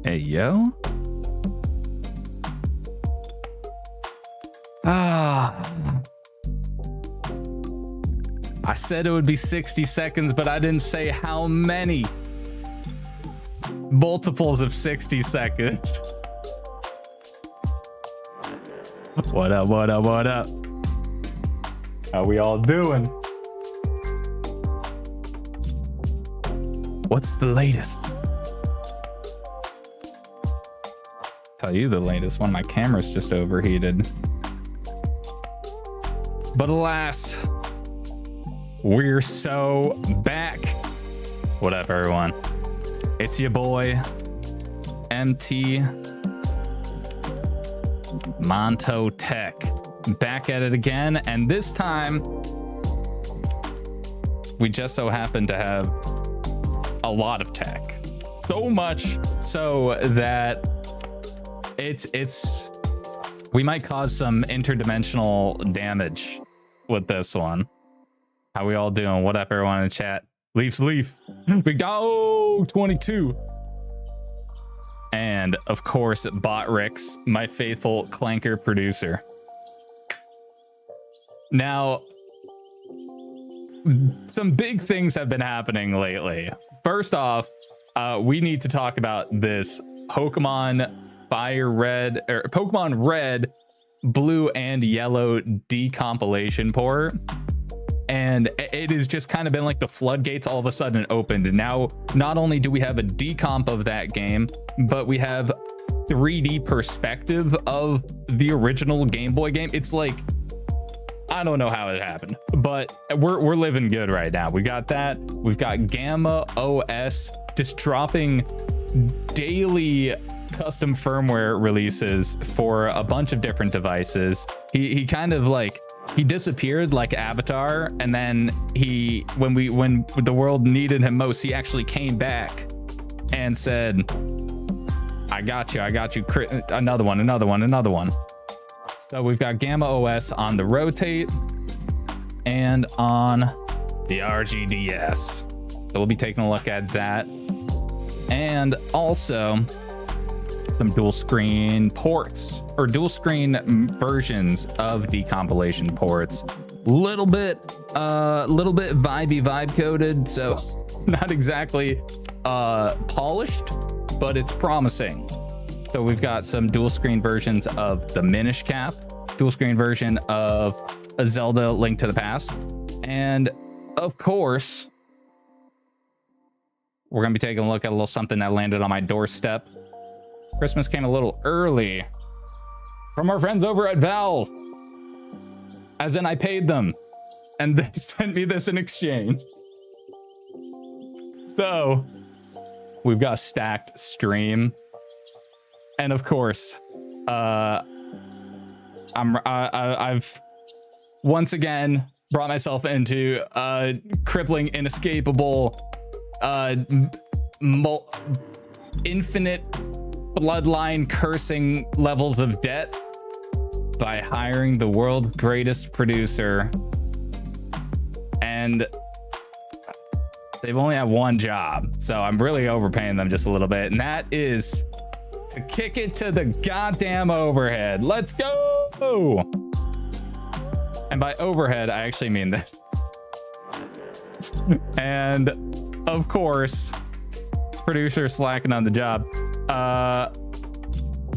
Hey, yo. I said it would be 60 seconds, but I didn't say how many. Multiples of 60 seconds. What up, what up, what up? How we all doing? What's the latest? Tell you the latest one. My camera's just overheated. But alas, we're so back. What up, everyone? It's your boy, MT Monto Tech, back at it again, and this time we just so happen to have a lot of tech, so much so that we might cause some interdimensional damage with this one. How we all doing? What up, everyone in the chat? Leaf, Big Dog 22. And of course, Botrix, my faithful clanker producer. Now, some big things have been happening lately. First off, we need to talk about this Pokemon Pokemon Red, Blue, and Yellow decompilation port. And it has just kind of been like the floodgates all of a sudden opened. And now, not only do we have a decomp of that game, but we have 3D perspective of the original Game Boy game. It's like, I don't know how it happened, but we're living good right now. We got that. We've got GammaOS just dropping daily custom firmware releases for a bunch of different devices. He kind of like, he disappeared like Avatar, and then when the world needed him most, he actually came back and said, I got you, another one. So we've got GammaOS on the Rotate and on the RGDS. So we'll be taking a look at that. And also some dual screen ports, or dual screen versions of decompilation ports. Little bit vibe coded, so not exactly polished, but it's promising. So we've got some dual screen versions of the Minish cap, dual screen version of a Zelda Link to the Past, and of course we're gonna be taking a look at a little something that landed on my doorstep. Christmas came a little early from our friends over at Valve, as in I paid them and they sent me this in exchange. So we've got stacked stream, and of course I've once again brought myself into crippling, inescapable, infinite bloodline cursing levels of debt by hiring the world's greatest producer, and they've only had one job, so I'm really overpaying them just a little bit, and that is to kick it to the goddamn overhead. Let's go. And by overhead, I actually mean this. And of course, producer slacking on the job.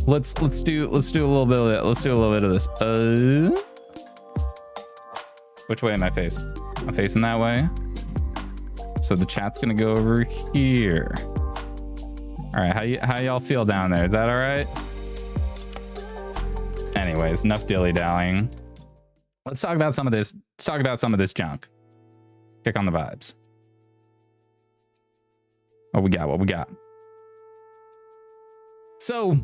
Let's do a little bit of that. Let's do a little bit of this. Which way am I facing? I'm facing that way. So the chat's gonna go over here. All right, how y'all feel down there? Is that all right? Anyways, enough dilly-dallying. Let's talk about some of this. Let's talk about some of this junk. Kick on the vibes. What we got? So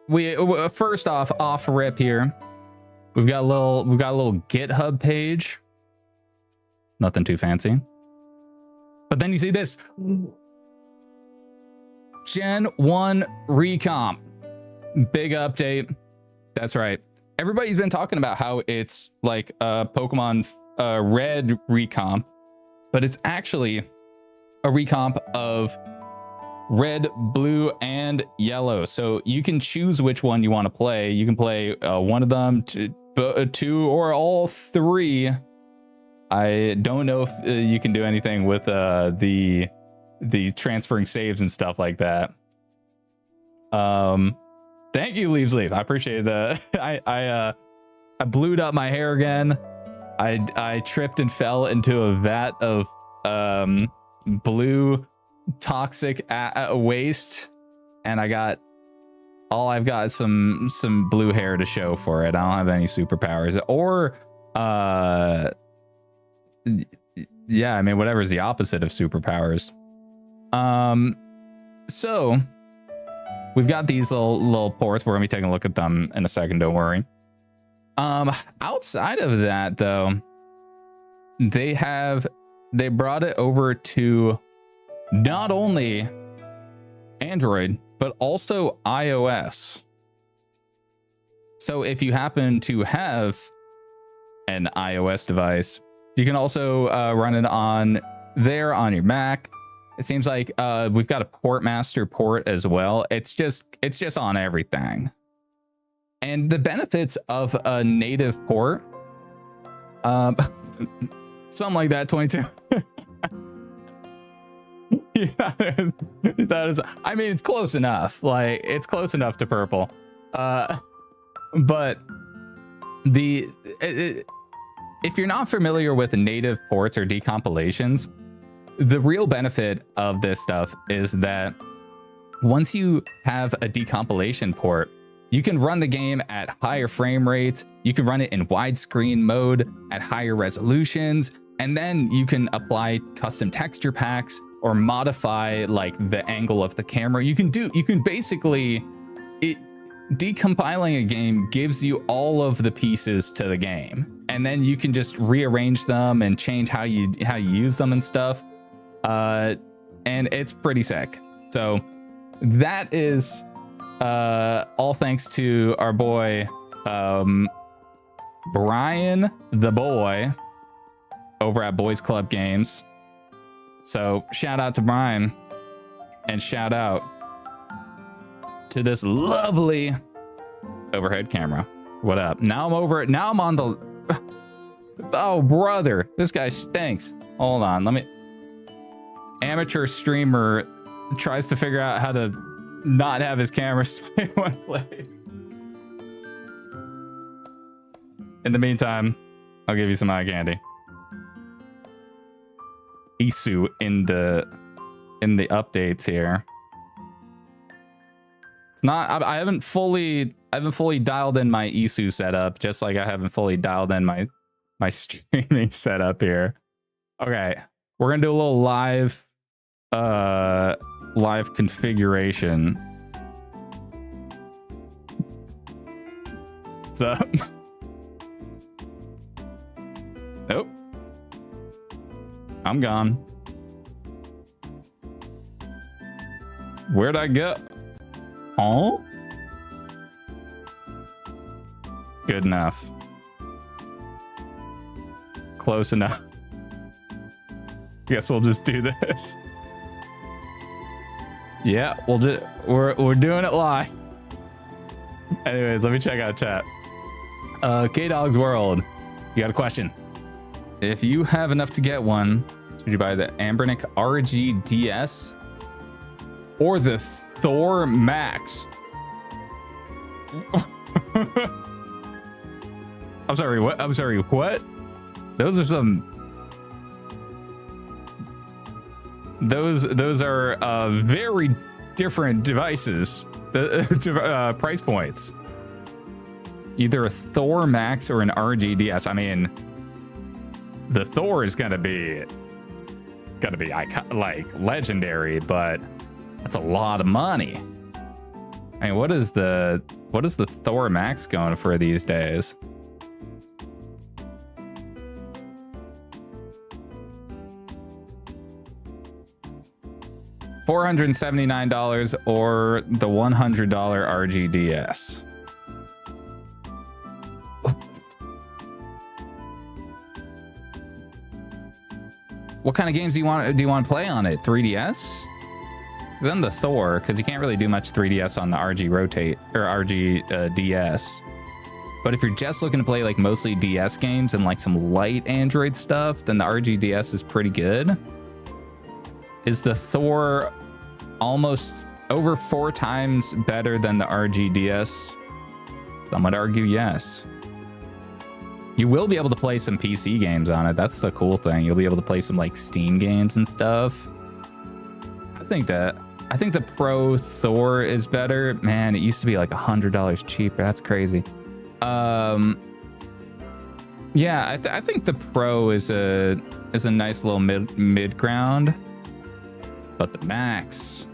we first off rip here, we've got a little GitHub page. Nothing too fancy. But then you see this Gen 1 recomp. Big update. That's right. Everybody's been talking about how it's like a Pokemon Red recomp, but it's actually a recomp of red, blue, and yellow. So you can choose which one you want to play. You can play one of them, two, or all three. I don't know if you can do anything with the transferring saves and stuff like that. Thank you, Leaves Leave. I appreciate that. I blued up my hair again. I tripped and fell into a vat of blue toxic waste, and I've got some blue hair to show for it. I don't have any superpowers, or yeah, I mean, whatever's the opposite of superpowers. So we've got these little ports. We're gonna be taking a look at them in a second, don't worry. Outside of that though, they brought it over to not only Android but also iOS. So if you happen to have an iOS device, you can also run it on there on your Mac. It seems like we've got a Portmaster port as well. It's just on everything. And the benefits of a native port, something like that, 22. Yeah, that is, I mean, it's close enough. Like, it's close enough to purple. But if you're not familiar with native ports or decompilations, the real benefit of this stuff is that once you have a decompilation port, you can run the game at higher frame rates. You can run it in widescreen mode at higher resolutions, and then you can apply custom texture packs or modify like the angle of the camera. You can basically, decompiling a game gives you all of the pieces to the game, and then you can just rearrange them and change how you use them and stuff. And it's pretty sick. So that is all thanks to our boy Brian the boy over at Boys Club Games. So shout out to Brian, and shout out to this lovely overhead camera. What up? Now I'm on the oh brother, this guy stinks. Hold on, let me. Amateur streamer tries to figure out how to not have his camera stay one place. In the meantime, I'll give you some eye candy. Isu in the updates here. It's not. I haven't fully dialed in my Isu setup, just like I haven't fully dialed in my streaming setup here. Okay, we're gonna do a little live configuration. What's up? Nope. I'm gone. Where'd I go? Oh? Good enough. Close enough. Guess we'll just do this. Yeah, we're doing it live. Anyways, let me check out chat. K-Dog's World, you got a question. If you have enough to get one, should you buy the Ambernic RGDS or the Thor Max? I'm sorry, what? Those are some. Those are very different devices, price points. Either a Thor Max or an RGDS. I mean, the Thor is gonna be like legendary, but that's a lot of money. I mean, what is the Thor Max going for these days? $479 or the $100 RGDS. What kind of games do you want to play on it? 3DS? then the Thor, because you can't really do much 3DS on the RG Rotate or RG DS. But if you're just looking to play like mostly DS games and like some light Android stuff, then the RG DS is pretty good. Is the Thor almost over 4 times better than the RG DS? Some would argue yes. You will be able to play some PC games on it. That's the cool thing. You'll be able to play some like Steam games and stuff. I think the Pro Thor is better. Man, it used to be like $100 cheaper. That's crazy. Yeah, I think the Pro is a nice little mid ground. But the Max,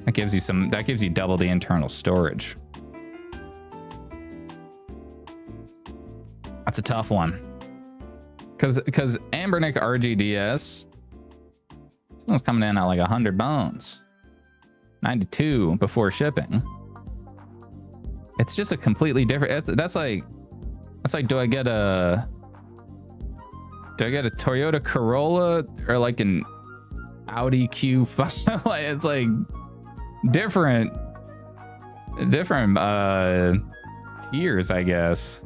that gives you double the internal storage. That's a tough one. Cause Ambernick RGDS, this one's coming in at like 100 bones. 92 before shipping. It's just a completely different, that's like do I get a Toyota Corolla or like an Audi Q5? Like, it's like different tiers, I guess.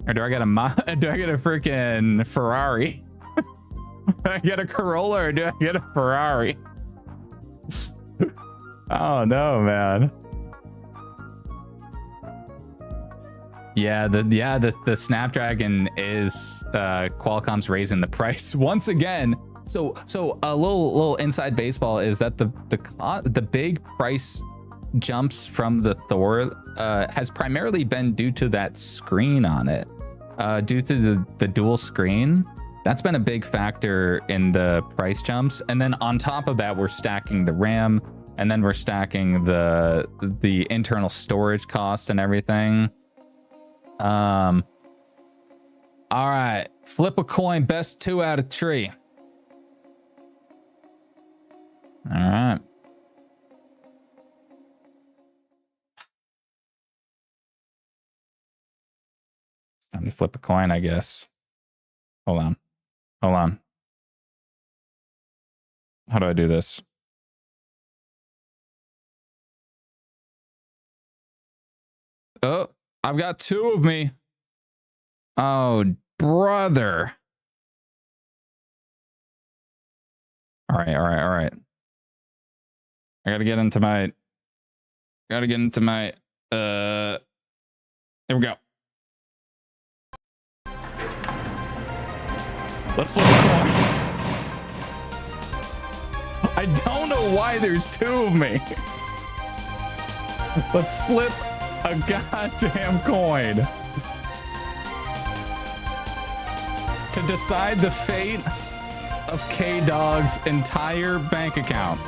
Or do I get a freaking Ferrari? Do I get a Corolla or do I get a Ferrari? Oh no, man. Yeah, the Snapdragon is Qualcomm's raising the price once again. So a little inside baseball is that the big price jumps from the Thor has primarily been due to that screen on it, due to the dual screen. That's been a big factor in the price jumps. And then on top of that, we're stacking the RAM, and then we're stacking the internal storage cost and everything. All right, flip a coin, best 2 out of 3. All right. Time to flip a coin, I guess. Hold on. How do I do this? Oh, I've got 2 of me. Oh, brother. All right. I gotta get into my there we go. Let's flip a coin. I don't know why there's 2 of me. Let's flip a goddamn coin to decide the fate of K-Dog's entire bank account.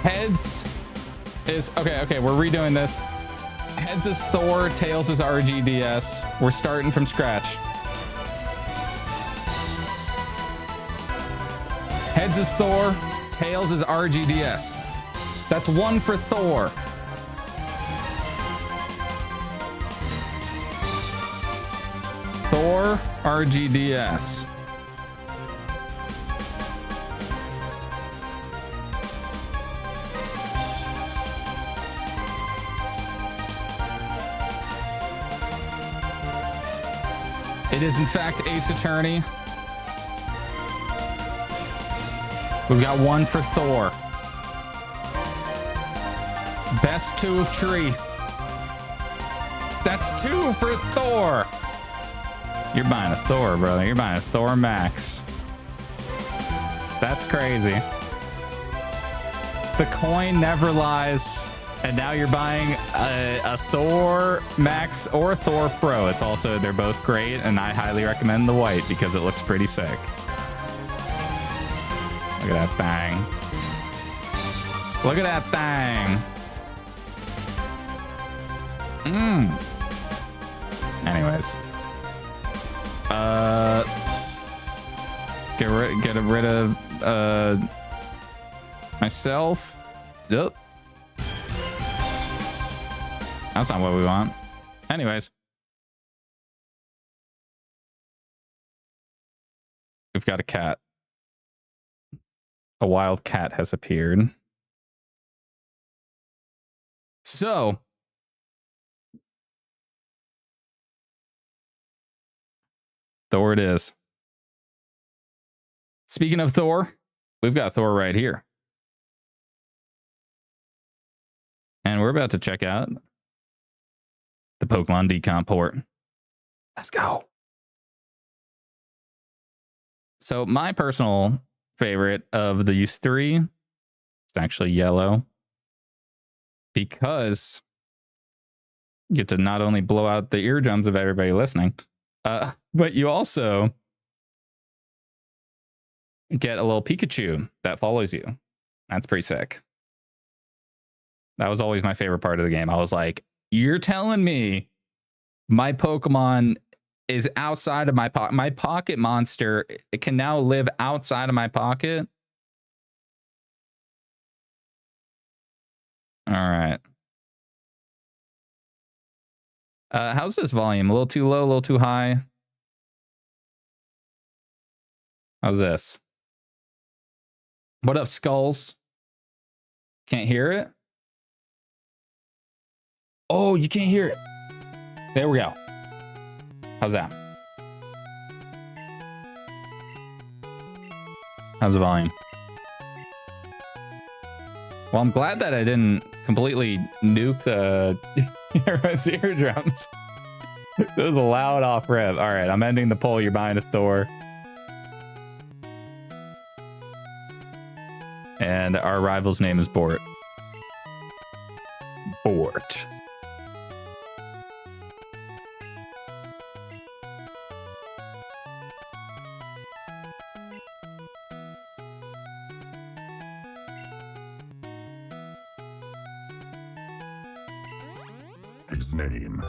Heads is okay, we're redoing this. Heads is Thor, tails is RGDS. We're starting from scratch. Heads is Thor, tails is RGDS. That's 1 for Thor. Thor, RGDS. It is in fact Ace Attorney. We've got 1 for Thor. Best 2 of tree. That's 2 for Thor. You're buying a Thor, brother. You're buying a Thor Max. That's crazy. The coin never lies. And now you're buying a Thor Max or Thor Pro. They're both great, and I highly recommend the white because it looks pretty sick. Look at that thing. Look at that thing. Anyways. Get rid of myself. Yep. That's not what we want. Anyways. We've got a cat. A wild cat has appeared. So, Thor it is. Speaking of Thor, we've got Thor right here. And we're about to check out the Pokemon decomp port. Let's go. So my personal favorite of these three is actually yellow, because you get to not only blow out the eardrums of everybody listening, but you also get a little Pikachu that follows you. That's pretty sick. That was always my favorite part of the game. I was like, you're telling me my Pokemon is outside of my pocket. My pocket monster, it can now live outside of my pocket. All right. How's this volume? A little too low, a little too high? How's this? What up, Skulls? Can't hear it? Oh, you can't hear it. There we go. How's that? How's the volume? Well, I'm glad that I didn't completely nuke the everyone's eardrums. It was a loud off rip. All right, I'm ending the poll. You're buying a Thor. And our rival's name is Bort. Bort. His name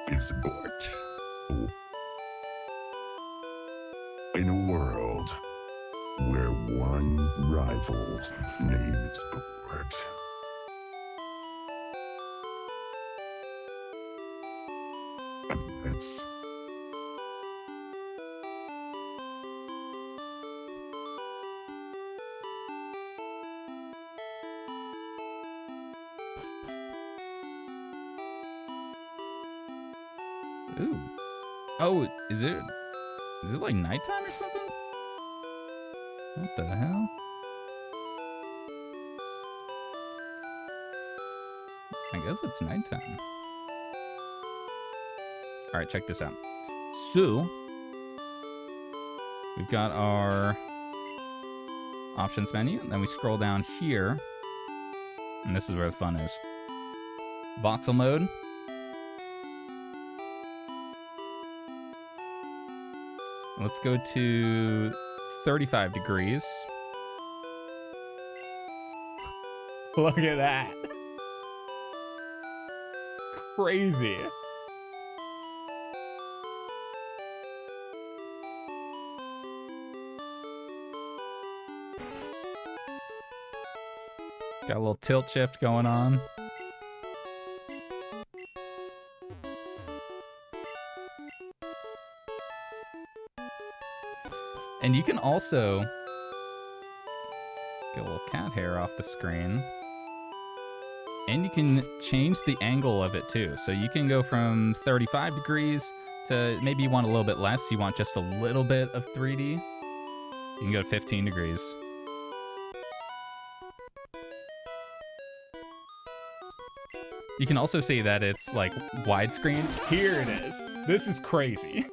is Bort. In a world where one rival name is Bort, it's Ooh. Oh, is it like nighttime or something? What the hell? I guess it's nighttime. All right, check this out. So, we've got our options menu, and then we scroll down here, and this is where the fun is. Voxel mode. Let's go to 35 degrees. Look at that. Crazy. Got a little tilt shift going on. And you can also get a little cat hair off the screen. And you can change the angle of it too. So you can go from 35 degrees to maybe you want a little bit less. You want just a little bit of 3D. You can go to 15 degrees. You can also see that it's like widescreen. Here it is. This is crazy.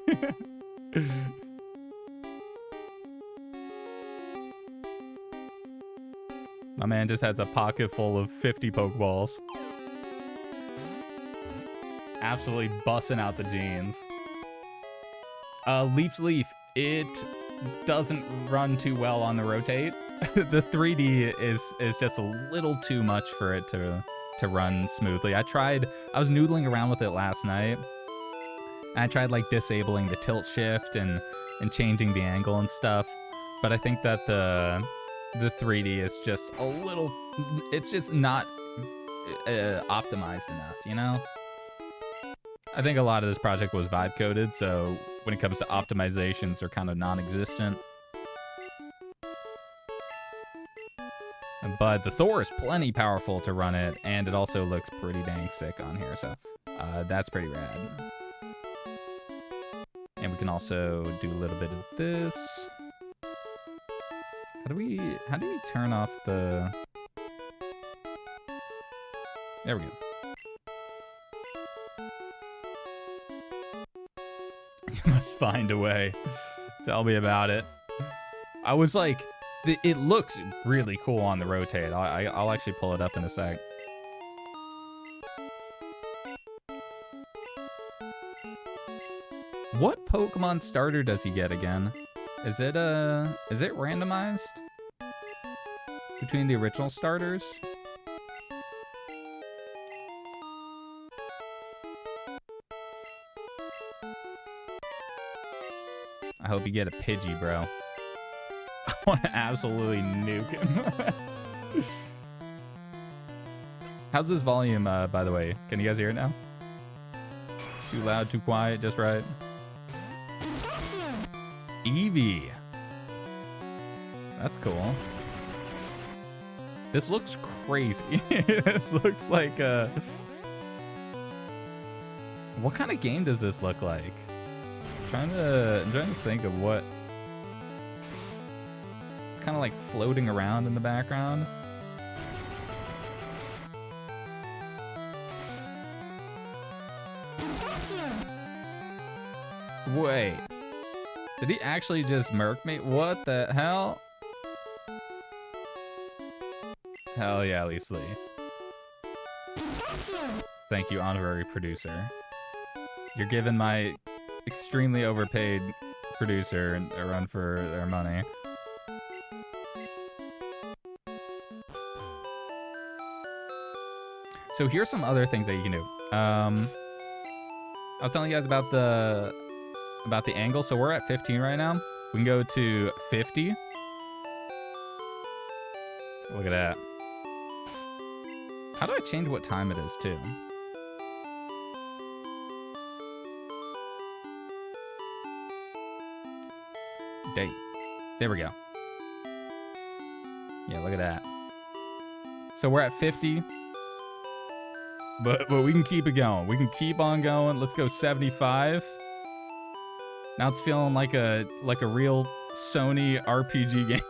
My man just has a pocket full of 50 Pokeballs. Absolutely busting out the jeans. Leaf's Leaf, it doesn't run too well on the rotate. The 3D is just a little too much for it to run smoothly. I was noodling around with it last night. And I tried like disabling the tilt shift and changing the angle and stuff. But I think that the 3D is just a little, it's just not optimized enough, you know? I think a lot of this project was vibe coded, so when it comes to optimizations, they're kind of non-existent. But the Thor is plenty powerful to run it, and it also looks pretty dang sick on here, so that's pretty rad. And we can also do a little bit of this. How do we turn off the... There we go. You must find a way. Tell me about it. I was like, it looks really cool on the rotate. I'll actually pull it up in a sec. What Pokemon starter does he get again? Is it randomized between the original starters? I hope you get a Pidgey, bro. I want to absolutely nuke him. How's this volume, by the way? Can you guys hear it now? Too loud, too quiet, just right? Eevee. That's cool. This looks crazy. This looks like what kind of game does this look like? I'm trying to think of what. It's kind of like floating around in the background. Wait. Did he actually just murk me? What the hell? Hell yeah, Lee. Thank you, honorary producer. You're giving my extremely overpaid producer a run for their money. So here's some other things that you can do. I was telling you guys about the angle. So we're at 15 right now. We can go to 50. Look at that. How do I change what time it is too? Date. There we go. Yeah, look at that. So we're at 50. But we can keep it going. We can keep on going. Let's go 75. Now it's feeling like a real Sony RPG game.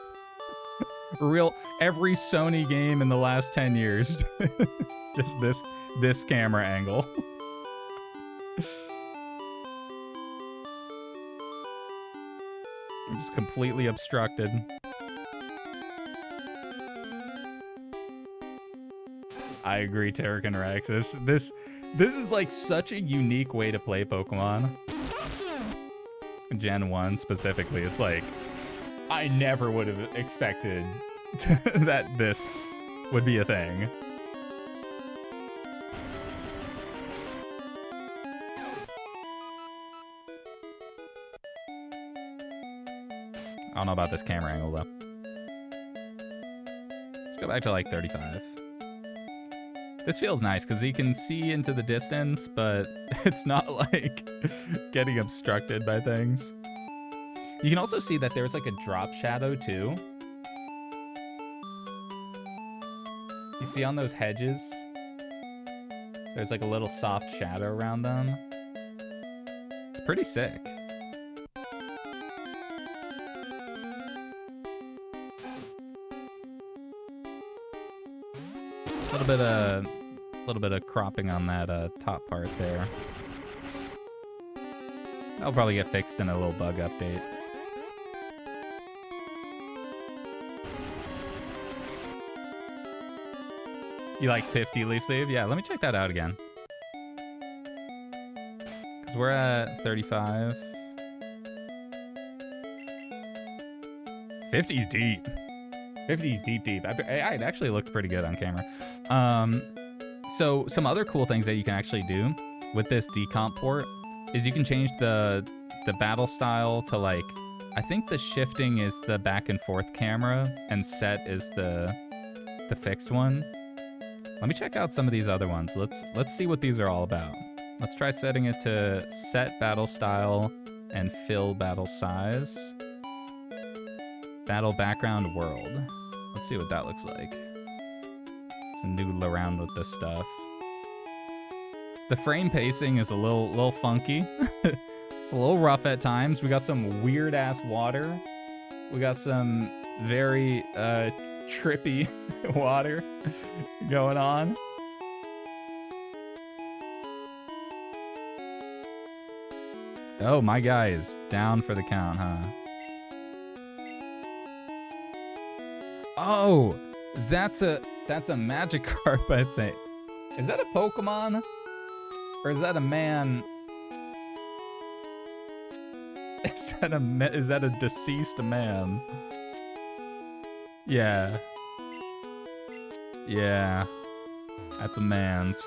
Every Sony game in the last 10 years. Just this camera angle. I'm just completely obstructed. I agree, Terrican Rex. This is like such a unique way to play Pokemon. Gen 1 specifically, it's like I never would have expected that this would be a thing. I don't know about this camera angle though. Let's go back to like 35. This feels nice because you can see into the distance, but it's not like getting obstructed by things. You can also see that there's like a drop shadow too. You see on those hedges? There's like a little soft shadow around them. It's pretty sick. A little bit of cropping on that top part there. That'll probably get fixed in a little bug update. You like 50 leaf sleeve? Yeah, let me check that out again. Because we're at 35. 50's deep. 50's deep. It actually looked pretty good on camera. So some other cool things that you can actually do with this decomp port is you can change the battle style to like, I think the shifting is the back and forth camera and set is the fixed one. Let me check out some of these other ones. Let's see what these are all about. Let's try setting it to set battle style and fill battle size. Battle background world. Let's see what that looks like. Just noodle around with this stuff. The frame pacing is a little funky. It's a little rough at times. We got some weird ass water. We got some very trippy water going on. Oh, my guy is down for the count, huh? Oh, that's a Magikarp, I think. Is that a Pokemon? Or is that a man? Is that a deceased man? Yeah. Yeah. That's a man's.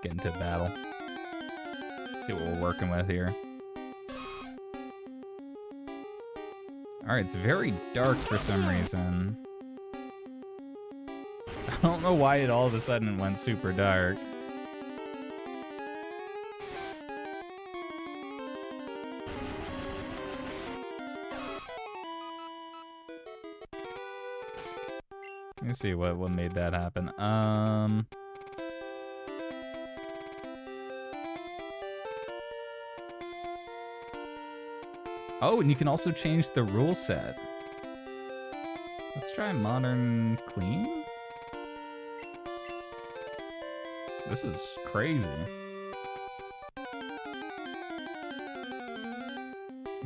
Let's get into battle. See what we're working with here. Alright, it's very dark for some reason. I don't know why it all of a sudden went super dark. Let me see what made that happen. Oh, and you can also change the rule set. Let's try modern clean. This is crazy.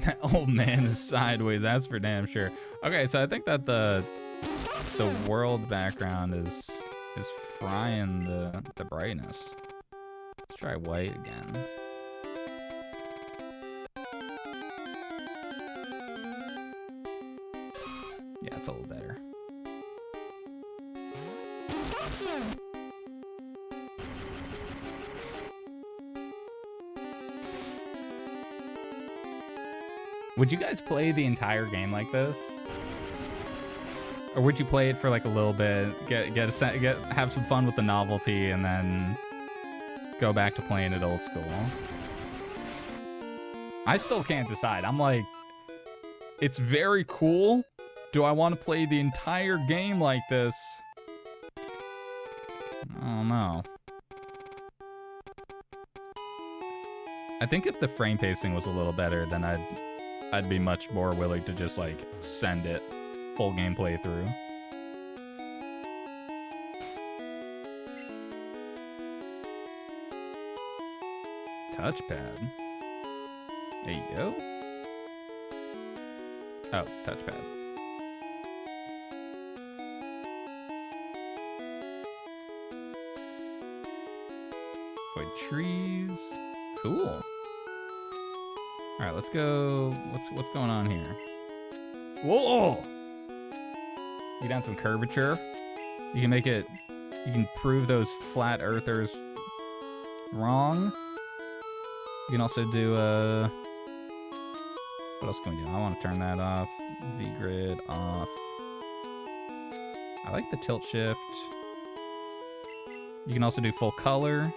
That old man is sideways, that's for damn sure. Okay, so I think that the world background is frying the brightness. Let's try white again. Yeah, it's a little better. Would you guys play the entire game like this? Or would you play it for like a little bit, have some fun with the novelty, and then go back to playing it old school? I still can't decide. I'm like, it's very cool. Do I want to play the entire game like this? I don't know. I think if the frame pacing was a little better, then I'd be much more willing to just like send it full game playthrough. Touchpad. There you go. Oh, touchpad. Avoid trees. Cool. All right, let's go. What's going on here? Whoa! You down some curvature. You can make it. You can prove those flat earthers wrong. You can also do what else can we do? I want to turn that off. V-grid off. I like the tilt shift. You can also do full color.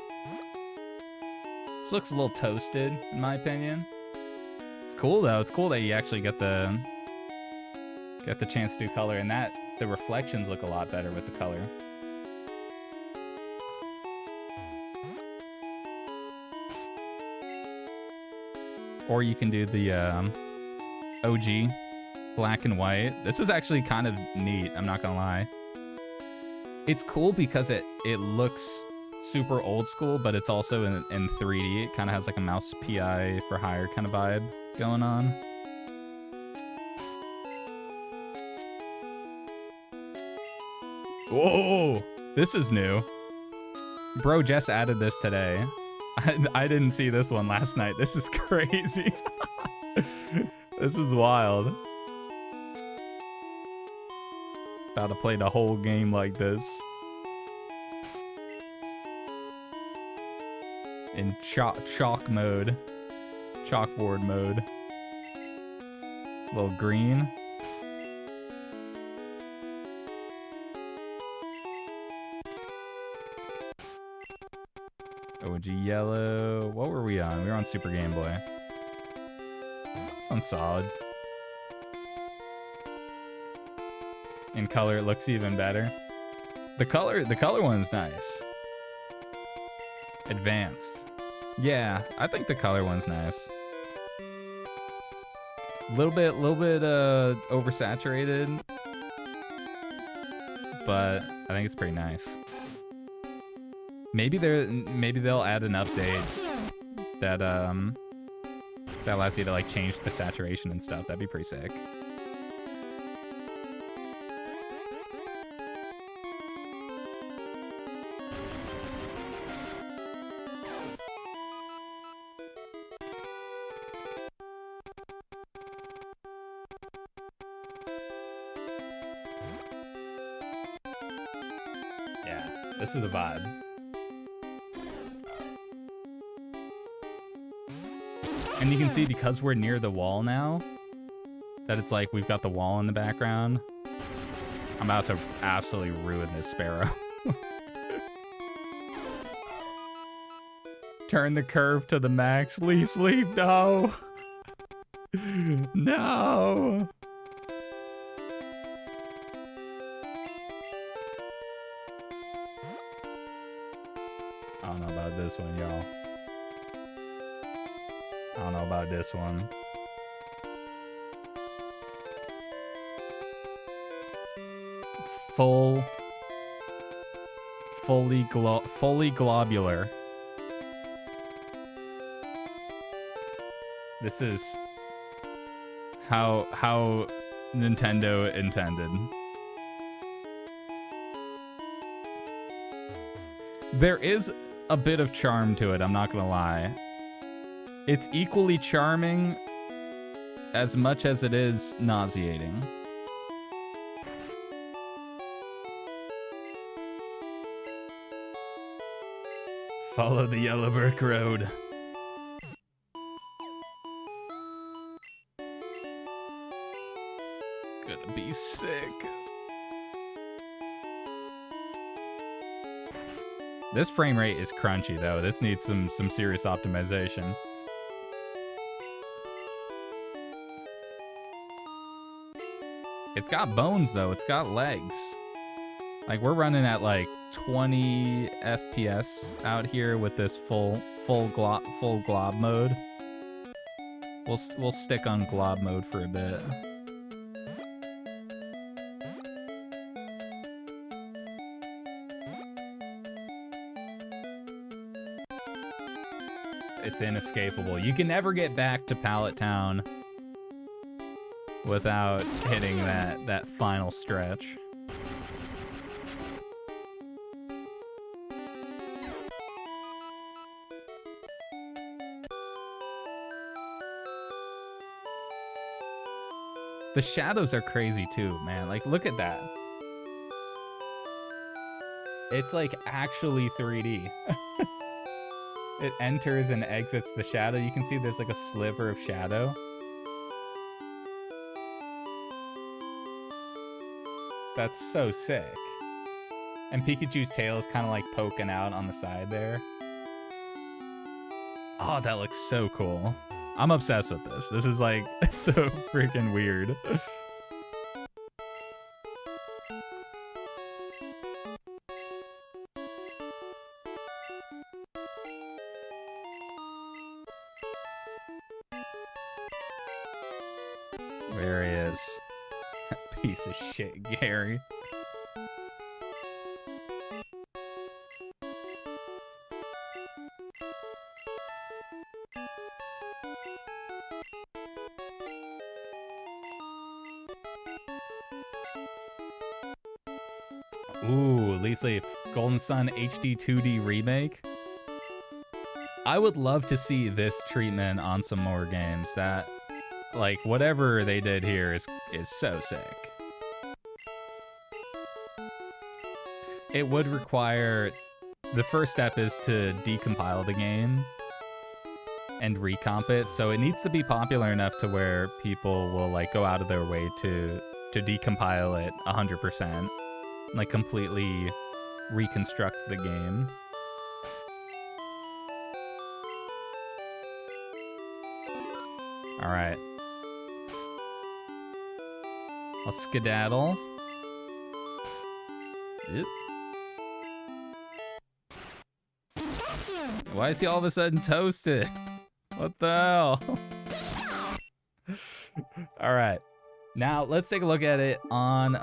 This looks a little toasted, in my opinion. It's cool though. It's cool that you actually get the chance to do color, and that the reflections look a lot better with the color. Or you can do the OG black and white. This is actually kind of neat, I'm not gonna lie. It's cool because it looks super old school, but it's also in 3D. It kind of has like a mouse PI for hire kind of vibe going on. Whoa, this is new. Bro just added this today. I didn't see this one last night. This is crazy. This is wild. About to play the whole game like this. In chalk mode. Chalkboard mode. Little green. OG yellow. What were we on? We were on Super Game Boy. This one's solid. In color, it looks even better. The color one's nice. Advanced. Yeah, I think the color one's nice. Little bit oversaturated, but I think it's pretty nice. Maybe they'll add an update that that allows you to like change the saturation and stuff. That'd be pretty sick. Yeah, this is a vibe. And you can see, because we're near the wall now, that it's like we've got the wall in the background. I'm about to absolutely ruin this sparrow. Turn the curve to the max. Leaf, no. No. I don't know about this one, y'all. I don't know about this one. Fully globular. This is how Nintendo intended. There is a bit of charm to it, I'm not gonna lie. It's equally charming as much as it is nauseating. Follow the yellow brick road. Gonna be sick. This frame rate is crunchy though. This needs some serious optimization. It's got bones though, it's got legs. Like we're running at like 20 FPS out here with this full glob mode. We'll stick on glob mode for a bit. It's inescapable. You can never get back to Pallet Town without hitting that final stretch. The shadows are crazy too, man. Like, look at that. It's like actually 3D. It enters and exits the shadow. You can see there's like a sliver of shadow. That's so sick. And Pikachu's tail is kind of like poking out on the side there. Oh, that looks so cool. I'm obsessed with this. This is like so freaking weird. There he is. Piece of shit, Gary. Ooh, Leaf Leaf, Golden Sun HD 2D remake. I would love to see this treatment on some more games. That, like, whatever they did here is so sick. It would require, the first step is to decompile the game and recomp it. So it needs to be popular enough to where people will like go out of their way to decompile it 100%, like completely reconstruct the game. All right. Let's skedaddle. Yep. Why is he all of a sudden toasted? What the hell? All right. Now let's take a look at it on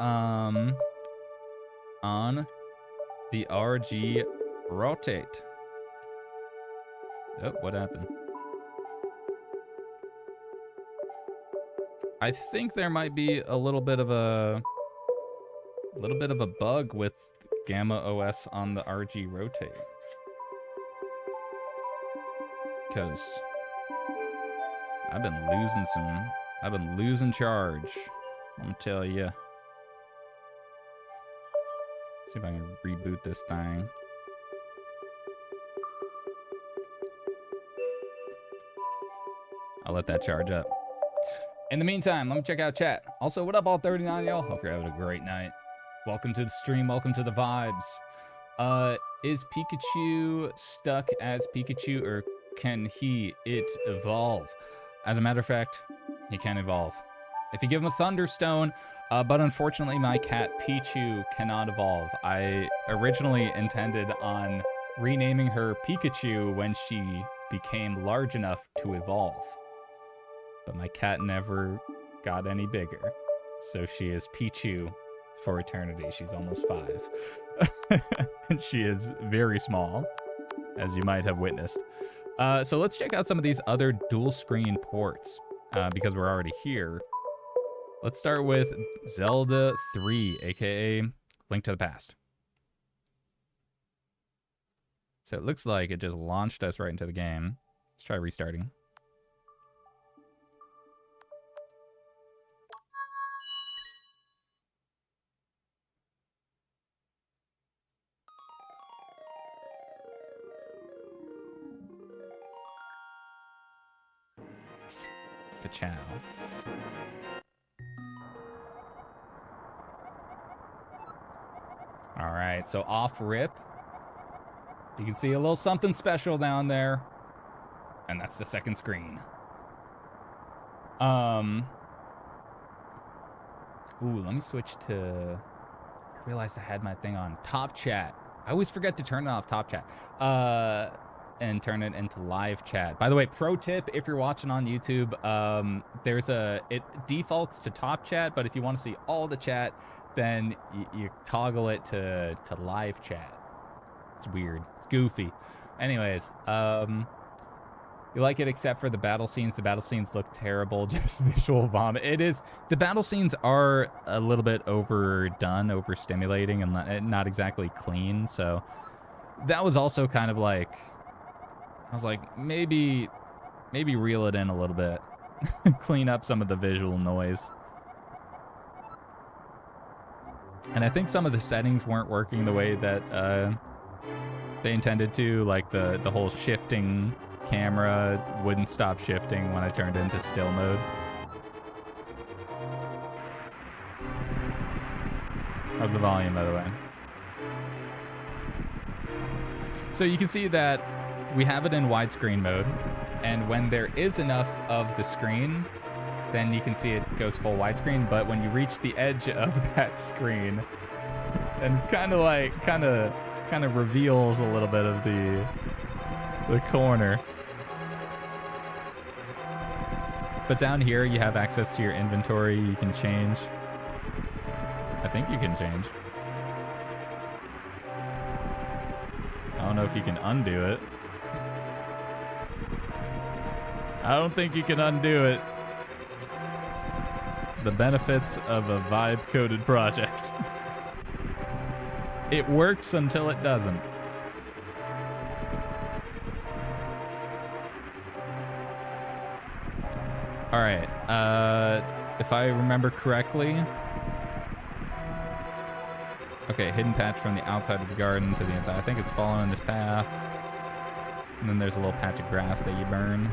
the RG rotate. Oh, what happened? I think there might be a little bit of a bug with GammaOS on the RG rotate. Because I've been losing charge. I'm gonna tell you. See if I can reboot this thing. I'll let that charge up. In the meantime, let me check out chat. Also, what up, all 39 y'all? Hope you're having a great night. Welcome to the stream. Welcome to the vibes. Is Pikachu stuck as Pikachu, or can it evolve? As a matter of fact, he can evolve. If you give him a Thunderstone, but unfortunately my cat Pichu cannot evolve. I originally intended on renaming her Pikachu when she became large enough to evolve. But my cat never got any bigger. So she is Pichu for eternity. She's almost 5. And she is very small, as you might have witnessed. So let's check out some of these other dual screen ports, because we're already here. Let's start with Zelda 3, aka Link to the Past. So it looks like it just launched us right into the game. Let's try restarting. The channel. All right, so off rip, you can see a little something special down there, and that's the second screen. Ooh, let me switch to. I realized I had my thing on top chat. I always forget to turn off top chat. And turn it into live chat. By the way, pro tip, if you're watching on YouTube, it defaults to top chat, but if you want to see all the chat, then you toggle it to live chat. It's weird. It's goofy. Anyways, you like it except for the battle scenes. The battle scenes look terrible, just visual vomit. It is. The battle scenes are a little bit overdone, overstimulating, and not exactly clean. So that was also kind of like, I was like, maybe reel it in a little bit. Clean up some of the visual noise. And I think some of the settings weren't working the way that they intended to. Like the whole shifting camera wouldn't stop shifting when I turned into still mode. How's the volume, by the way? So you can see that we have it in widescreen mode, and when there is enough of the screen, then you can see it goes full widescreen. But when you reach the edge of that screen, and it's kind of reveals a little bit of the corner. But down here you have access to your inventory. You can change. I think you can change. I don't know if you can undo it. I don't think you can undo it. The benefits of a vibe-coded project. It works until it doesn't. All right. If I remember correctly. Okay, hidden patch from the outside of the garden to the inside. I think it's following this path. And then there's a little patch of grass that you burn.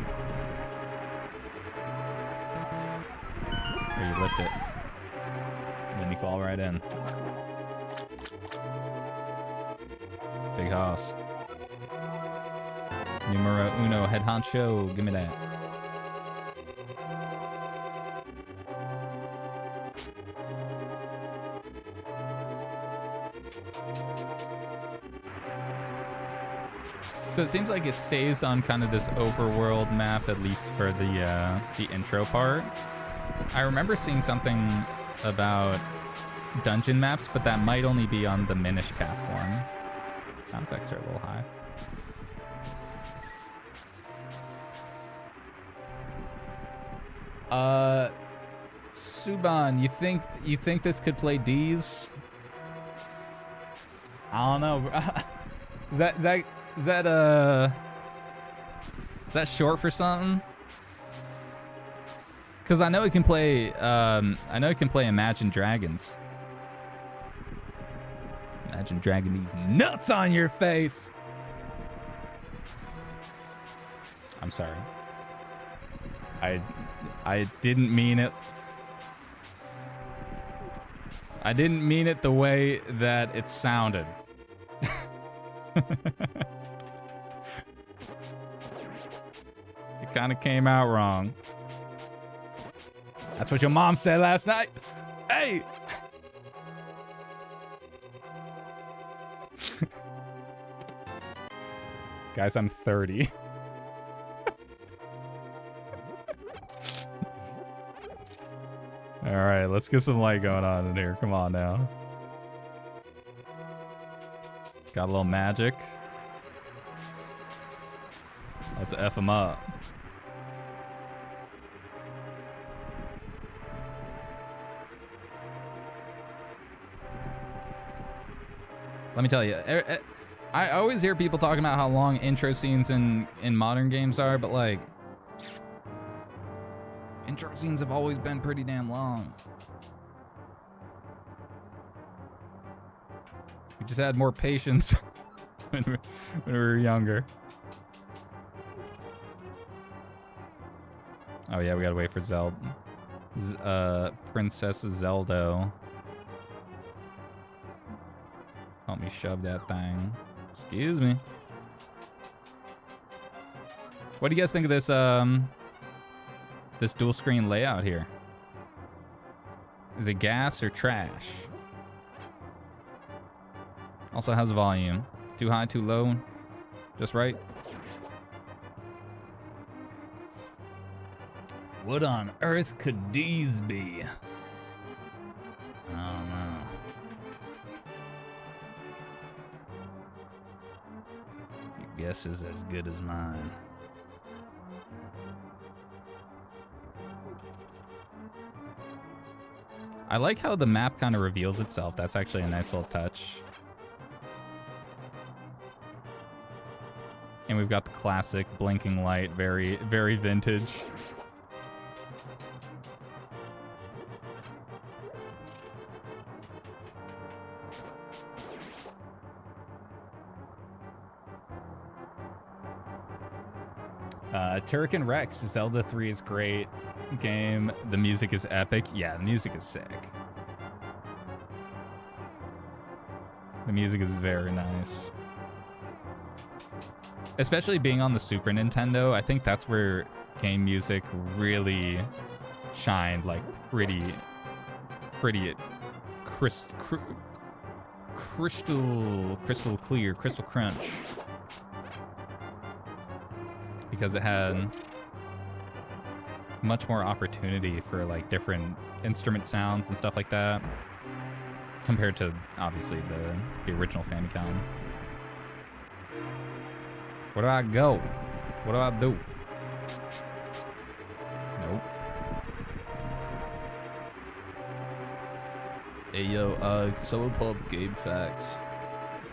Or you lift it. And then you fall right in. Big house. Numero uno, head honcho. Give me that. So it seems like it stays on kind of this overworld map, at least for the intro part. I remember seeing something about dungeon maps, but that might only be on the Minish platform. Sound effects are a little high. Suban, you think this could play D's? I don't know. Is that short for something? Because I know it can play. Imagine Dragons. Imagine dragging these nuts on your face. I'm sorry. I didn't mean it. I didn't mean it the way that it sounded. It kind of came out wrong. That's what your mom said last night. Hey! Guys, I'm 30. All right, let's get some light going on in here. Come on now. Got a little magic. Let's F them up. Let me tell you, I always hear people talking about how long intro scenes in modern games are, but like, intro scenes have always been pretty damn long. We just had more patience when we were younger. Oh yeah, we gotta wait for Zelda. Princess Zelda. Help me shove that thing. Excuse me. What do you guys think of this this dual screen layout here? Is it gas or trash? Also has volume. Too high, too low? Just right? What on earth could these be? I don't know. Your guess is as good as mine. I like how the map kind of reveals itself. That's actually a nice little touch. And we've got the classic blinking light, very, very vintage. Turrican Rex, Zelda 3 is great game. The music is epic. Yeah, the music is sick. The music is very nice. Especially being on the Super Nintendo, I think that's where game music really shined, like pretty crystal clear, crystal crunch. Because it had much more opportunity for like different instrument sounds and stuff like that compared to obviously the original Famicom. Where do I go? What do I do? Nope. Hey yo, can someone pull up game facts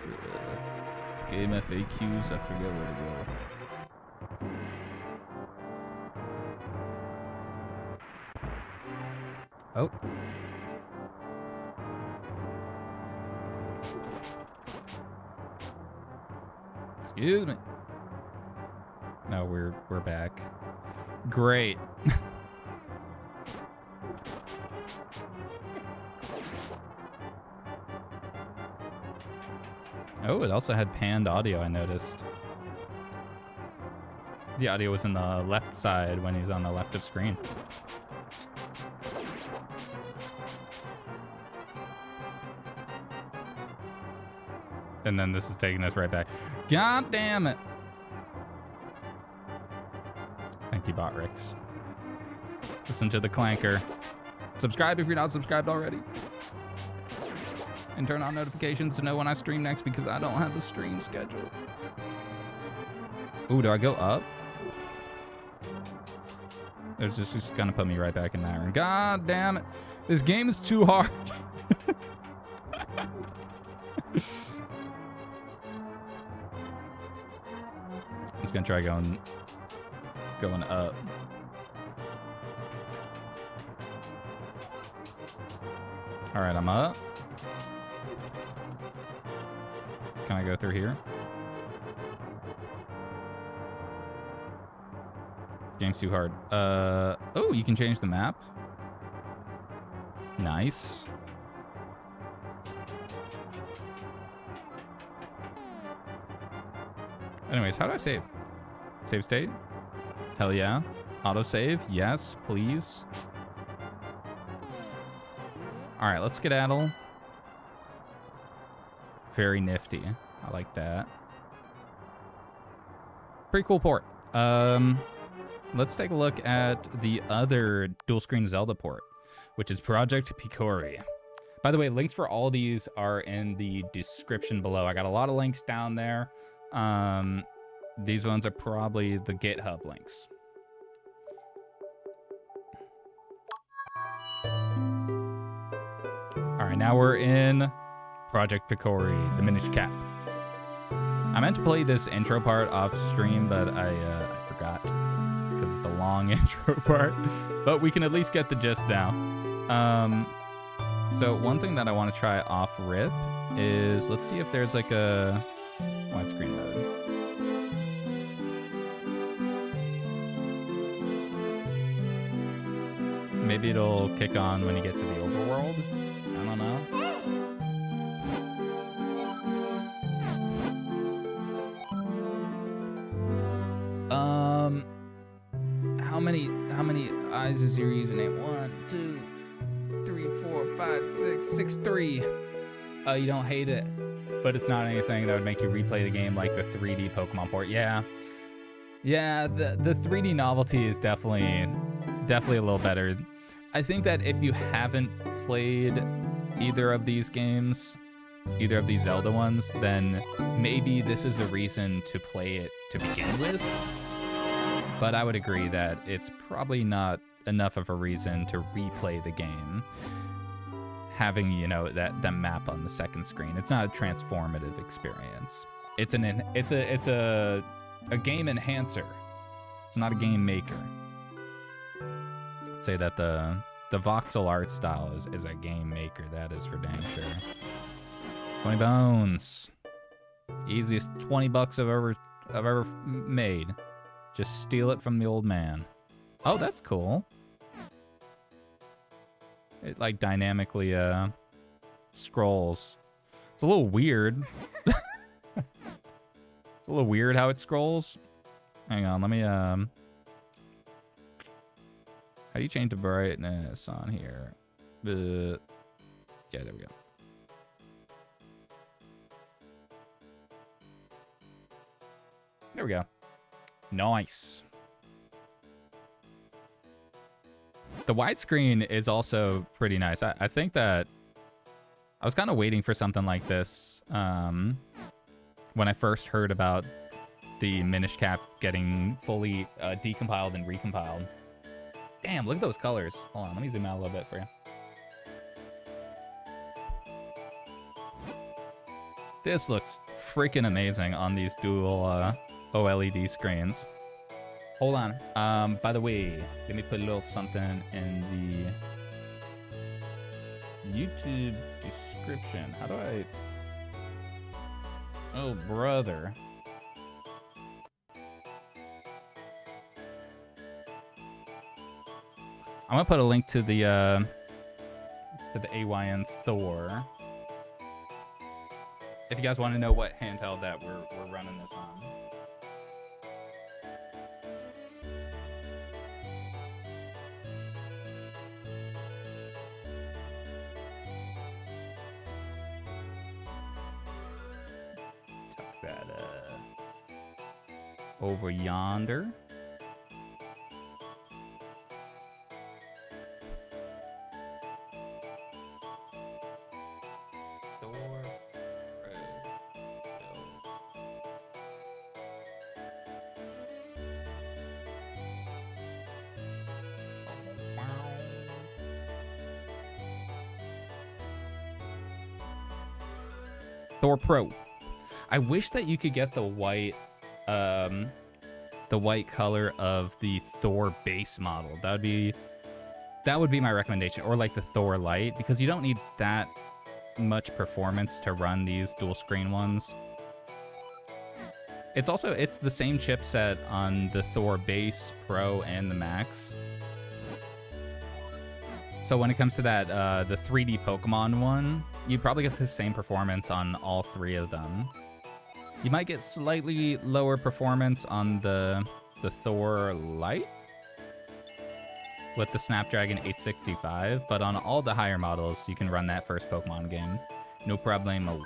for game FAQs? I forget where to go. Oh. Excuse me. No, we're back. Great. Oh, it also had panned audio, I noticed. The audio was in the left side when he's on the left of screen. And then this is taking us right back. God damn it. Thank you, Botrix. Listen to the clanker. Subscribe if you're not subscribed already. And turn on notifications to know when I stream next because I don't have a stream schedule. Ooh, do I go up? There's just gonna put me right back in that room. God damn it. This game is too hard. I'm just gonna try going up. All right, I'm up. Can I go through here? Game's too hard. Oh, you can change the map. Nice. Anyways, how do I save? Save state? Hell yeah. Auto save? Yes, please. All right, let's skedaddle. Very nifty. I like that. Pretty cool port. Let's take a look at the other dual screen Zelda port, which is Project Picori. By the way, links for all these are in the description below. I got a lot of links down there. These ones are probably the GitHub links. All right, now we're in Project Picori, the Minish cap. I meant to play this intro part off stream, but I forgot because it's the long intro part. But we can at least get the gist now. So one thing that I want to try off rip is, let's see if there's like a widescreen mode. Maybe it'll kick on when you get to the overworld. I don't know. How many eyes is your username? 1, 2, 3, 4, 5, 6, 6, 3. You don't hate it, but it's not anything that would make you replay the game like the 3D Pokemon port. Yeah, the 3D novelty is definitely a little better. I think that if you haven't played either of these games, either of these Zelda ones, then maybe this is a reason to play it to begin with. But I would agree that it's probably not enough of a reason to replay the game, having, you know, that map on the second screen. It's not a transformative experience. It's a game enhancer. It's not a game maker. I'd say that the voxel art style is a game maker. That is for dang sure. 20 bones. Easiest 20 bucks I've ever made. Just steal it from the old man. Oh, that's cool. It like dynamically scrolls. It's a little weird. It's a little weird how it scrolls. Hang on, let me how do you change the brightness on here? Yeah, there we go. There we go. Nice. The widescreen is also pretty nice. I think that I was kind of waiting for something like this when I first heard about the Minish cap getting fully decompiled and recompiled. Damn, look at those colors. Hold on, let me zoom out a little bit for you. This looks freaking amazing on these dual OLED screens. Hold on. By the way, let me put a little something in the YouTube description. How do I... Oh, brother. I'm gonna put a link to the AYN Thor. If you guys want to know what handheld that we're running this on. Tuck that over yonder. Thor Pro. I wish that you could get the white color of the Thor base model. That would be my recommendation, or like the Thor Lite, because you don't need that much performance to run these dual screen ones. It's the same chipset on the Thor base, Pro, and the Max. So when it comes to that, the 3D Pokemon one, you probably get the same performance on all three of them. You might get slightly lower performance on the Thor Lite with the Snapdragon 865, but on all the higher models, you can run that first Pokemon game. No problemo.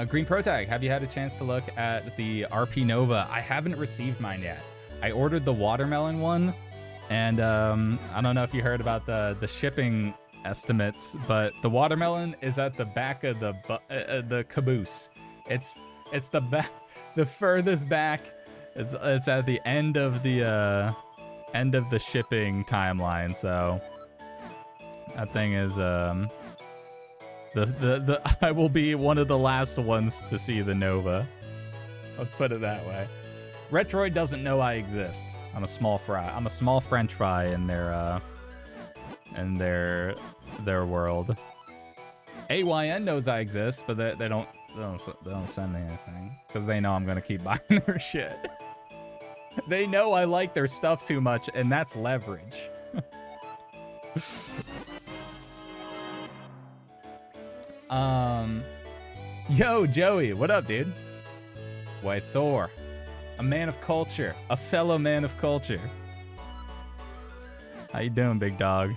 Green Pro Tag, have you had a chance to look at the RP Nova? I haven't received mine yet. I ordered the watermelon one, and I don't know if you heard about the shipping estimates, but the watermelon is at the back of the caboose. It's the furthest back. It's at the end of the shipping timeline. So that thing is I will be one of the last ones to see the Nova. Let's put it that way. Retroid doesn't know I exist. I'm a small fry. I'm a small French fry in their world. AYN knows I exist, but they don't send me anything because they know I'm gonna keep buying their shit. They know I like their stuff too much, and that's leverage. Yo, Joey, what up, dude? White Thor, a man of culture, a fellow man of culture. How you doing, big dog?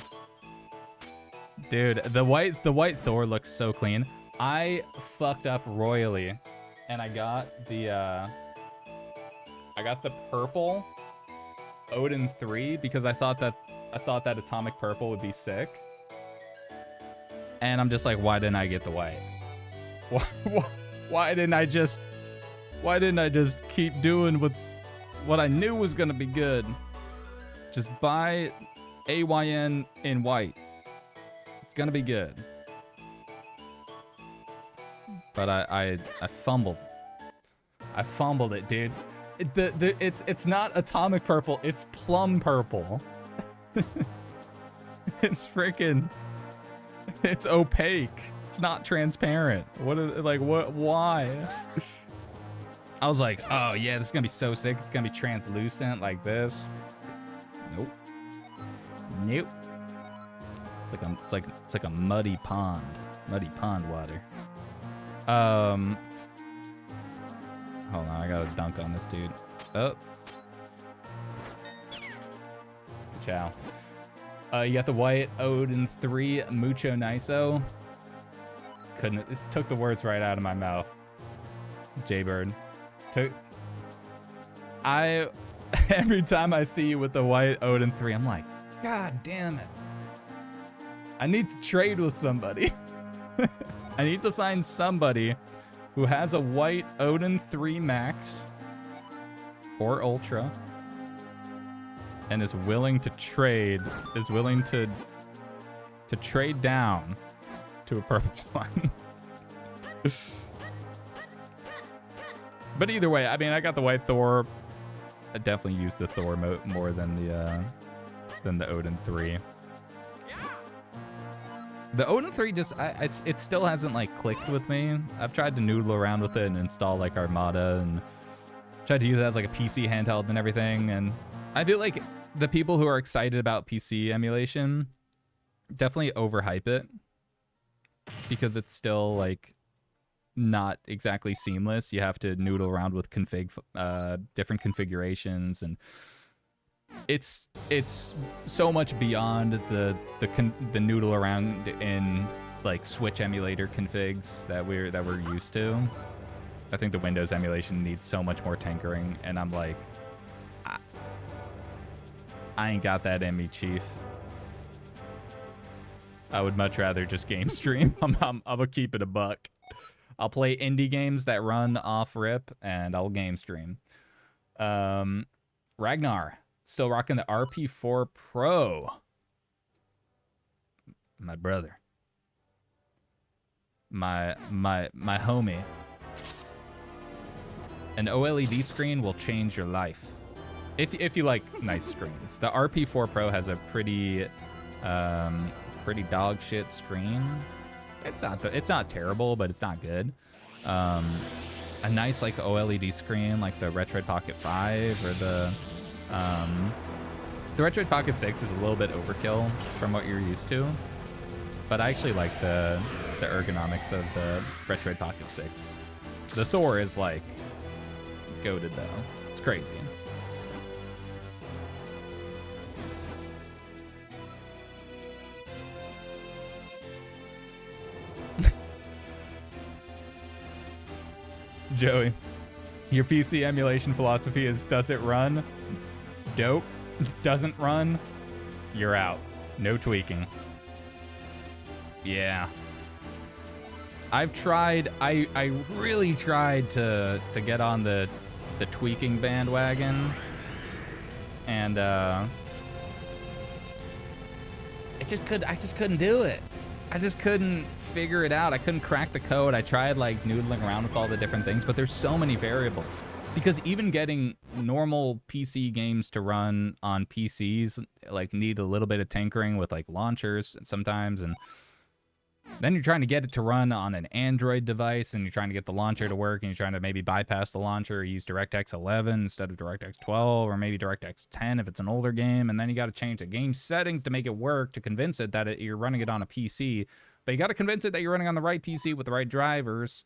Dude, the white Thor looks so clean. I fucked up royally, and I got the purple Odin 3 because I thought that atomic purple would be sick. And I'm just like, why didn't I get the white? Why didn't I just keep doing what I knew was gonna be good? Just buy AYN in white. It's gonna be good. But I fumbled. I fumbled it, dude. It's not atomic purple, it's plum purple. It's freaking, it's opaque. It's not transparent. Why? I was like, oh yeah, this is gonna be so sick. It's gonna be translucent like this. Nope. It's like a muddy pond water. Hold on, I gotta dunk on this dude. Oh. Ciao. You got the white Odin 3 Mucho Niso. This took the words right out of my mouth. Jaybird. Every time I see you with the white Odin 3, I'm like, God damn it. I need to trade with somebody. I need to find somebody who has a white Odin 3 Max or Ultra and is willing to trade, to trade down to a purple one. But either way, I mean, I got the white Thor. I definitely used the Thor more than the Odin 3. The Odin 3 it still hasn't like clicked with me. I've tried to noodle around with it and install like Armada and tried to use it as like a PC handheld and everything, and I feel like the people who are excited about PC emulation definitely overhype it because it's still like not exactly seamless. You have to noodle around with different configurations, and it's so much beyond the noodle around in like Switch emulator configs that we're used to. I think the Windows emulation needs so much more tinkering, and I'm like, I ain't got that in me, Chief. I would much rather just game stream. I'm gonna keep it a buck. I'll play indie games that run off rip, and I'll game stream. Ragnar, still rocking the RP4 Pro. My brother. My homie. An OLED screen will change your life. If you like nice screens. The RP4 Pro has a pretty dog shit screen. It's not terrible, but it's not good. A nice like OLED screen like the Retroid Pocket 5 or the Retroid Pocket 6 is a little bit overkill from what you're used to. But I actually like the ergonomics of the Retroid Pocket 6. The Thor is like goated though. It's crazy. Joey, your PC emulation philosophy is, does it run? Dope. Doesn't run? You're out. No tweaking. Yeah. I've tried, I really tried to get on the tweaking bandwagon, and I just couldn't do it. I just couldn't figure it out. I couldn't crack the code. I tried like noodling around with all the different things, but there's so many variables. Because even getting normal PC games to run on PCs like need a little bit of tinkering with like launchers sometimes, and then you're trying to get it to run on an Android device, and you're trying to get the launcher to work, and you're trying to maybe bypass the launcher or use DirectX 11 instead of DirectX 12, or maybe DirectX 10 if it's an older game, and then you got to change the game settings to make it work to convince it that you're running it on a PC, but you got to convince it that you're running on the right PC with the right drivers.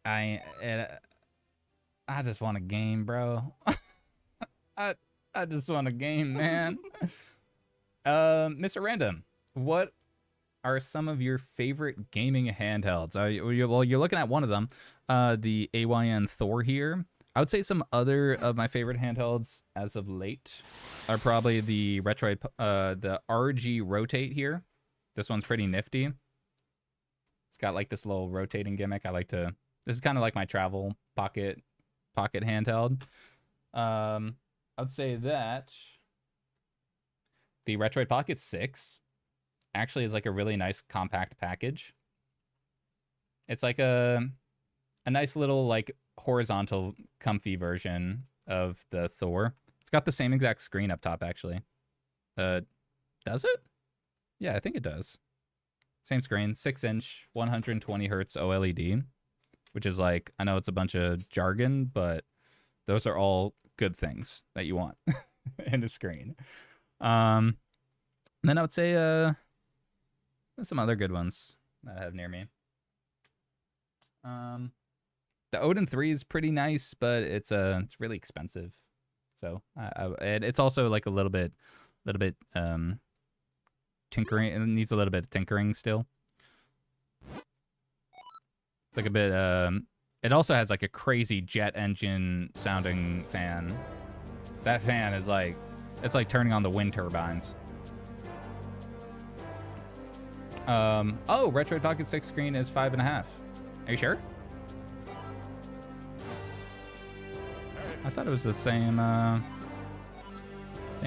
I just want a game, bro. I just want a game, man. Mr. Random, what are some of your favorite gaming handhelds? Well, you're looking at one of them, the AYN Thor here. I would say some other of my favorite handhelds as of late are probably the the RG Rotate here. This one's pretty nifty. It's got like this little rotating gimmick. This is kind of like my travel pocket handheld. I'd say that the Retroid Pocket 6 actually is like a really nice compact package. It's like a nice little like horizontal comfy version of the Thor. It's got the same exact screen up top actually. Does it? Yeah, I think it does. Same screen, 6-inch, 120 hertz OLED, which is like, I know it's a bunch of jargon, but those are all good things that you want in a screen. Then I would say there's some other good ones that I have near me. The Odin 3 is pretty nice, but it's really expensive. So it's also like a little bit tinkering. It needs a little bit of tinkering still. It's like a bit. It also has like a crazy jet engine sounding fan. That fan is like, it's like turning on the wind turbines. Oh, Retroid Pocket 6 screen is 5.5. Are you sure? I thought it was the same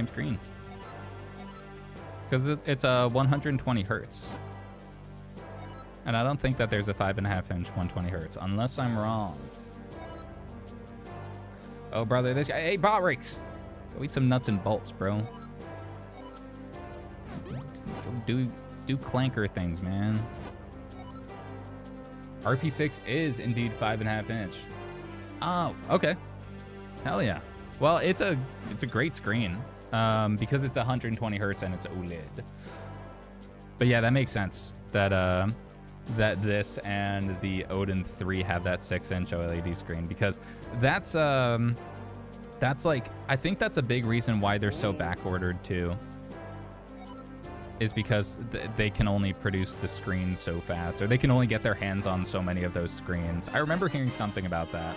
screen. Because it's 120 hertz. And I don't think that there's a 5.5-inch 120 hertz, unless I'm wrong. Oh, brother, this guy. Hey, Botrix! Go eat some nuts and bolts, bro. Do clanker things, man. RP6 is indeed 5.5-inch. Oh, okay. Hell yeah. Well, it's a great screen because it's 120 hertz and it's OLED. But yeah, that makes sense that that this and the Odin 3 have that 6-inch OLED screen, because that's like, I think that's a big reason why they're so back ordered too, is because they can only produce the screen so fast, or they can only get their hands on so many of those screens. I remember hearing something about that.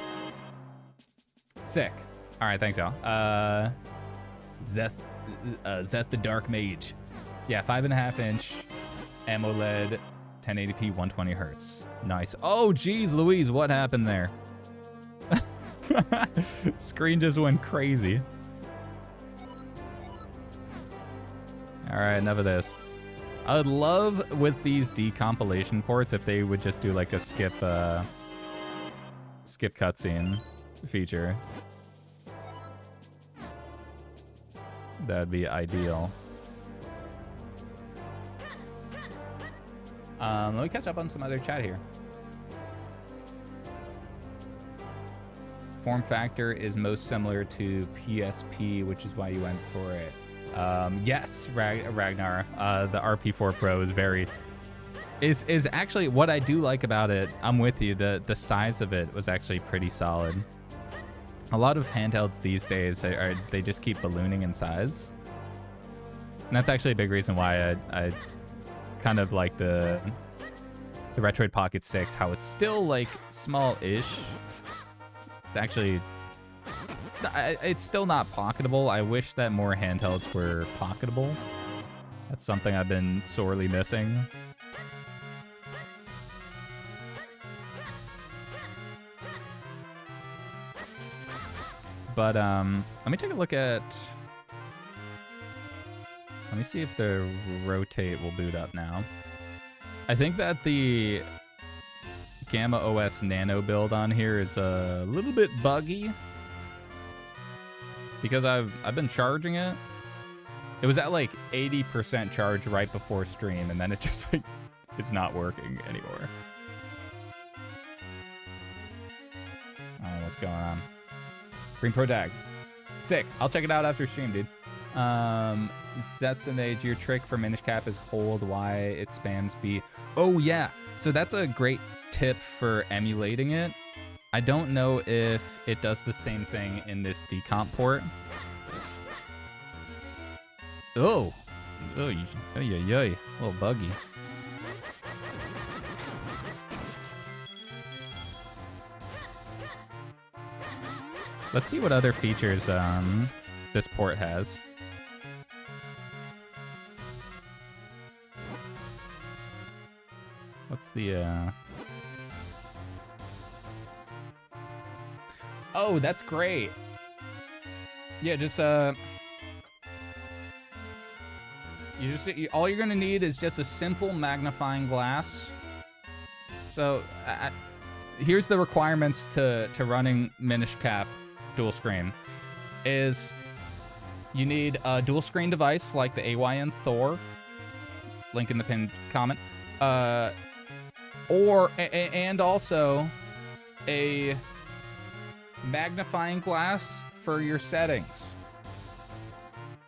Sick. All right, thanks, y'all. Zeth the Dark Mage. Yeah, 5.5-inch AMOLED, 1080p, 120 hertz. Nice. Oh, geez, Louise, what happened there? Screen just went crazy. All right, enough of this. I would love with these decompilation ports if they would just do like a skip cutscene feature. That'd be ideal. Let me catch up on some other chat here. Form factor is most similar to PSP, which is why you went for it. Yes, Ragnar. The RP4 Pro is actually what I do like about it. I'm with you. The size of it was actually pretty solid. A lot of handhelds these days they just keep ballooning in size, and that's actually a big reason why I kind of like the Retroid Pocket 6. How it's still like small-ish. It's actually. It's still not pocketable. I wish that more handhelds were pocketable. That's something I've been sorely missing. But let me take a look at. Let me see if the rotate will boot up now. I think that the GammaOS Nano build on here is a little bit buggy, because I've been charging it. It was at like 80% charge right before stream, and then it just like it's not working anymore. I don't know what's going on. Green Pro Dag. Sick. I'll check it out after stream, dude. Zeth the Mage, your trick for Minish Cap is hold Y, it spams B. Oh yeah. So that's a great tip for emulating it. I don't know if it does the same thing in this decomp port. Oh. Oh, a little buggy. Let's see what other features this port has. What's the Oh, that's great. Yeah, just all you're gonna need is just a simple magnifying glass. So here's the requirements to running Minish Cap dual screen. Is you need a dual screen device like the AYN Thor, link in the pinned comment, and also a magnifying glass for your settings,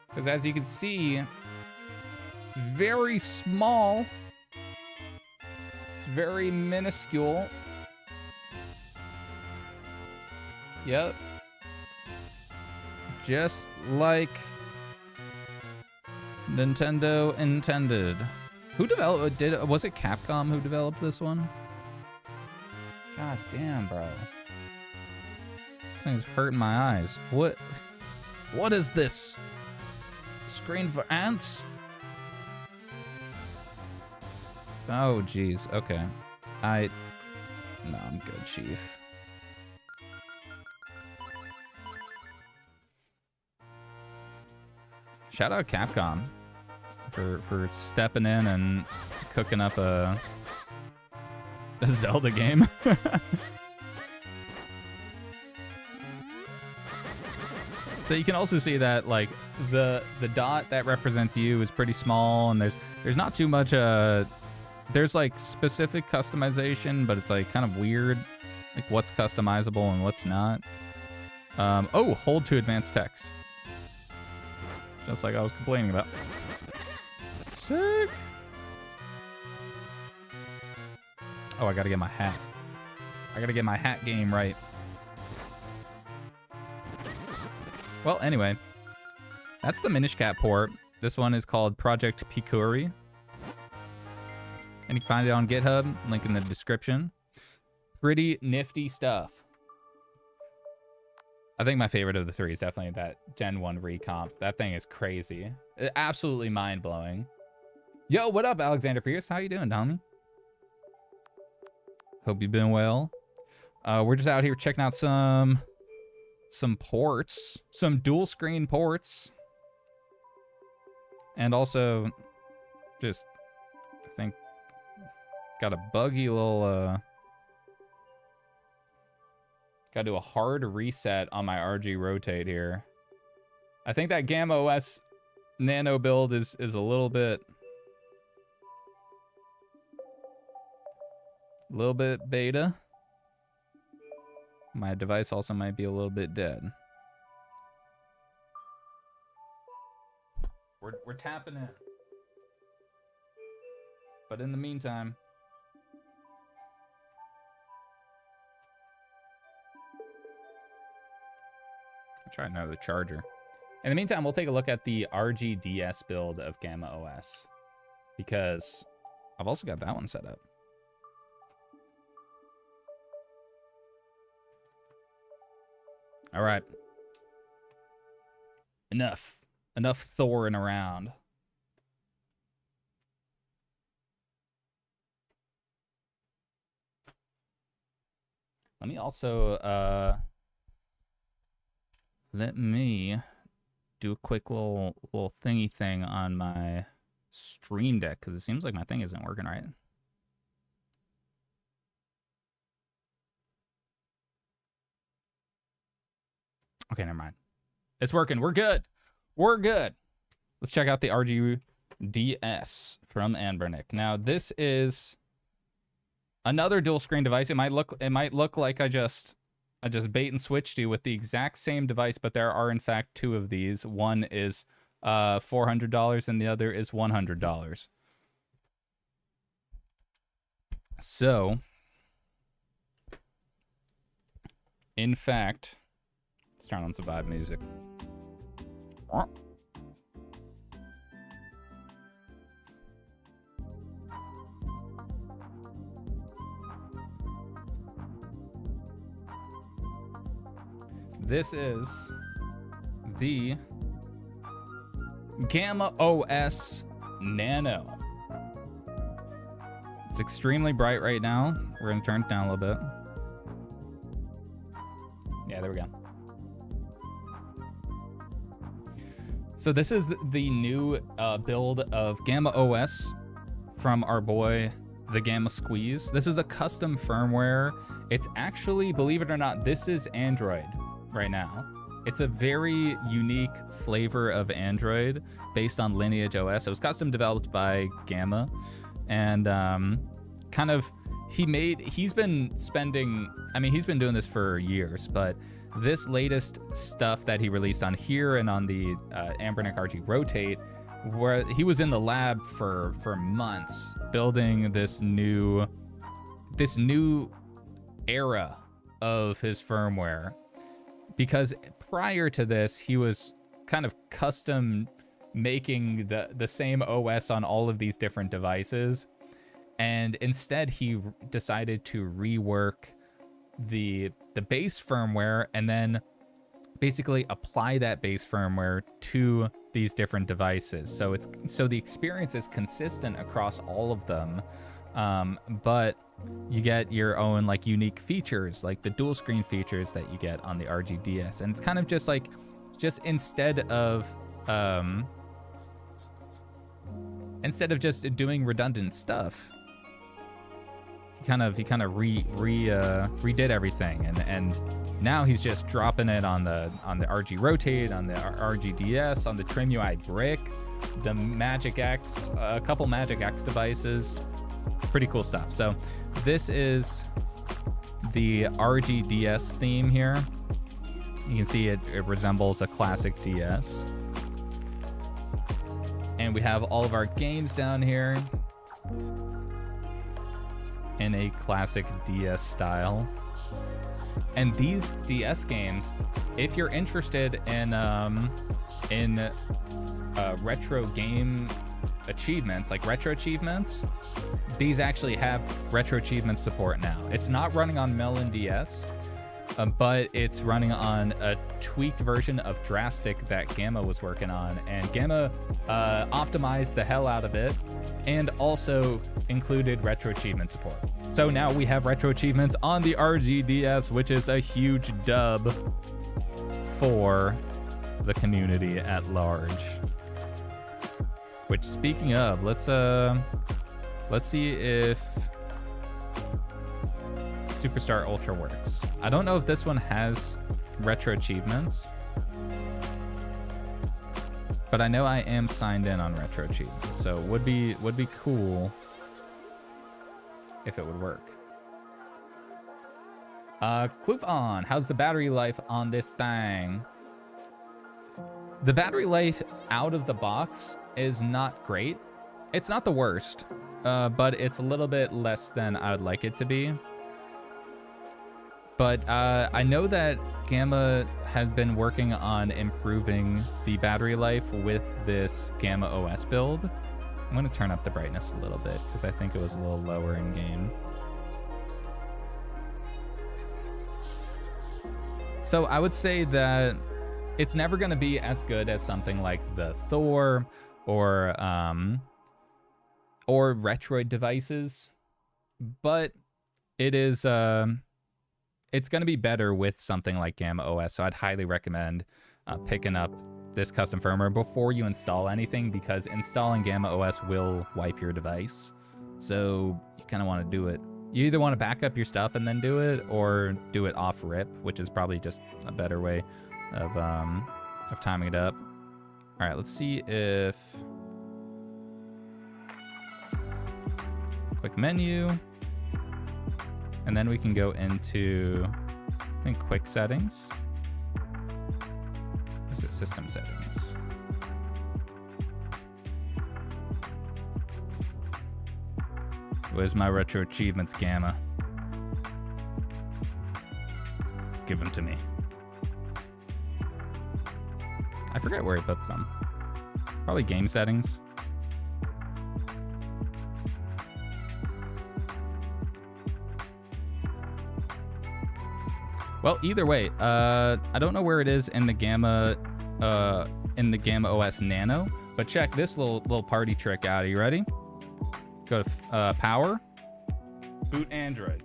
because as you can see, very small, it's very minuscule. Yep, just like Nintendo intended. Who developed was it Capcom who developed this one? God damn, bro. This thing's hurting my eyes. What is this? Screen for ants? Oh jeez, okay. No, I'm good, Chief. Shout out Capcom for stepping in and cooking up a Zelda game. So you can also see that like the dot that represents you is pretty small, and there's not too much there's like specific customization, but it's like kind of weird, like what's customizable and what's not. Oh, hold to advance text. Just like I was complaining about. Sick. Oh, I gotta get my hat. I gotta get my hat game right. Well, anyway, that's the Minish Cat port. This one is called Project Pikuri. And you can find it on GitHub, link in the description. Pretty nifty stuff. I think my favorite of the three is definitely that Gen 1 recomp. That thing is crazy. Absolutely mind-blowing. Yo, what up, Alexander Pierce? How you doing, Tommy? Hope you've been well. We're just out here checking out some ports. Some dual-screen ports. And also, just, I think, got a buggy little... Got to do a hard reset on my RG rotate here. I think that GammaOS Nano build is a little bit beta. My device also might be a little bit dead. We're tapping in. But in the meantime, try another charger. In the meantime, we'll take a look at the RGDS build of GammaOS, because I've also got that one set up. All right. Enough Thoring around. Let me also let me do a quick little thingy thing on my Stream Deck, because it seems like my thing isn't working right. Okay, never mind. It's working. We're good. We're good. Let's check out the RGDS from Anbernic. Now, this is another dual screen device. It might look like I just bait and switched you with the exact same device, but there are in fact two of these. One is $400 and the other is $100. So, in fact, let's turn on some vibe music. This is the GammaOS Nano. It's extremely bright right now. We're going to turn it down a little bit. Yeah, there we go. So this is the new build of GammaOS from our boy, the Gamma Squeeze. This is a custom firmware. It's actually, believe it or not, this is Android right now. It's a very unique flavor of Android based on Lineage OS. It was custom developed by Gamma, and kind of he's been doing this for years, but this latest stuff that he released on here and on the Anbernic RG Rotate, where he was in the lab for months building this new era of his firmware. Because prior to this, he was kind of custom making the same OS on all of these different devices. And instead, he decided to rework the base firmware and then basically apply that base firmware to these different devices. So the experience is consistent across all of them, but you get your own like unique features, like the dual screen features that you get on the RGDS. And it's kind of just instead of just doing redundant stuff, he kind of redid everything, and now he's just dropping it on the RG Rotate, on the RGDS, on the Trim UI Brick, the Magic X, a couple Magic X devices. Pretty cool stuff. So this is the RGDS theme here. You can see it resembles a classic DS. And we have all of our games down here in a classic DS style. And these DS games, if you're interested in retro game achievements, like retro achievements, these actually have retro achievement support now. It's not running on Melon DS, but it's running on a tweaked version of Drastic that Gamma was working on, and Gamma optimized the hell out of it and also included retro achievement support. So now we have retro achievements on the RGDS, which is a huge dub for the community at large. Which, speaking of, let's see if Superstar Ultra works. I don't know if this one has retro achievements, but I know I am signed in on retro achievements, so would be cool if it would work. Klufon, how's the battery life on this thing? The battery life out of the box is not great. It's not the worst, but it's a little bit less than I would like it to be. But I know that Gamma has been working on improving the battery life with this GammaOS build. I'm going to turn up the brightness a little bit because I think it was a little lower in game. So I would say that it's never going to be as good as something like the Thor or Retroid devices, but it is it's going to be better with something like GammaOS. So I'd highly recommend picking up this custom firmware before you install anything, because installing GammaOS will wipe your device. So you kind of want to do it. You either want to back up your stuff and then do it, or do it off rip, which is probably just a better way of timing it up. All right, let's see if quick menu, and then we can go into, I think, quick settings. Is it system settings? Where's my retro achievements, Gamma? Give them to me. I forget where he puts them. Probably game settings. Well, either way, I don't know where it is in the GammaOS Nano, but check this little party trick out. Are you ready? Go to power, boot Android.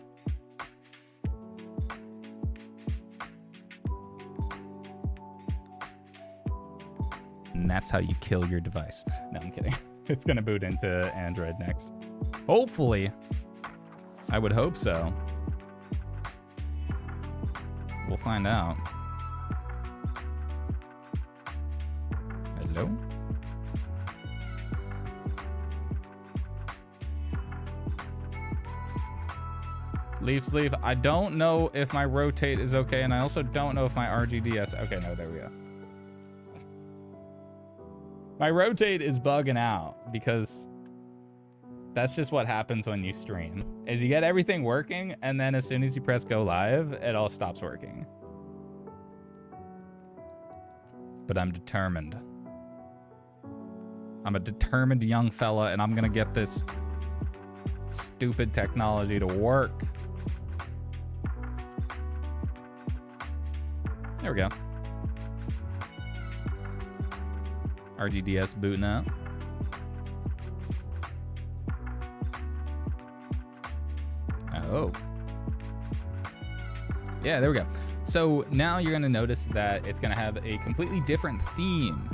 And that's how you kill your device. No, I'm kidding. It's gonna boot into Android next. Hopefully. I would hope so. We'll find out. Hello? Sleeve. I don't know if my rotate is okay, and I also don't know if my RGDS... Okay, no, there we go. My rotate is bugging out because that's just what happens when you stream. Is you get everything working, and then as soon as you press go live, it all stops working. But I'm determined. I'm a determined young fella, and I'm gonna get this stupid technology to work. There we go. RGDS booting up. Oh. Yeah, there we go. So now you're going to notice that it's going to have a completely different theme.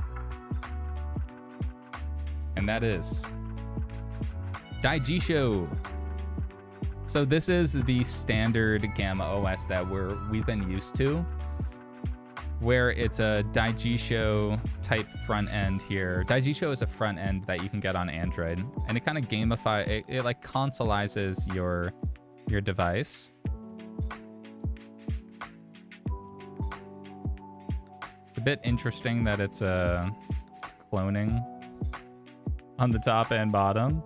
And that is Daijisho. So this is the standard GammaOS that we've been used to, where it's a Daijisho type front end here. Daijisho is a front end that you can get on Android, and it kind of it like consoleizes your bit interesting that it's cloning on the top and bottom.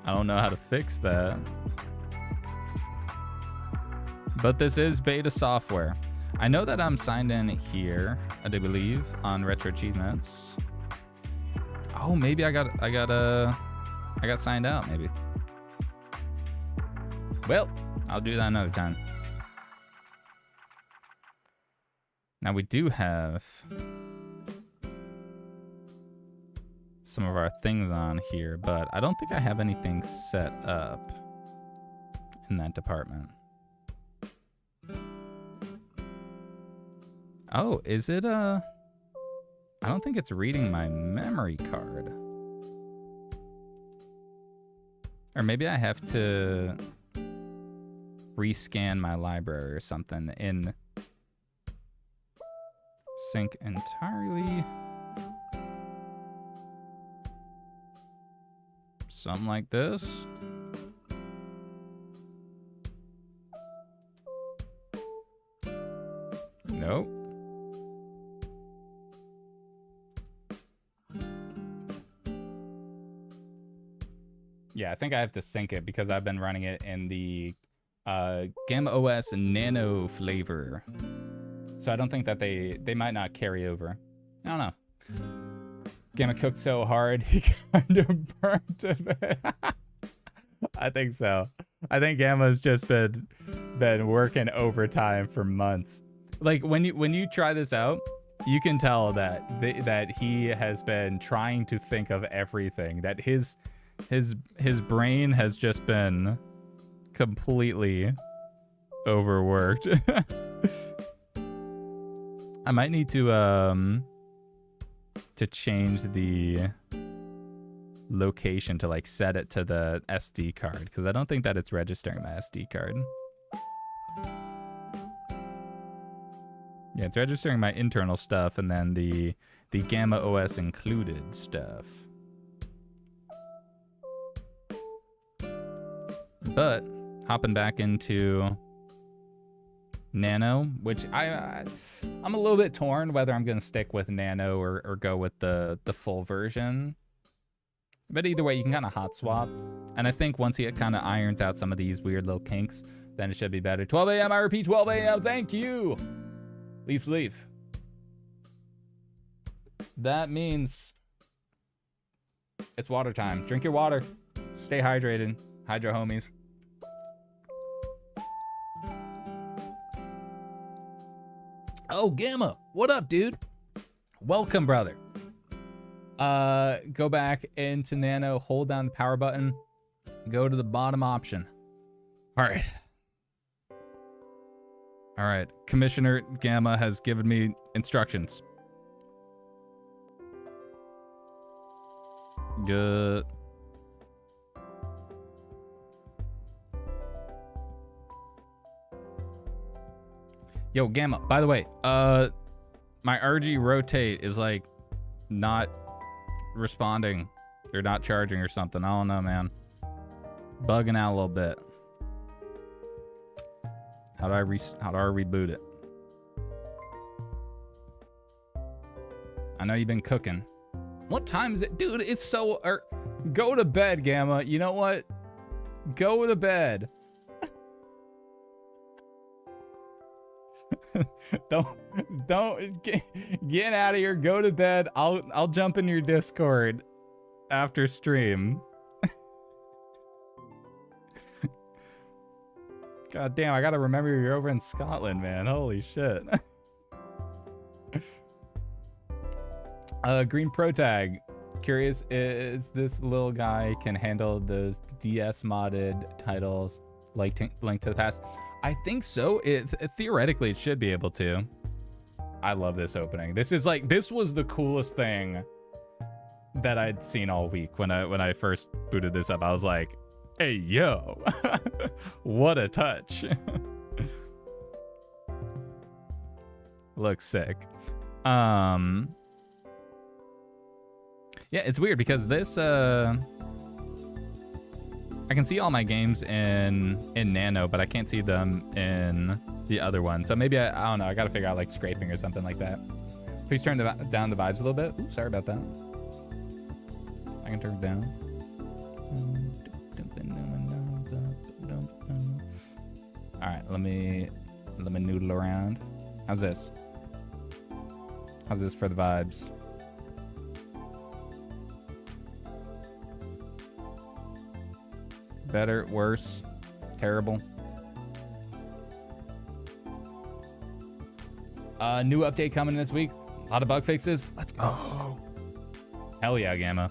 I don't know how to fix that. But this is beta software. I know that I'm signed in here, I do believe, on Retro Achievements. Oh, maybe I got signed out, maybe. Well, I'll do that another time. Now we do have some of our things on here, but I don't think I have anything set up in that department. Oh, is it I don't think it's reading my memory card. Or maybe I have to rescan my library or something in sync entirely. Something like this. Nope. Yeah, I think I have to sync it because I've been running it in the GammaOS Nano flavor. So I don't think that they might not carry over. I don't know. Gamma cooked so hard, he kind of burnt a bit. I think so. I think Gamma's just been working overtime for months. Like when you try this out, you can tell that he has been trying to think of everything. That his brain has just been completely overworked. I might need to change the location to like set it to the SD card because I don't think that it's registering my SD card. Yeah, it's registering my internal stuff and then the GammaOS included stuff. But hopping back into Nano, which I'm a little bit torn whether I'm gonna stick with Nano or go with the full version. But either way, you can kind of hot swap. And I think once he kind of irons out some of these weird little kinks, then it should be better. 12 a.m. I repeat, 12 a.m. Thank you. Leaf. That means it's water time. Drink your water. Stay hydrated. Hydro homies. Oh, Gamma. What up, dude? Welcome, brother. Go back into Nano, hold down the power button, go to the bottom option. All right. Commissioner Gamma has given me instructions. Good. Yo, Gamma, by the way, my RG rotate is like not responding. You're not charging or something. I don't know, man. Bugging out a little bit. How do I reboot it? I know you've been cooking. What time is it? Dude, it's so... go to bed, Gamma. You know what? Go to bed. don't get out of here. Go to bed. I'll jump in your Discord after stream. God damn, I gotta remember you're over in Scotland, man. Holy shit. Green Pro Tag. Curious is this little guy can handle those DS modded titles like Link to the Past. I think so. Theoretically, it should be able to. I love this opening. This was the coolest thing that I'd seen all week when I first booted this up. I was like, hey, yo, what a touch. Looks sick. Yeah, it's weird because this, I can see all my games in Nano, but I can't see them in the other one. So maybe I don't know. I got to figure out like scraping or something like that. Please turn down the vibes a little bit. Ooh, sorry about that. I can turn it down. All right, let me noodle around. How's this? How's this for the vibes? Better, worse, terrible. New update coming this week. A lot of bug fixes. Let's go. Hell yeah, Gamma.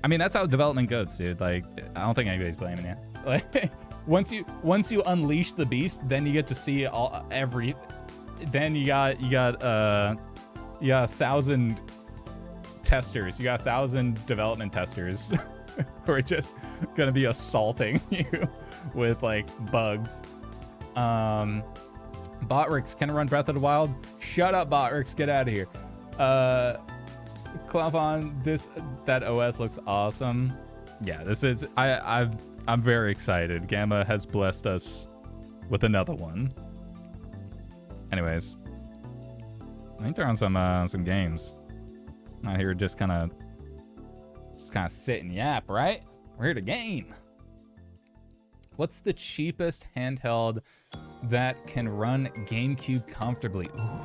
I mean, that's how development goes, dude. Like, I don't think anybody's blaming you. Like, once you unleash the beast, then you get to see then you got 1,000 testers. You got 1,000 development testers who are just gonna be assaulting you with like bugs. Botrix can run Breath of the Wild. Shut up, Botrix. Get out of here. Clavon, that OS looks awesome. Yeah, this is I'm very excited. Gamma has blessed us with another one. Anyways, I think they're on some games. Not here just kind of sit and yap, right? We're here to game. What's the cheapest handheld that can run GameCube comfortably? Ooh.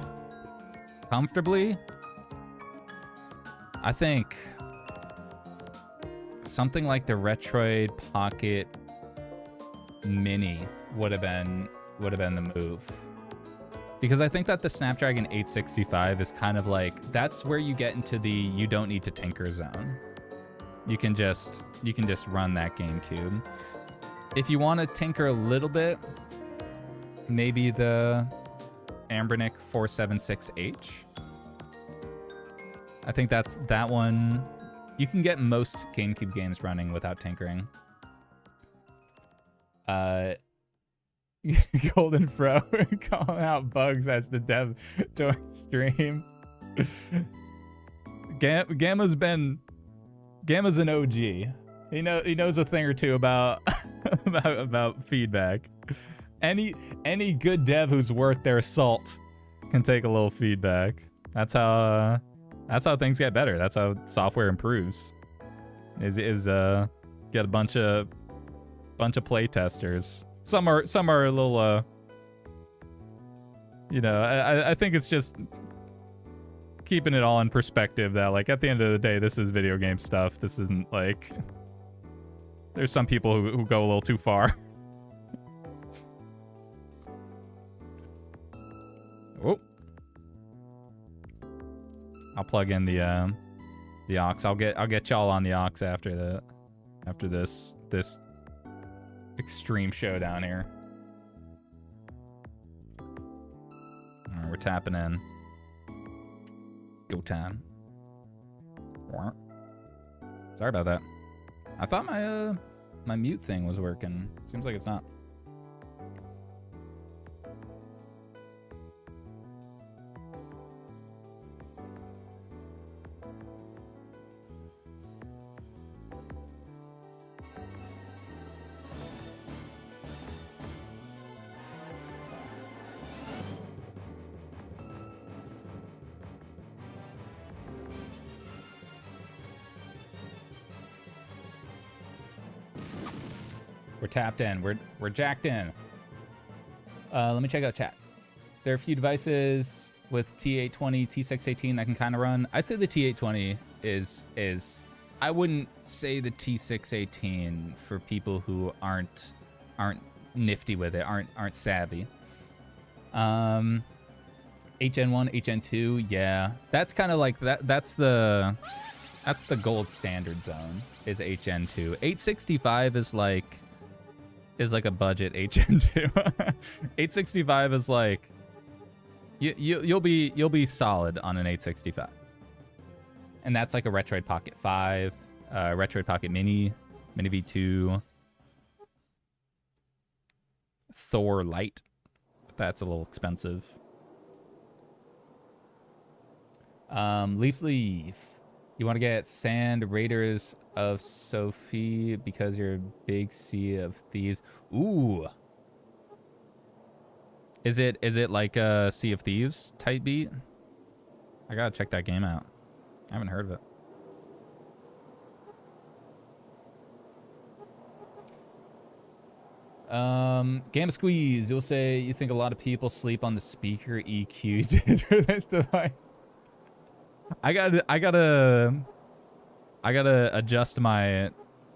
Comfortably? I think something like the Retroid Pocket Mini would have been the move. Because I think that the Snapdragon 865 is kind of like, that's where you get into the you don't need to tinker zone. You can just run that GameCube. If you want to tinker a little bit, maybe the Ambernic 476H. I think that one. You can get most GameCube games running without tinkering. Golden Fro calling out bugs as the dev join stream. Gamma's an OG. He knows a thing or two about about feedback. Any good dev who's worth their salt can take a little feedback. That's how things get better. That's how software improves. Is get a bunch of play testers. Some are a little I think it's just keeping it all in perspective that like at the end of the day this is video game stuff. This isn't like there's some people who go a little too far. Oh. I'll plug in the aux. I'll get y'all on the aux after this extreme showdown here. All right, we're tapping in. Go time. Sorry about that. I thought my mute thing was working. Seems like it's not. We're tapped in. We're jacked in. Let me check out chat. There are a few devices with T820, T618 that can kind of run. I'd say the T820 is. I wouldn't say the T618 for people who aren't nifty with it, aren't savvy. HN1, HN2, yeah, that's kind of like that. That's the gold standard zone. Is HN2. 865 is like a budget HN2. 865 is like you'll be solid on an 865. And that's like a Retroid Pocket 5, Retroid Pocket Mini V2, Thor Lite. That's a little expensive. Leaf. You want to get Sand Raiders of Sophie because you're a big Sea of Thieves. Ooh. Is it like a Sea of Thieves type beat? I gotta check that game out. I haven't heard of it. Gamma Squeeze, you'll say you think a lot of people sleep on the speaker EQ for this device. I gotta adjust my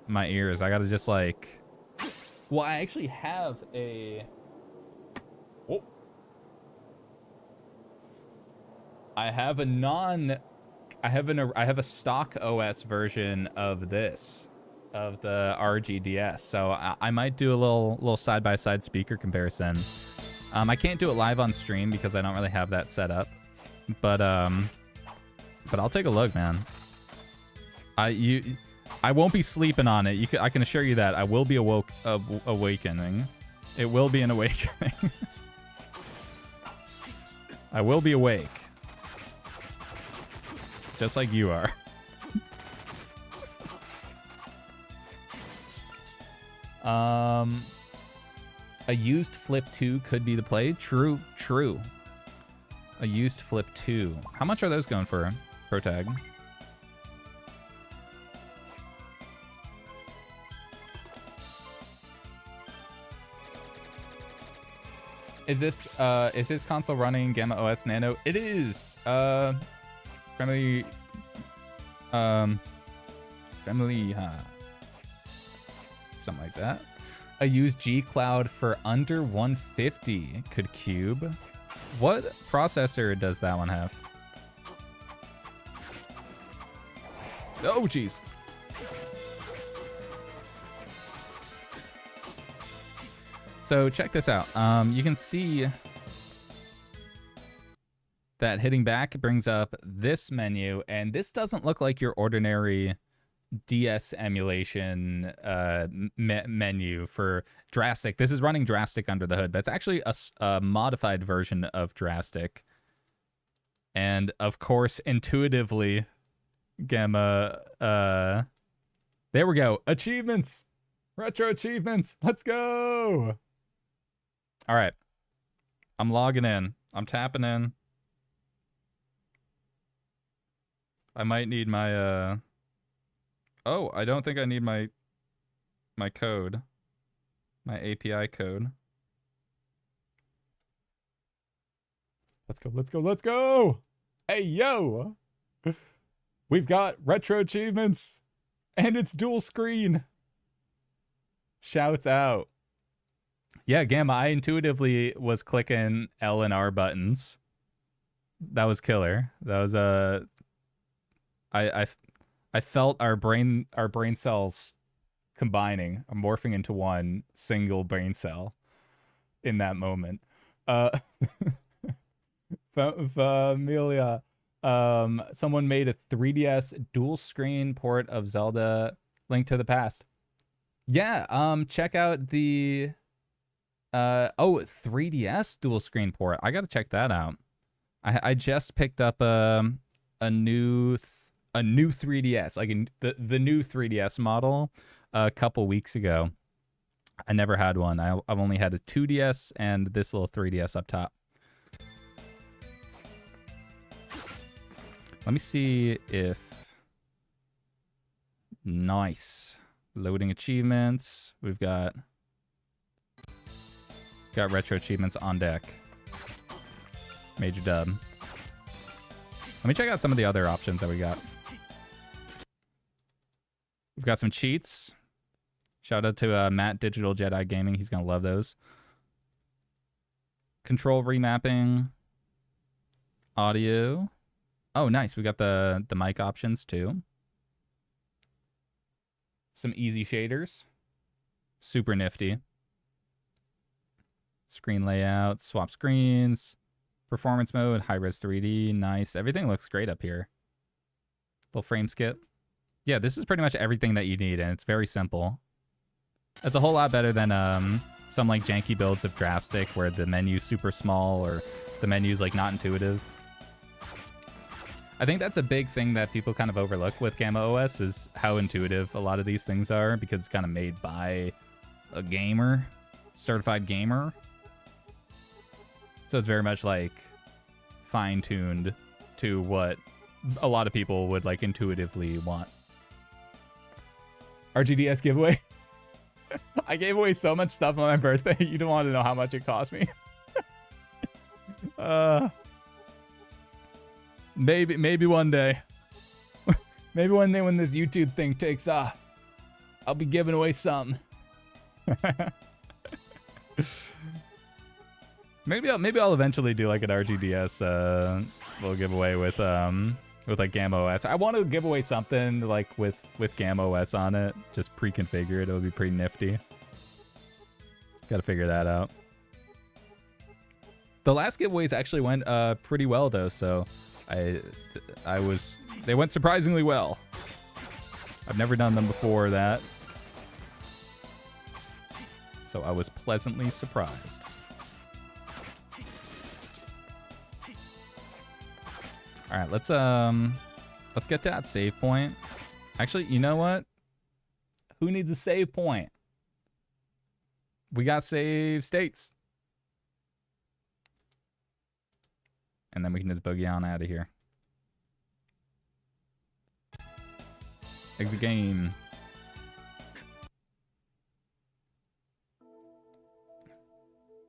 ears. I gotta just like. Well, I actually have a. Oh. I have a stock OS version of this. Of the RGDS, so I might do a little side-by-side speaker comparison. I can't do it live on stream because I don't really have that set up, but I'll take a look, man. I won't be sleeping on it. I can assure you that I will be awakening. It will be an awakening. I will be awake, just like you are. A used Flip 2 could be the play. True. A used Flip 2. How much are those going for, pro tag? Is this console running GammaOS Nano? It is. Family. Something like that. A used G Cloud for under 150 could cube. What processor does that one have? Oh, jeez. So check this out. You can see that hitting back brings up this menu, and this doesn't look like your ordinary DS emulation menu for Drastic. This is running Drastic under the hood, but it's actually a modified version of Drastic. And of course, intuitively, Gamma, there we go. Achievements! Retro achievements! Let's go! All right. I'm logging in. I'm tapping in. I might need my, Oh, I don't think I need my code. My API code. Let's go! Hey, yo! We've got retro achievements! And it's dual screen! Shouts out. Yeah, Gamma, I intuitively was clicking L and R buttons. That was killer. That was I felt our brain cells combining, morphing into one single brain cell in that moment. Familia, someone made a 3DS dual screen port of Zelda Link to the Past. Yeah, check out the 3DS dual screen port. I gotta check that out. I just picked up a new 3DS, like the new 3DS model, a couple weeks ago. I never had one. I've only had a 2DS and this little 3DS up top. Let me see if... Nice. Loading achievements. We've got retro achievements on deck. Major dub. Let me check out some of the other options that we got. We've got some cheats. Shout out to Matt Digital Jedi Gaming. He's going to love those. Control remapping. Audio. Oh, nice. We got the mic options too. Some easy shaders. Super nifty. Screen layout. Swap screens. Performance mode. High-res 3D. Nice. Everything looks great up here. Little frame skip. Yeah, this is pretty much everything that you need, and it's very simple. It's a whole lot better than some like janky builds of Drastic where the menu's super small or the menu's like not intuitive. I think that's a big thing that people kind of overlook with GammaOS is how intuitive a lot of these things are because it's kind of made by a gamer, certified gamer. So it's very much like fine-tuned to what a lot of people would like intuitively want. RGDS giveaway. I gave away so much stuff on my birthday. You don't want to know how much it cost me. Maybe one day. Maybe one day when this YouTube thing takes off, I'll be giving away something. maybe I'll eventually do like an RGDS little giveaway with like GammaOS. I want to give away something like with GammaOS on it, just pre-configured. It would be pretty nifty. Got to figure that out. The last giveaways actually went pretty well though, so they went surprisingly well. I've never done them before that, so I was pleasantly surprised. All right, let's get to that save point. Actually, you know what? Who needs a save point? We got save states. And then we can just boogie on out of here. Exit game.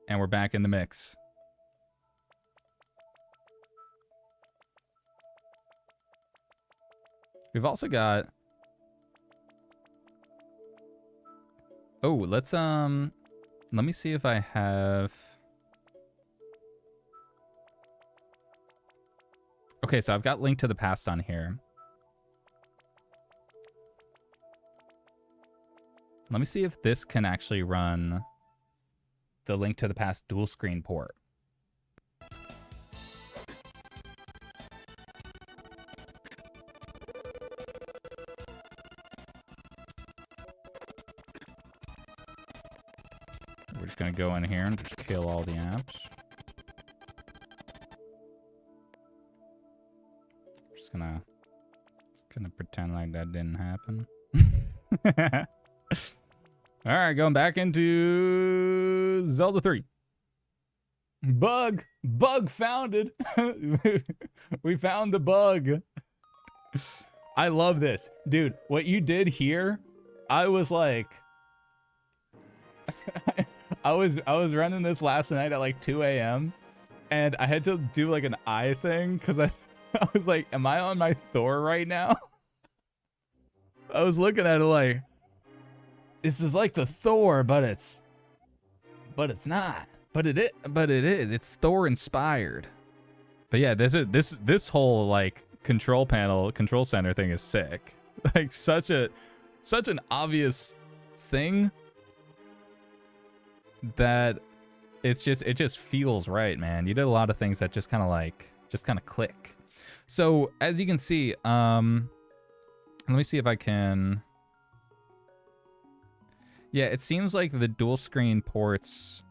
And we're back in the mix. We've also got... Oh, let's let me see if I have... Okay, so I've got Link to the Past on here. Let me see if this can actually run the Link to the Past dual screen port. We're just gonna go in here and just kill all the apps. Just gonna pretend like that didn't happen. All right, going back into Zelda 3. Bug founded. We found the bug. I love this, dude. What you did here, I was like, I was running this last night at like 2 a.m. and I had to do like an eye thing because I was like, am I on my Thor right now? I was looking at it like, this is like the Thor, but it's not. But it is. It's Thor inspired. But yeah, this whole like control center thing is sick. Like such an obvious thing that it just feels right, man. You did a lot of things that just kind of click. So as you can see, let me see if I can. Yeah, it seems like the dual screen ports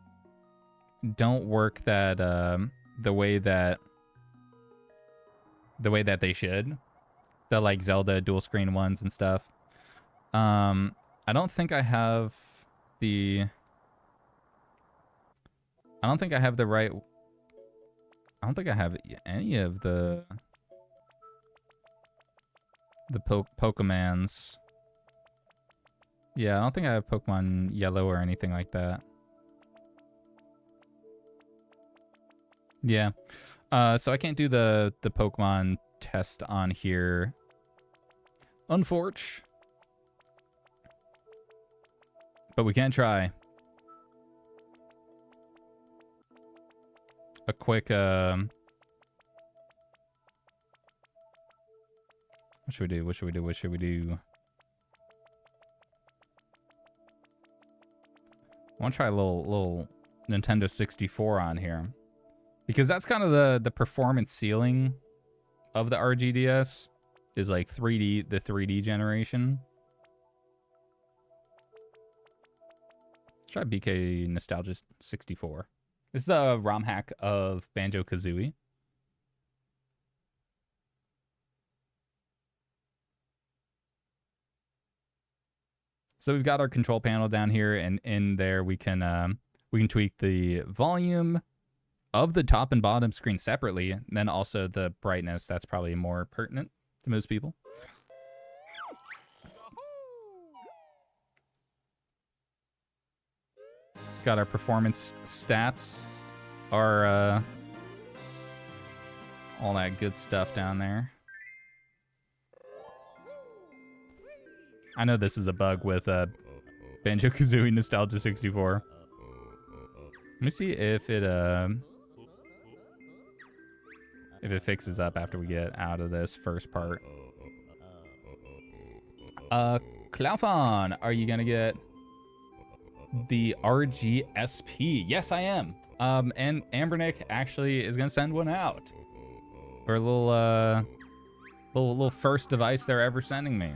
don't work that the way that they should. The like Zelda dual screen ones and stuff. I don't think I have the right. I don't think I have any of the Pokemons. Yeah, I don't think I have Pokemon Yellow or anything like that. Yeah. So I can't do the Pokemon test on here. Unfortunately. But we can try. A quick what should we do? I want to try a little Nintendo 64 on here. Because that's kind of the performance ceiling of the RGDS is like the 3D generation. Let's try BK Nostalgia 64. This is a ROM hack of Banjo-Kazooie. So we've got our control panel down here, and in there we can tweak the volume of the top and bottom screen separately, and then also the brightness. That's probably more pertinent to most people. Got our performance stats, our all that good stuff down there. I know this is a bug with Banjo-Kazooie Nostalgia 64. Let me see if it fixes up after we get out of this first part. Cloufon, are you gonna get the RGSP? Yes, I am. And Ambernick actually is gonna send one out for a little first device they're ever sending me.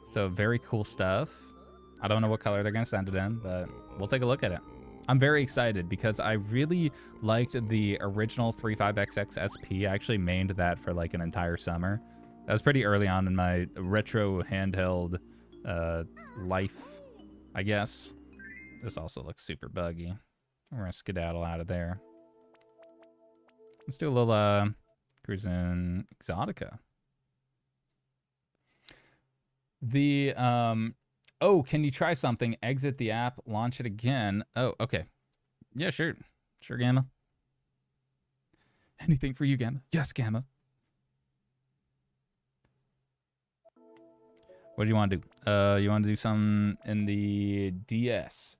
So very cool stuff. I don't know what color they're gonna send it in, but we'll take a look at it. I'm very excited because I really liked the original 35XX SP. I actually mained that for like an entire summer. That was pretty early on in my retro handheld life, I guess. This also looks super buggy. We're gonna skedaddle out of there. Let's do a little cruising Exotica. The oh, can you try something? Exit the app, launch it again. Oh, okay. Yeah, sure. Sure, Gamma. Anything for you, Gamma. Yes, Gamma. What do you want to do? You want to do something in the DS.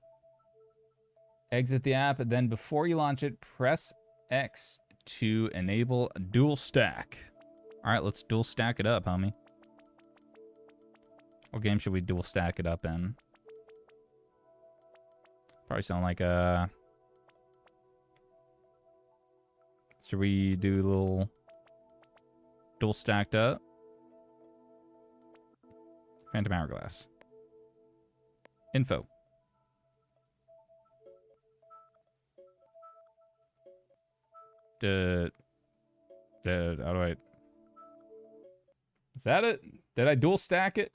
Exit the app, and then before you launch it, press X to enable dual stack. All right, let's dual stack it up, homie. What game should we dual stack it up in? Probably sound like a... Should we do a little dual stacked up? Phantom Hourglass. Info. How do I... Is that it? Did I dual stack it?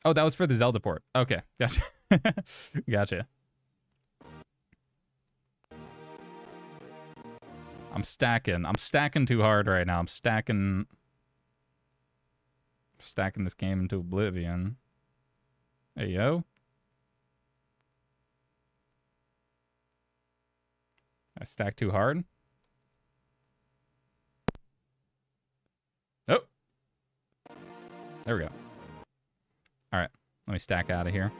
Oh, that was for the Zelda port. Okay, gotcha. Gotcha. I'm stacking. I'm stacking too hard right now. I'm stacking this game into oblivion. Hey, yo. I stacked too hard. Oh. There we go. All right, let me stack out of here.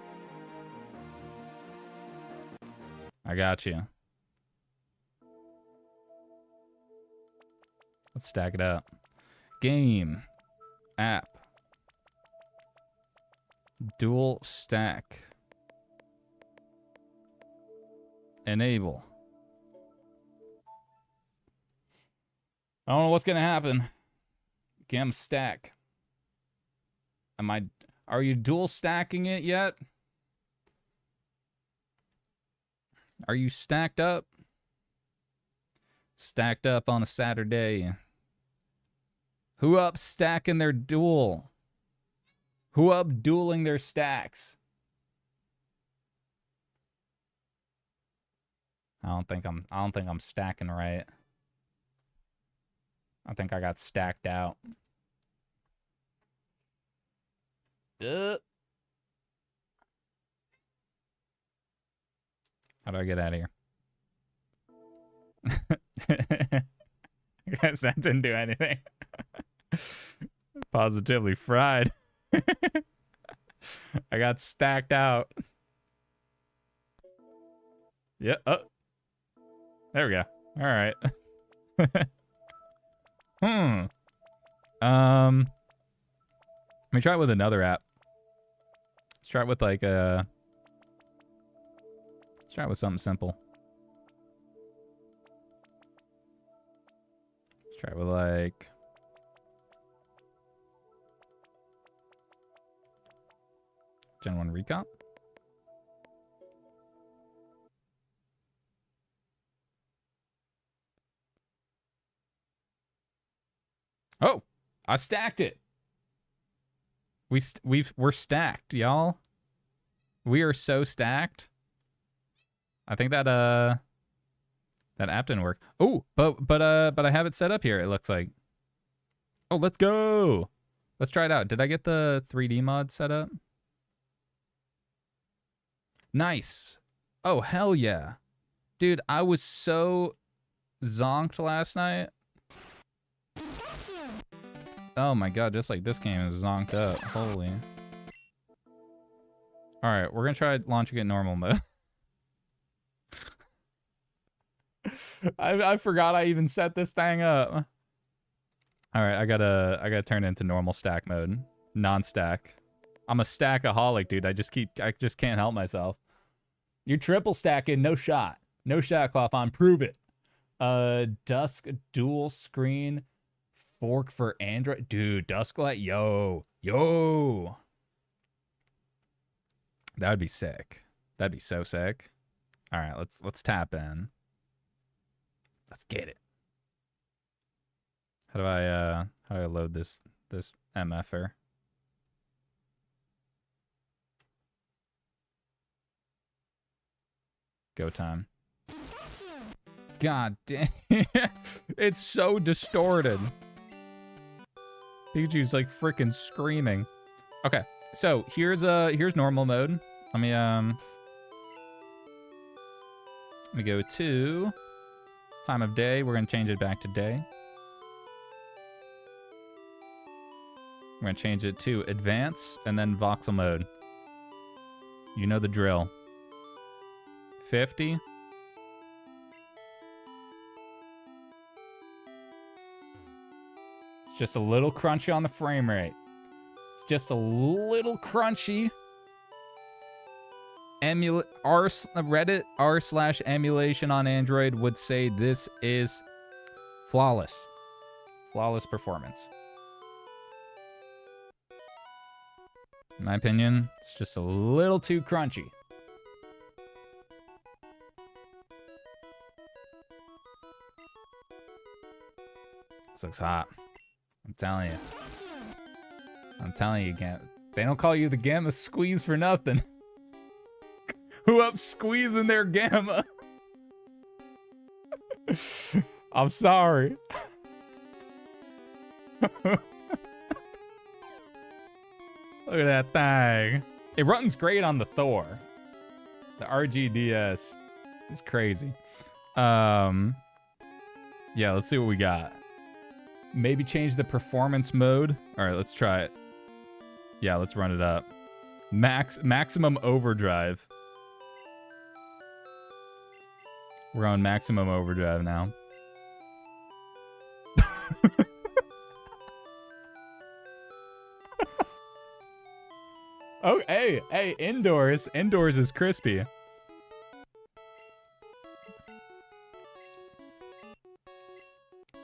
I got you. Let's stack it up. Game. App. Dual stack. Enable. I don't know what's gonna happen. Gem stack. Are you dual stacking it yet? Are you stacked up? Stacked up on a Saturday. Who up stacking their dual? Who up dueling their stacks? I don't think I'm stacking right. I think I got stacked out. How do I get out of here? Guess that didn't do anything. Positively fried. I got stacked out. Yeah. Oh. There we go. All right. Let me try it with another app. Let's try it with like let's try it with something simple. Let's try it with like Gen 1 Recomp. Oh, I stacked it. We're stacked, y'all. We are so stacked. I think that That app didn't work. Oh, but I have it set up here. It looks like. Oh, let's go. Let's try it out. Did I get the 3D mod set up? Nice. Oh, hell yeah. Dude, I was so zonked last night. Oh my god, just like this game is zonked up. Holy. Alright, we're gonna try launching it normal mode. I forgot I even set this thing up. Alright, I gotta turn it into normal stack mode. Non-stack. I'm a stackaholic, dude. I just can't help myself. You're triple stacking, no shot. No shot, Clopon. Prove it. Dusk dual screen fork for Android. Dude, Dusklight, yo. That would be sick. That'd be so sick. All right, let's tap in. Let's get it. How do I load this MFer? Go time. God damn. It's so distorted. Pikachu's like freaking screaming. Okay, so here's normal mode. Let me go to time of day. We're gonna change it back to day. We're gonna change it to advance and then voxel mode. You know the drill. 50. It's just a little crunchy on the frame rate. It's just a little crunchy. Reddit r/emulation on Android would say this is flawless. Flawless performance. In my opinion, it's just a little too crunchy. This looks hot. I'm telling you. I'm telling you, they don't call you the Gamma Squeeze for nothing. Who up squeezing their Gamma? I'm sorry. Look at that thing. It runs great on the Thor. The RGDS is crazy. Yeah, let's see what we got. Maybe change the performance mode. All right, let's try it. Yeah, let's run it up. Maximum overdrive. We're on maximum overdrive now. Oh, hey, indoors. Indoors is crispy.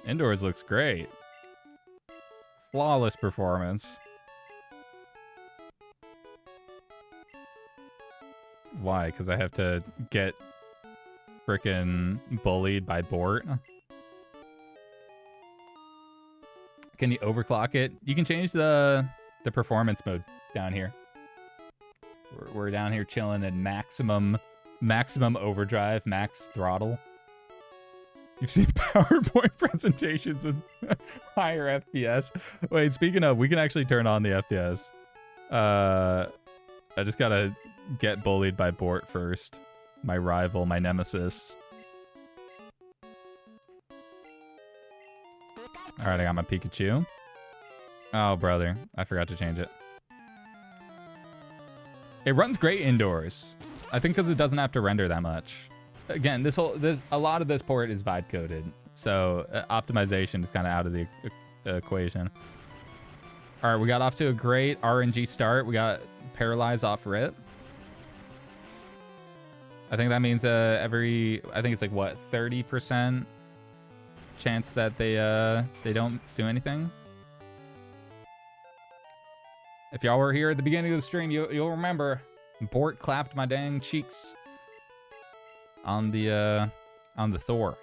Indoors looks great. Flawless performance. Why? Because I have to get frickin' bullied by Bort. Can you overclock it? You can change the performance mode down here. We're down here chilling in maximum overdrive, max throttle. You've seen PowerPoint presentations with higher FPS. Wait, speaking of, we can actually turn on the FPS. I just gotta get bullied by Bort first. My rival, my nemesis. Alright, I got my Pikachu. Oh, brother. I forgot to change it. It runs great indoors. I think because it doesn't have to render that much. Again, a lot of this port is vibe coded, so optimization is kind of out of the equation. All right, we got off to a great RNG start. We got Paralyze off rip. I think that means I think it's like what, 30% chance that they don't do anything. If y'all were here at the beginning of the stream, you'll remember Bort clapped my dang cheeks on the Thor.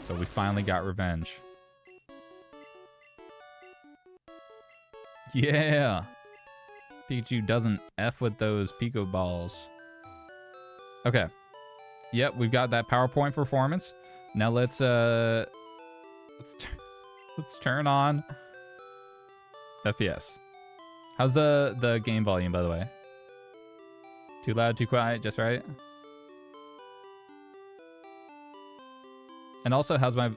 So we finally got revenge. Yeah. Pikachu doesn't F with those Pico balls. Okay. Yep, we've got that PowerPoint performance. Now let's turn on FPS. How's the game volume, by the way? Too loud, too quiet, just right? And also, how's my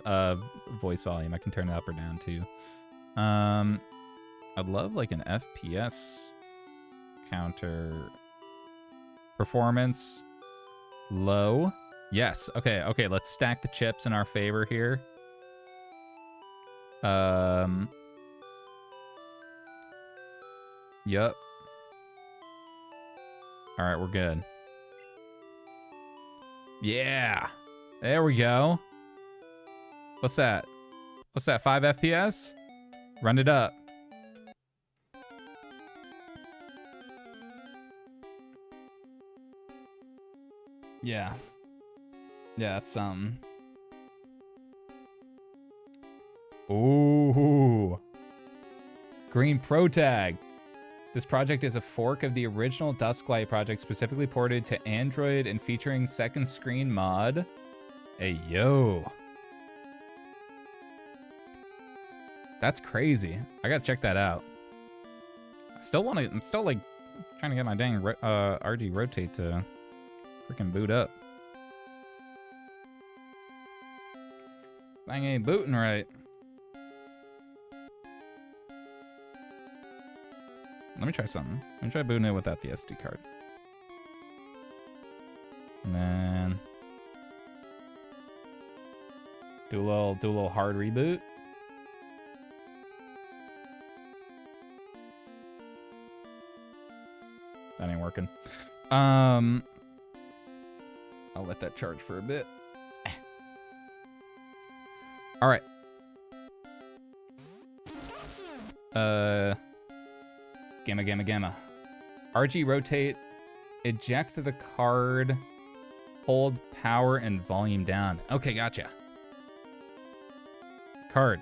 voice volume? I can turn it up or down too. I'd love like an FPS counter. Performance low. Yes. Okay. Okay. Let's stack the chips in our favor here. Yep. All right. We're good. Yeah. There we go. What's that? What's that? 5 FPS? Run it up. Yeah. Yeah, that's something. Ooh. Green Pro Tag. This project is a fork of the original Dusklight project, specifically ported to Android and featuring second screen mod. Hey, yo. That's crazy. I gotta check that out. I'm still like trying to get my dang RG Rotate to freaking boot up. Thing ain't booting right. Let me try something. Let me try booting it without the SD card. And then do a little hard reboot. That ain't working. I'll let that charge for a bit. All right. Gamma. RG rotate, eject the card, hold power and volume down. Okay, gotcha. Card,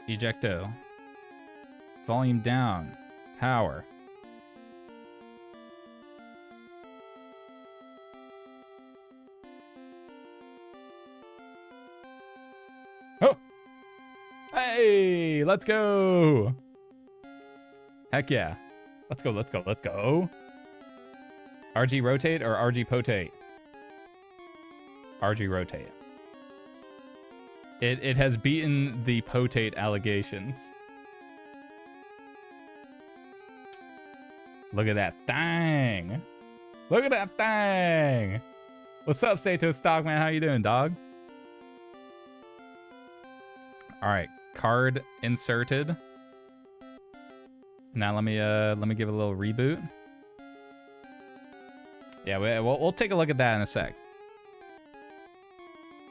ejecto, volume down, power. Oh! Hey, let's go! Heck yeah. Let's go. RG rotate or RG potate? RG rotate. It has beaten the potate allegations. Look at that thing. Look at that thing. What's up, Sato Stockman? How you doing, dog? All right, card inserted. Now let me give it a little reboot. Yeah, we'll take a look at that in a sec.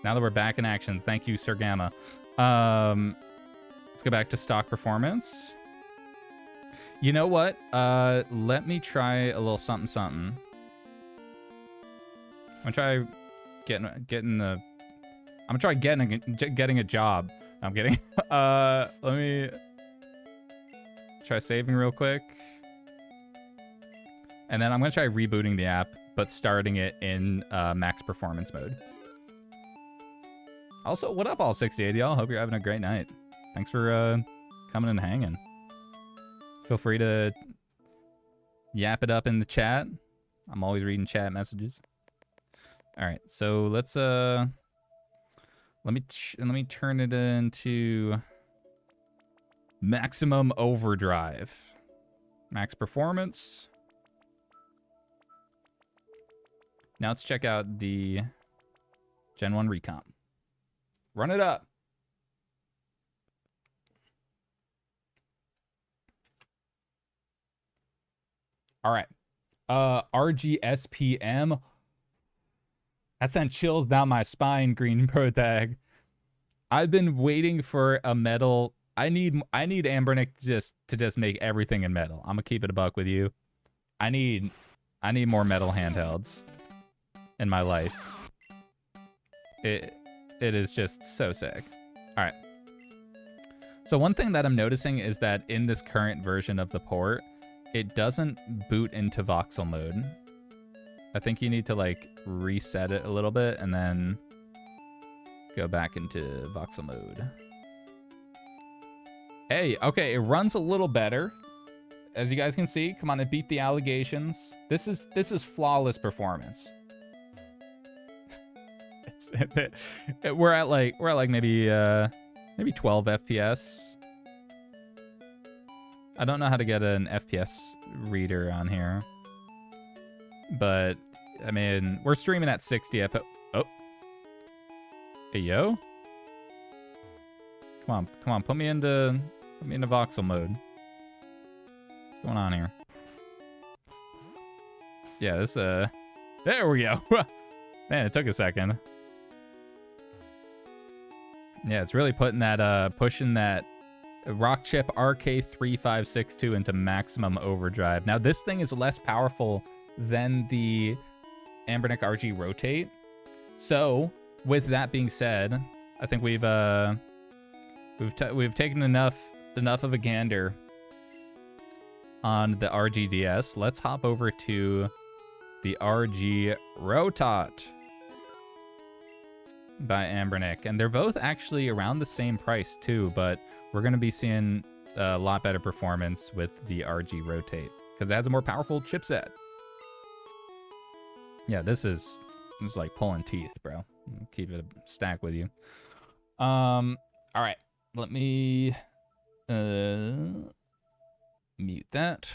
Now that we're back in action, thank you, Sir Gamma. Let's go back to stock performance. You know what? Let me try a little something. I'm gonna try getting a job. I'm kidding. Let me try saving real quick. And then I'm going to try rebooting the app, but starting it in max performance mode. Also, what up, all 68 y'all? Hope you're having a great night. Thanks for coming and hanging. Feel free to yap it up in the chat. I'm always reading chat messages. All right, so let's let me turn it into maximum overdrive. Max performance. Now let's check out the Gen 1 recomp. Run it up. All right. RGSPM. That sent chills down my spine, Green Pro Tag. I've been waiting for a metal. I need Ambernick to just make everything in metal. I'm gonna keep it a buck with you. I need more metal handhelds in my life. It is just so sick. All right. So one thing that I'm noticing is that in this current version of the port, it doesn't boot into voxel mode. I think you need to like reset it a little bit and then go back into voxel mode. Hey, okay, it runs a little better. As you guys can see, come on, it beat the allegations. This is flawless performance. we're at like maybe 12 FPS. I don't know how to get an FPS reader on here, but I mean, we're streaming at 60 FPS. Oh, hey yo, come on, put me into voxel mode. What's going on here? Yeah, this there we go. Man, it took a second. Yeah, it's really putting that pushing that Rock Chip RK3562 into maximum overdrive. Now this thing is less powerful than the Anbernic RG Rotate. So with that being said, I think we've taken enough of a gander on the RGDS. Let's hop over to the RG Rotot by Anbernic, and they're both actually around the same price too, but we're going to be seeing a lot better performance with the RG Rotate because it has a more powerful chipset. Yeah, this is like pulling teeth, bro. Keep it a stack with you. All right, let me mute that.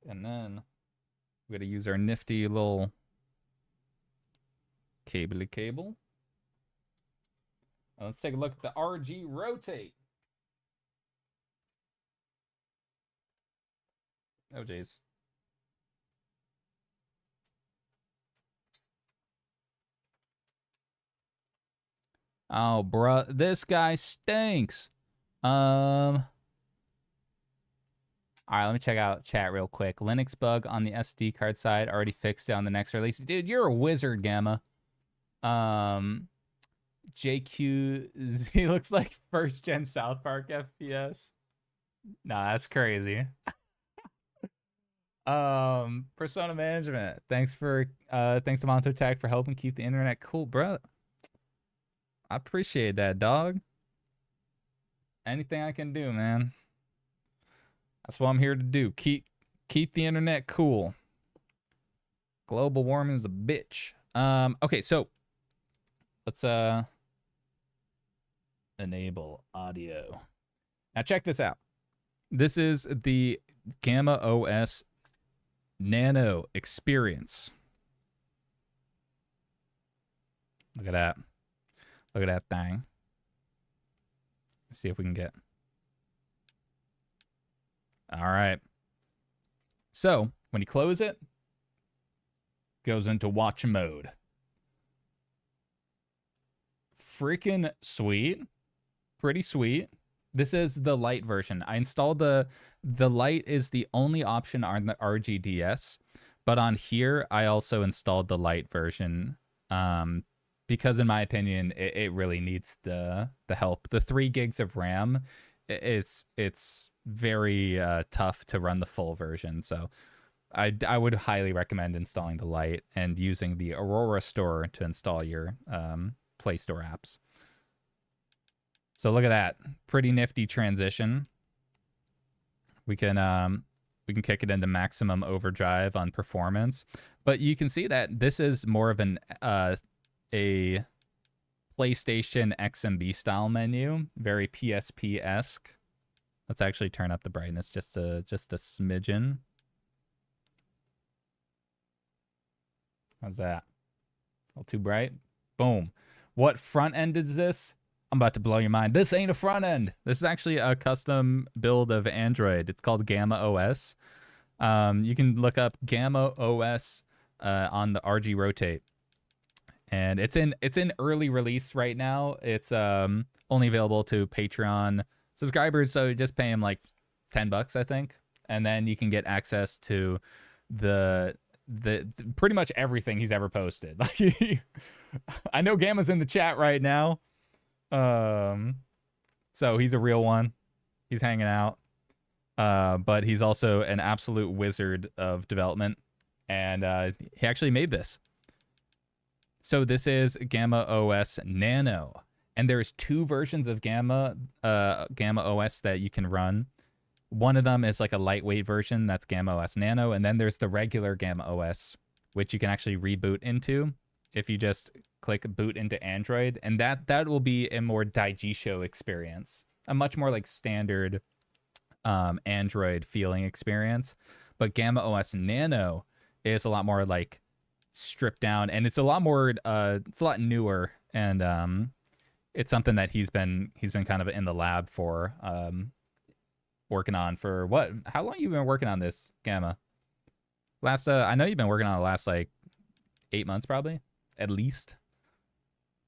And then we're going to use our nifty little cable. Let's take a look at the RG Rotate. Oh, jeez. Oh, bruh. This guy stinks. All right, let me check out chat real quick. Linux bug on the SD card side. Already fixed it on the next release. Dude, you're a wizard, Gamma. JQ looks like first gen South Park FPS. Nah, that's crazy. Persona management. Thanks to Monto Tag for helping keep the internet cool, bro. I appreciate that, dog. Anything I can do, man. That's what I'm here to do. Keep the internet cool. Global warming is a bitch. Okay, so let's enable audio. Now check this out. This is the GammaOS Nano experience. Look at that. Look at that thing. Let's see if we can get. All right. So when you close it, goes into watch mode. Freaking sweet. Pretty sweet. This is the light version. I installed the light is the only option on the RGDS, but on here I also installed the light version because in my opinion it really needs the help. The 3 gigs of RAM, it's very tough to run the full version, so I would highly recommend installing the light and using the Aurora store to install your Play Store apps. So look at that, pretty nifty transition. We can kick it into maximum overdrive on performance, but you can see that this is more of an a PlayStation XMB style menu, very PSP-esque. Let's actually turn up the brightness just a smidgen. How's that? A little too bright? Boom. What front end is this? I'm about to blow your mind. This ain't a front end. This is actually a custom build of Android. It's called GammaOS. You can look up GammaOS on the RG Rotate. And it's in early release right now. It's only available to Patreon subscribers, so just pay them like $10, I think. And then you can get access to the pretty much everything he's ever posted. Like I know Gamma's in the chat right now. So he's a real one. He's hanging out. But he's also an absolute wizard of development. And he actually made this. So this is GammaOS Nano. And there's 2 versions of GammaOS that you can run. One of them is like a lightweight version. That's GammaOS Nano. And then there's the regular GammaOS, which you can actually reboot into if you just click boot into Android. And that will be a more Daigisho experience. A much more like standard Android feeling experience. But GammaOS Nano is a lot more like stripped down. And it's a lot more, it's a lot newer. And it's something that he's been kind of in the lab for, working on for what? How long you been working on this, Gamma? I know you've been working on it the last like 8 months, probably, at least.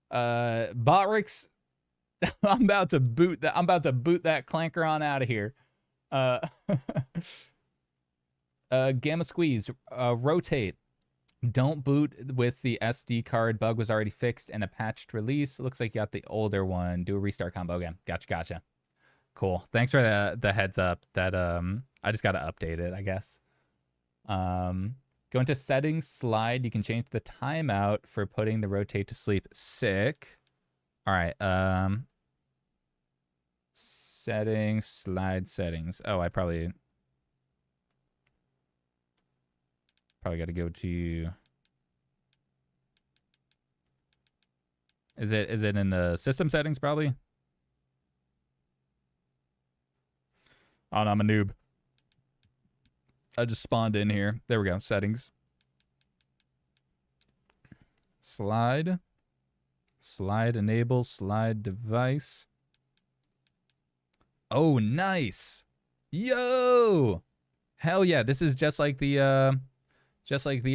Botrix, I'm about to boot that clanker on out of here. Gamma Squeeze, rotate. Don't boot with the SD card. Bug was already fixed in a patched release. Looks like you got the older one. Do a restart combo again. Gotcha. Cool. Thanks for the heads up. That I just gotta update it, I guess. Go into settings, slide. You can change the timeout for putting the rotate to sleep. Sick. All right. Settings, slide settings. Oh, I probably got to go to. Is it in the system settings? Probably. Oh no, I'm a noob. I just spawned in here. There we go. Settings. Slide. Slide enable. Slide device. Oh, nice. Yo. Hell yeah. This is just like the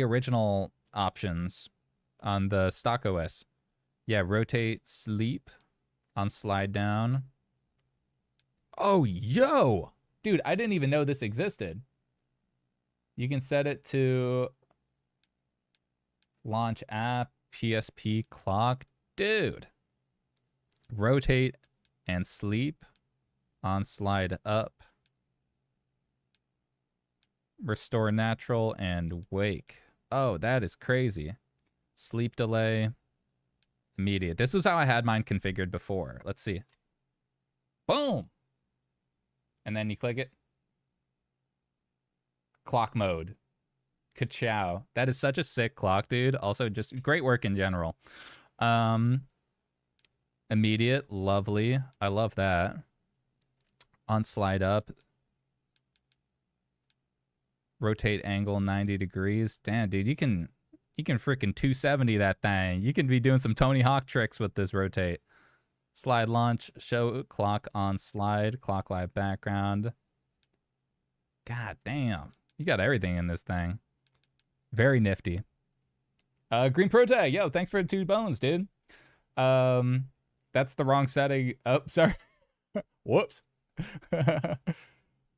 original options on the stock OS. Yeah, rotate sleep on slide down. Oh, yo. Dude, I didn't even know this existed. You can set it to launch app, PSP clock. Dude. Rotate and sleep on slide up. Restore natural and wake. Oh, that is crazy. Sleep delay. Immediate. This is how I had mine configured before. Let's see. Boom. And then you click it. Clock mode. Ka-chow. That is such a sick clock, dude. Also, just great work in general. Immediate. Lovely. I love that. On slide up. Rotate angle 90 degrees. Damn, dude, you can freaking 270 that thing. You can be doing some Tony Hawk tricks with this rotate. Slide launch, show clock on slide, clock live background. God damn. You got everything in this thing. Very nifty. Green Pro Tag, yo, thanks for the 2 bones, dude. That's the wrong setting. Oh, sorry. Whoops.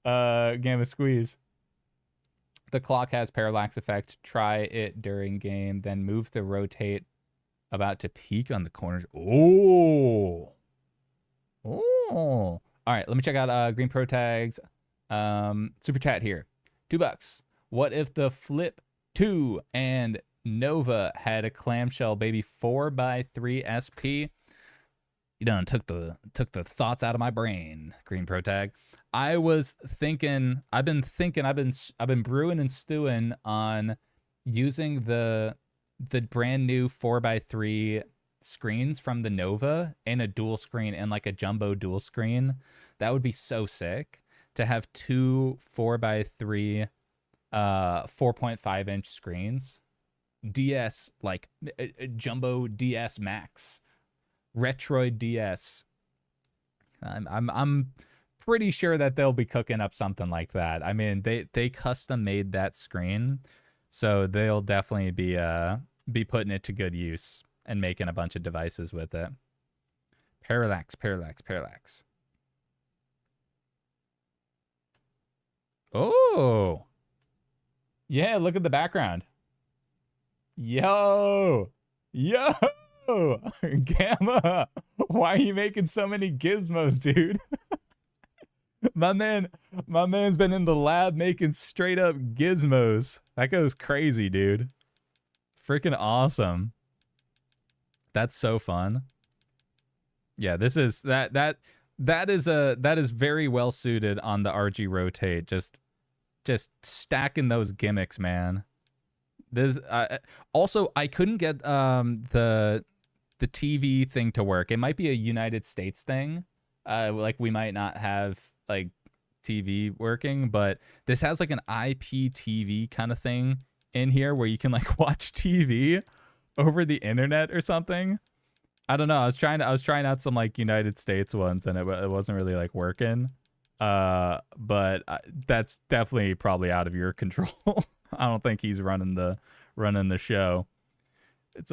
Gamma Squeeze. The clock has parallax effect. Try it during game, then move the rotate about to peak on the corners. Oh. All right, let me check out Green Pro Tags. Super chat here. $2. What if the Flip 2 and Nova had a clamshell baby 4x3 SP? You done took the thoughts out of my brain, Green Pro Tag. I've been brewing and stewing on using the brand new 4x3 screens from the Nova and a dual screen and like a jumbo dual screen. That would be so sick to have 2 4x3 4.5 inch screens. DS, like a jumbo DS Max. Retroid DS. I'm pretty sure that they'll be cooking up something like that. I mean, they custom made that screen, so they'll definitely be putting it to good use and making a bunch of devices with it. Parallax. Oh. Yeah, look at the background. Yo. Gamma, why are you making so many gizmos, dude? my man's been in the lab making straight up gizmos. That goes crazy, dude. Freaking awesome. That's so fun. Yeah, this is that is very well suited on the RG Rotate. Just stacking those gimmicks, man. This also, I couldn't get the TV thing to work. It might be a United States thing. Like we might not have like TV working, but this has like an IPTV kind of thing in here where you can like watch TV over the internet or something. I don't know. I was trying out some like United States ones, and it wasn't really like working. But that's definitely probably out of your control. I don't think he's running the show.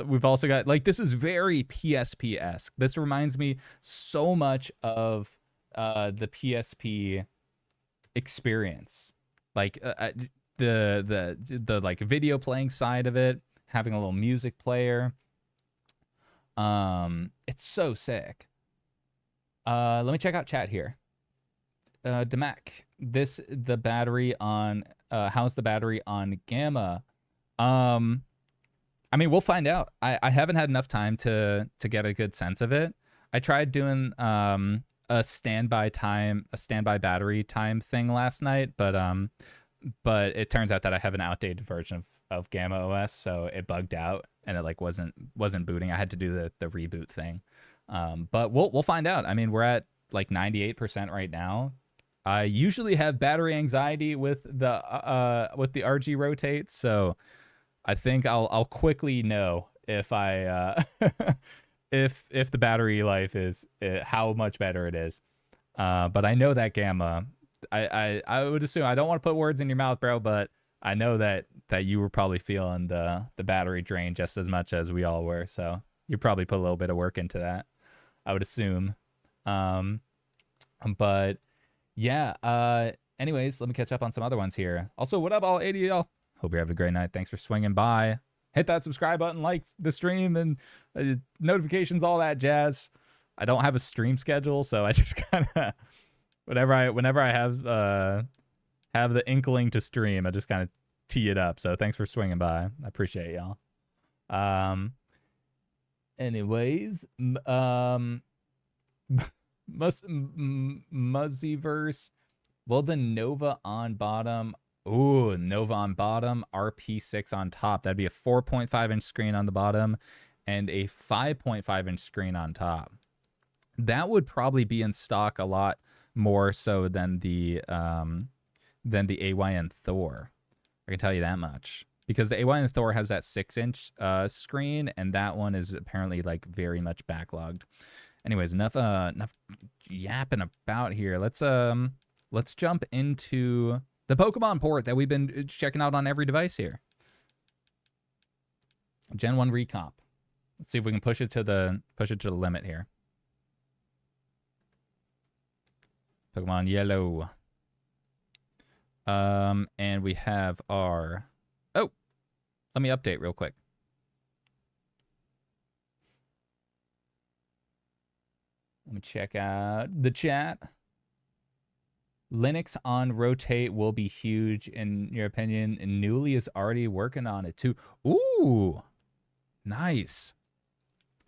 We've also got like, this is very PSP-esque. This reminds me so much of the PSP experience, like the like video playing side of it, having a little music player. It's so sick. Let me check out chat here. Demac, the battery on how's the battery on Gamma? I mean, we'll find out. I haven't had enough time to get a good sense of it. I tried doing a standby battery time thing last night, but it turns out that I have an outdated version of GammaOS, so it bugged out and it like wasn't booting. I had to do the reboot thing. But we'll find out. I mean, we're at like 98% right now. I usually have battery anxiety with the RG Rotate, so I think I'll quickly know if I if the battery life is how much better it is. But I know that Gamma, I would assume, I don't want to put words in your mouth, bro, but I know that you were probably feeling the battery drain just as much as we all were. So you probably put a little bit of work into that, I would assume. But yeah. Anyways, let me catch up on some other ones here. Also, what up, all 80 y'all? Hope you're having a great night. Thanks for swinging by. Hit that subscribe button, like the stream, and notifications, all that jazz. I don't have a stream schedule, so I just kind of whenever I have the inkling to stream, I just kind of tee it up. So thanks for swinging by. I appreciate y'all. Anyways, Muzzyverse. Will the Nova on bottom? Ooh, Nova on bottom, RP6 on top. That'd be a 4.5-inch screen on the bottom and a 5.5-inch screen on top. That would probably be in stock a lot more so than the AYN Thor. I can tell you that much. Because the AYN Thor has that 6-inch screen, and that one is apparently like very much backlogged. Anyways, enough yapping about here. Let's jump into the Pokemon port that we've been checking out on every device here. Gen 1 recomp. Let's see if we can push it to the limit here. Pokemon Yellow. And we have our... Oh! Let me update real quick. Let me check out the chat. Linux on Rotate will be huge, in your opinion. And Newly is already working on it too. Ooh, nice.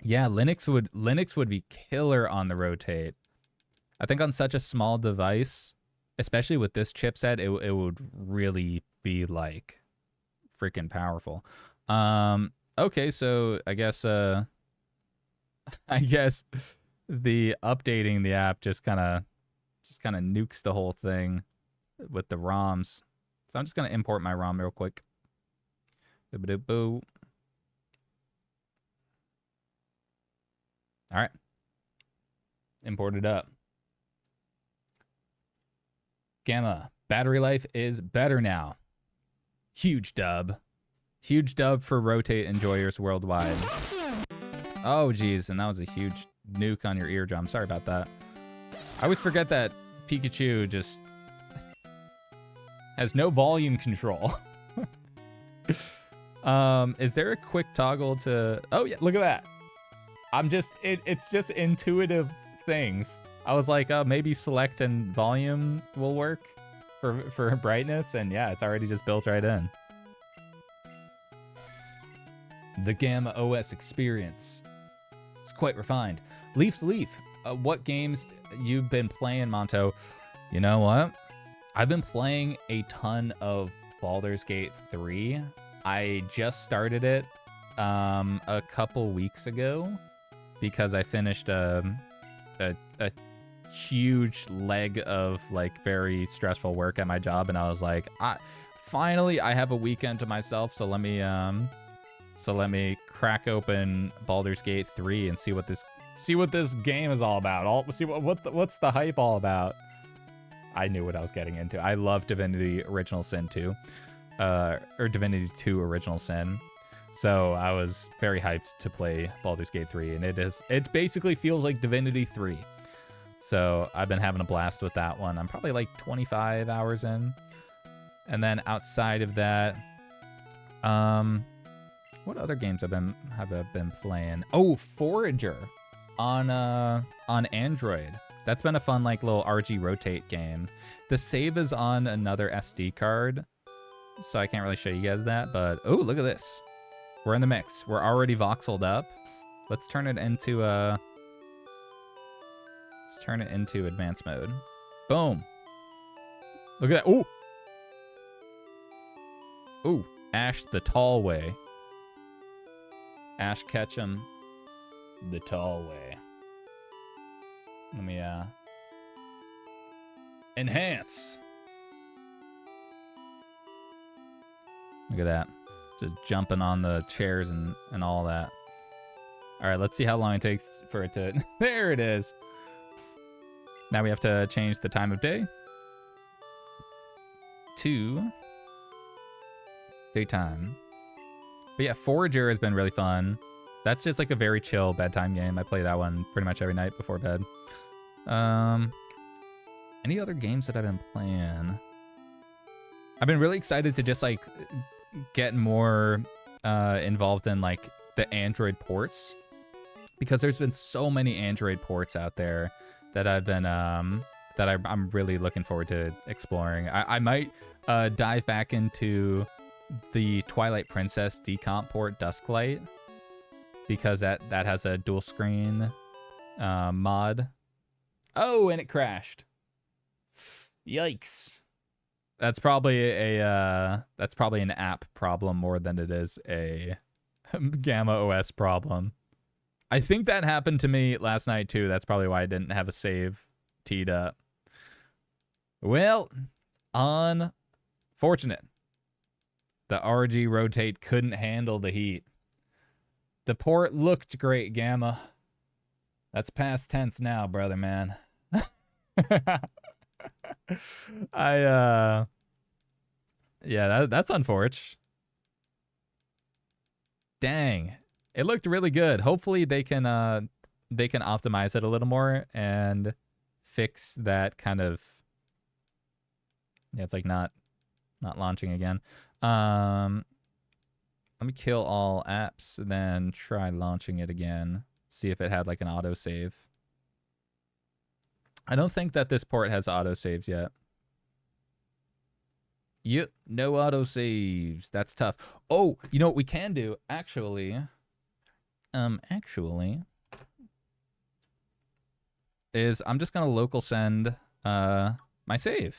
Yeah, Linux would be killer on the Rotate. I think on such a small device, especially with this chipset, it would really be like freaking powerful. Okay, so I guess the updating the app just kind of nukes the whole thing with the ROMs. So I'm just going to import my ROM real quick. Boo. All right. Import it up. Gamma. Battery life is better now. Huge dub. Huge dub for Rotate enjoyers worldwide. Oh, geez. And that was a huge nuke on your eardrum. Sorry about that. I always forget that Pikachu just has no volume control. Is there a quick toggle to... Oh, yeah, look at that. It's just intuitive things. I was like, maybe select and volume will work for brightness, and yeah, it's already just built right in. The GammaOS experience. It's quite refined. Leaf's Leaf. What games you've been playing, Monto? You know what? I've been playing a ton of Baldur's Gate 3. I just started it a couple weeks ago because I finished a huge leg of like very stressful work at my job, and I was like, finally I have a weekend to myself, so let me crack open Baldur's Gate 3 and see what this game is all about. See what's the hype all about. I knew what I was getting into. I love Divinity Original Sin 2. Or Divinity 2 Original Sin. So I was very hyped to play Baldur's Gate 3, and it basically feels like Divinity 3. So I've been having a blast with that one. I'm probably like 25 hours in. And then outside of that, what other games have I been playing? Oh, Forager on Android. That's been a fun like little RG rotate game. The save is on another SD card, so I can't really show you guys that, but oh, look at this. We're in the mix. We're already voxeled up. Let's turn it into advanced mode. Boom. Look at that. Ooh. Ooh, Ash the Tall Way. Ash Ketchum the Tall Way. Let me enhance. Look at that. Just jumping on the chairs and all that. All right, let's see how long it takes for it to... There it is. Now we have to change the time of day to daytime. But yeah, Forager has been really fun. That's just like a very chill bedtime game. I play that one pretty much every night before bed. Any other games that I've been playing? I've been really excited to just like get more involved in like the Android ports, because there's been so many Android ports out there that I've been I'm really looking forward to exploring. I might dive back into the Twilight Princess decomp port Dusklight, because that has a dual screen mod. Oh, and it crashed. Yikes. That's probably an app problem more than it is a GammaOS problem. I think that happened to me last night too. That's probably why I didn't have a save teed up. Well, unfortunate. The RG Rotate couldn't handle the heat. The port looked great, Gamma. That's past tense now, brother, man. Yeah, that's unfortunate. Dang. It looked really good. Hopefully they can optimize it a little more and fix that kind of... Yeah, it's like not launching again. Let me kill all apps, then try launching it again. See if it had like an autosave. I don't think that this port has autosaves yet. Yep, no autosaves. That's tough. Oh, you know what we can do? Actually, is I'm just gonna local send my save,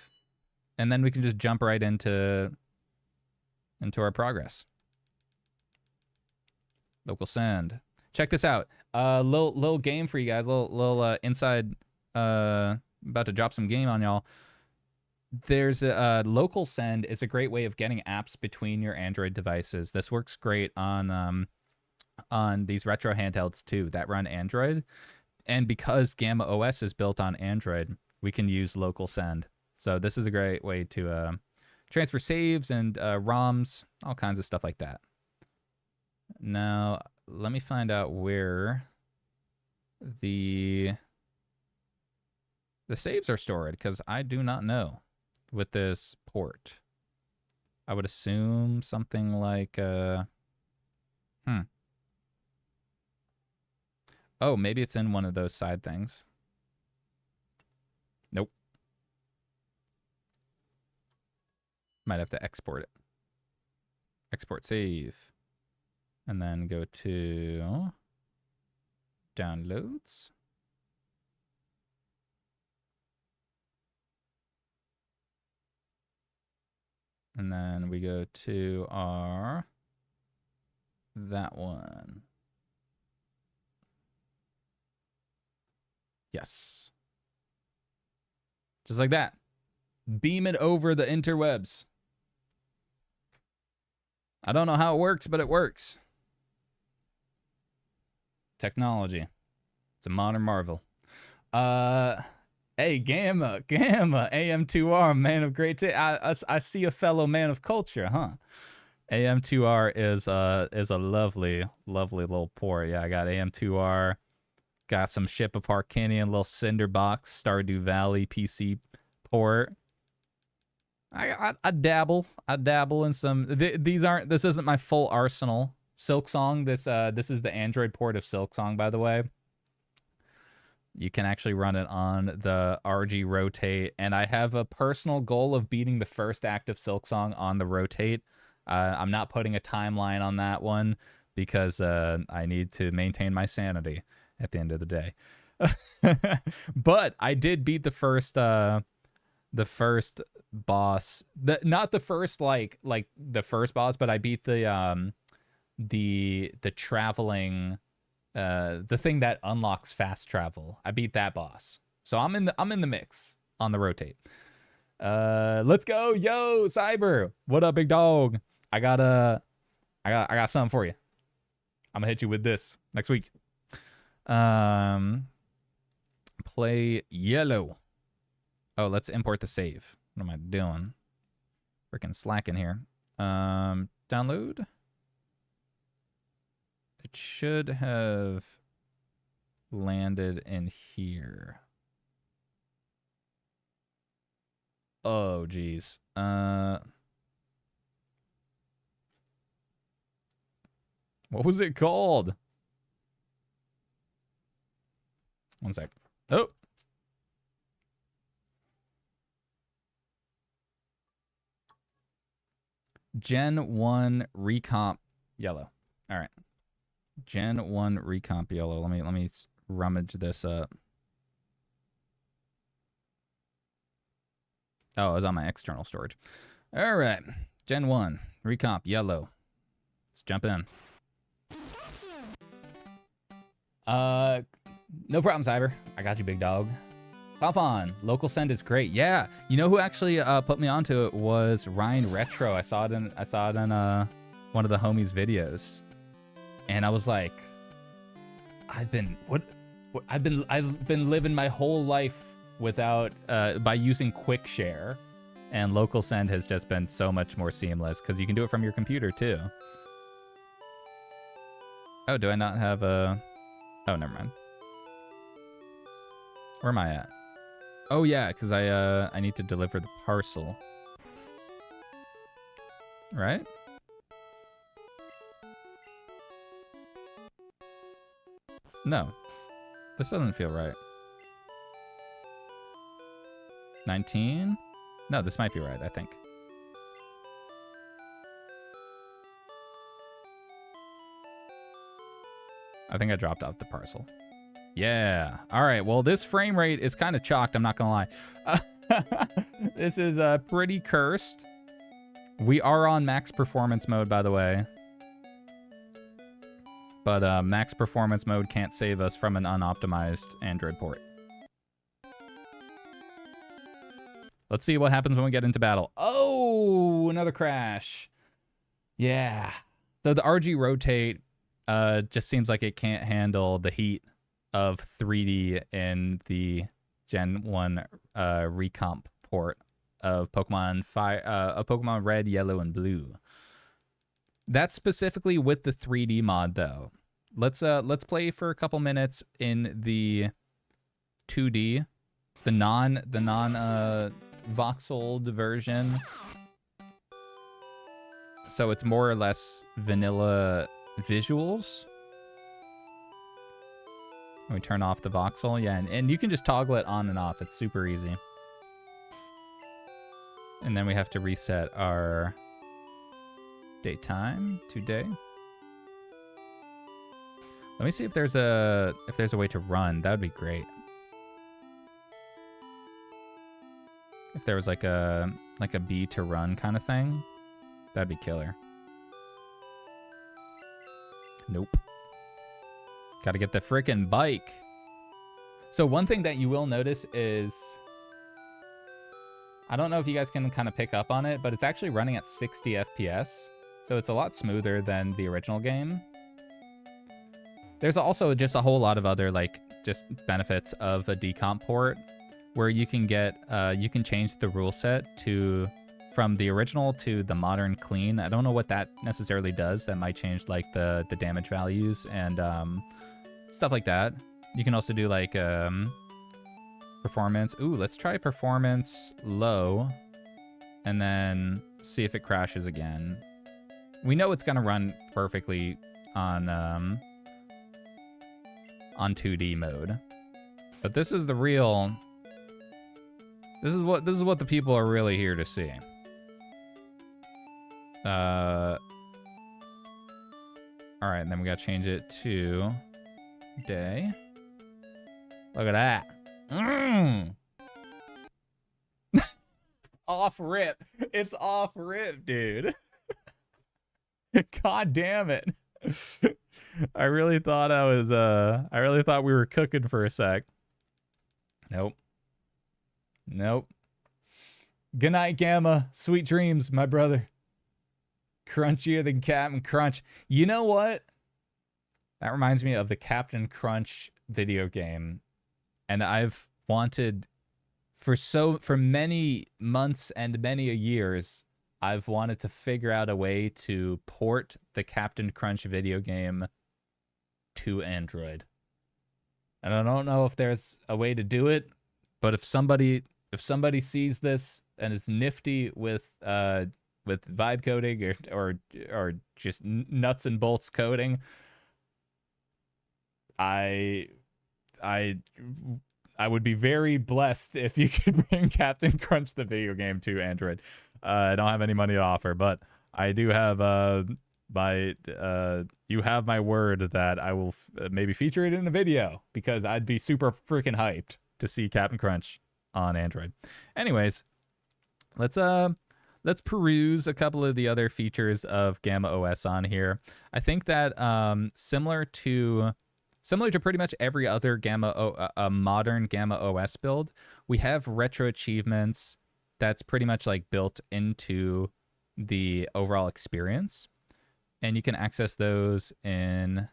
and then we can just jump right into our progress. Local send. Check this out. Little game for you guys. Little inside. About to drop some game on y'all. There's a local send is a great way of getting apps between your Android devices. This works great on these retro handhelds too that run Android. And because GammaOS is built on Android, we can use local send. So this is a great way to transfer saves and ROMs, all kinds of stuff like that. Now, let me find out where the saves are stored, because I do not know with this port. I would assume something like oh, maybe it's in one of those side things. Nope. Might have to export it. Export save. And then go to downloads. And then we go to that one. Yes. Just like that. Beam it over the interwebs. I don't know how it works, but it works. Technology. It's a modern marvel. Hey, Gamma, AM2R, man of great taste. I see a fellow man of culture, huh? AM2R is a lovely, lovely little port. Yeah, I got AM2R. Got some Ship of Harkinian, little Cinderbox, Stardew Valley PC port. I dabble. I dabble in some. This isn't my full arsenal. Silksong. This is the Android port of Silksong, by the way. You can actually run it on the RG Rotate, and I have a personal goal of beating the first act of Silksong on the Rotate. I'm not putting a timeline on that one because I need to maintain my sanity at the end of the day. But I did beat the first boss. Not the first like the first boss, but I beat the traveling. The thing that unlocks fast travel. I beat that boss. So I'm in the mix on the Rotate. Let's go. Yo, Cyber. What up, big dog? I got something for you. I'm gonna hit you with this next week. Play yellow. Oh, let's import the save. What am I doing? Freaking slacking here. Download. It should have landed in here. Oh, geez. What was it called? One sec. Oh. Gen 1 recomp yellow. All right. Gen 1 recomp yellow. Let me rummage this up. Oh, it was on my external storage. All right. Gen 1 recomp yellow. Let's jump in. No problem, Cyber. I got you, big dog. Pop on. Local send is great. Yeah. You know who actually put me onto it was Ryan Retro. I saw it in one of the homies' videos. And I was like, I've been living my whole life without by using Quick Share, and local send has just been so much more seamless because you can do it from your computer too. Oh, do I not have a? Oh, never mind. Where am I at? Oh yeah, because I need to deliver the parcel. Right? No, this doesn't feel right. 19? No, this might be right, I think. I think I dropped off the parcel. Yeah. All right. Well, this frame rate is kind of chalked. I'm not going to lie. This is pretty cursed. We are on max performance mode, by the way. But max performance mode can't save us from an unoptimized Android port. Let's see what happens when we get into battle. Oh, another crash. Yeah. So the RG Rotate just seems like it can't handle the heat of 3D in the Gen 1 recomp port of Pokemon Red, Yellow, and Blue. That's specifically with the 3D mod, though. Let's play for a couple minutes in the 2D, the non voxeled version. So it's more or less vanilla visuals. We turn off the voxel. Yeah, and you can just toggle it on and off. It's super easy. And then we have to reset our daytime to day. Let me see if there's a way to run. That would be great. If there was like a B to run kind of thing, that'd be killer. Nope. Gotta get the frickin' bike. So one thing that you will notice is, I don't know if you guys can kind of pick up on it, but it's actually running at 60 FPS. So it's a lot smoother than the original game. There's also just a whole lot of other like just benefits of a decomp port, where you can get you can change the rule set to from the original to the modern clean. I don't know what that necessarily does. That might change like the damage values and stuff like that. You can also do like performance. Ooh, let's try performance low and then see if it crashes again. We know it's gonna run perfectly on 2D mode, but this is the real. This is what the people are really here to see. All right, and then we gotta change it to day. Look at that. Off rip. It's off rip, dude. God damn it. I really thought I really thought we were cooking for a sec. Nope. Nope. Good night, Gamma. Sweet dreams, my brother. Crunchier than Captain Crunch. You know what? That reminds me of the Captain Crunch video game. And I've wanted for many months and many years, I've wanted to figure out a way to port the Captain Crunch video game to Android. And I don't know if there's a way to do it, but if somebody sees this and is nifty with vibe coding or just nuts and bolts coding, I would be very blessed if you could bring Captain Crunch the video game to Android. I don't have any money to offer, but I do have you have my word that I will maybe feature it in a video, because I'd be super freaking hyped to see Captain Crunch on Android. Anyways, let's peruse a couple of the other features of GammaOS on here. I think that similar to pretty much every other modern GammaOS build, we have retro achievements that's pretty much like built into the overall experience. And you can access those in,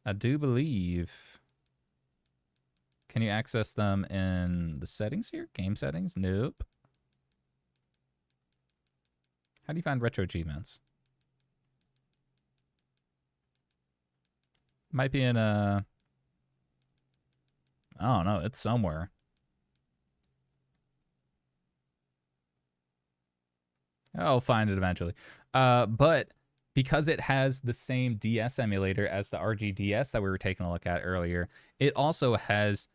I do believe, can you access them in the settings here? Game settings? Nope. How do you find retro achievements? Might be in a, I don't know, it's somewhere. I'll find it eventually. But because it has the same DS emulator as the RGDS that we were taking a look at earlier, it also has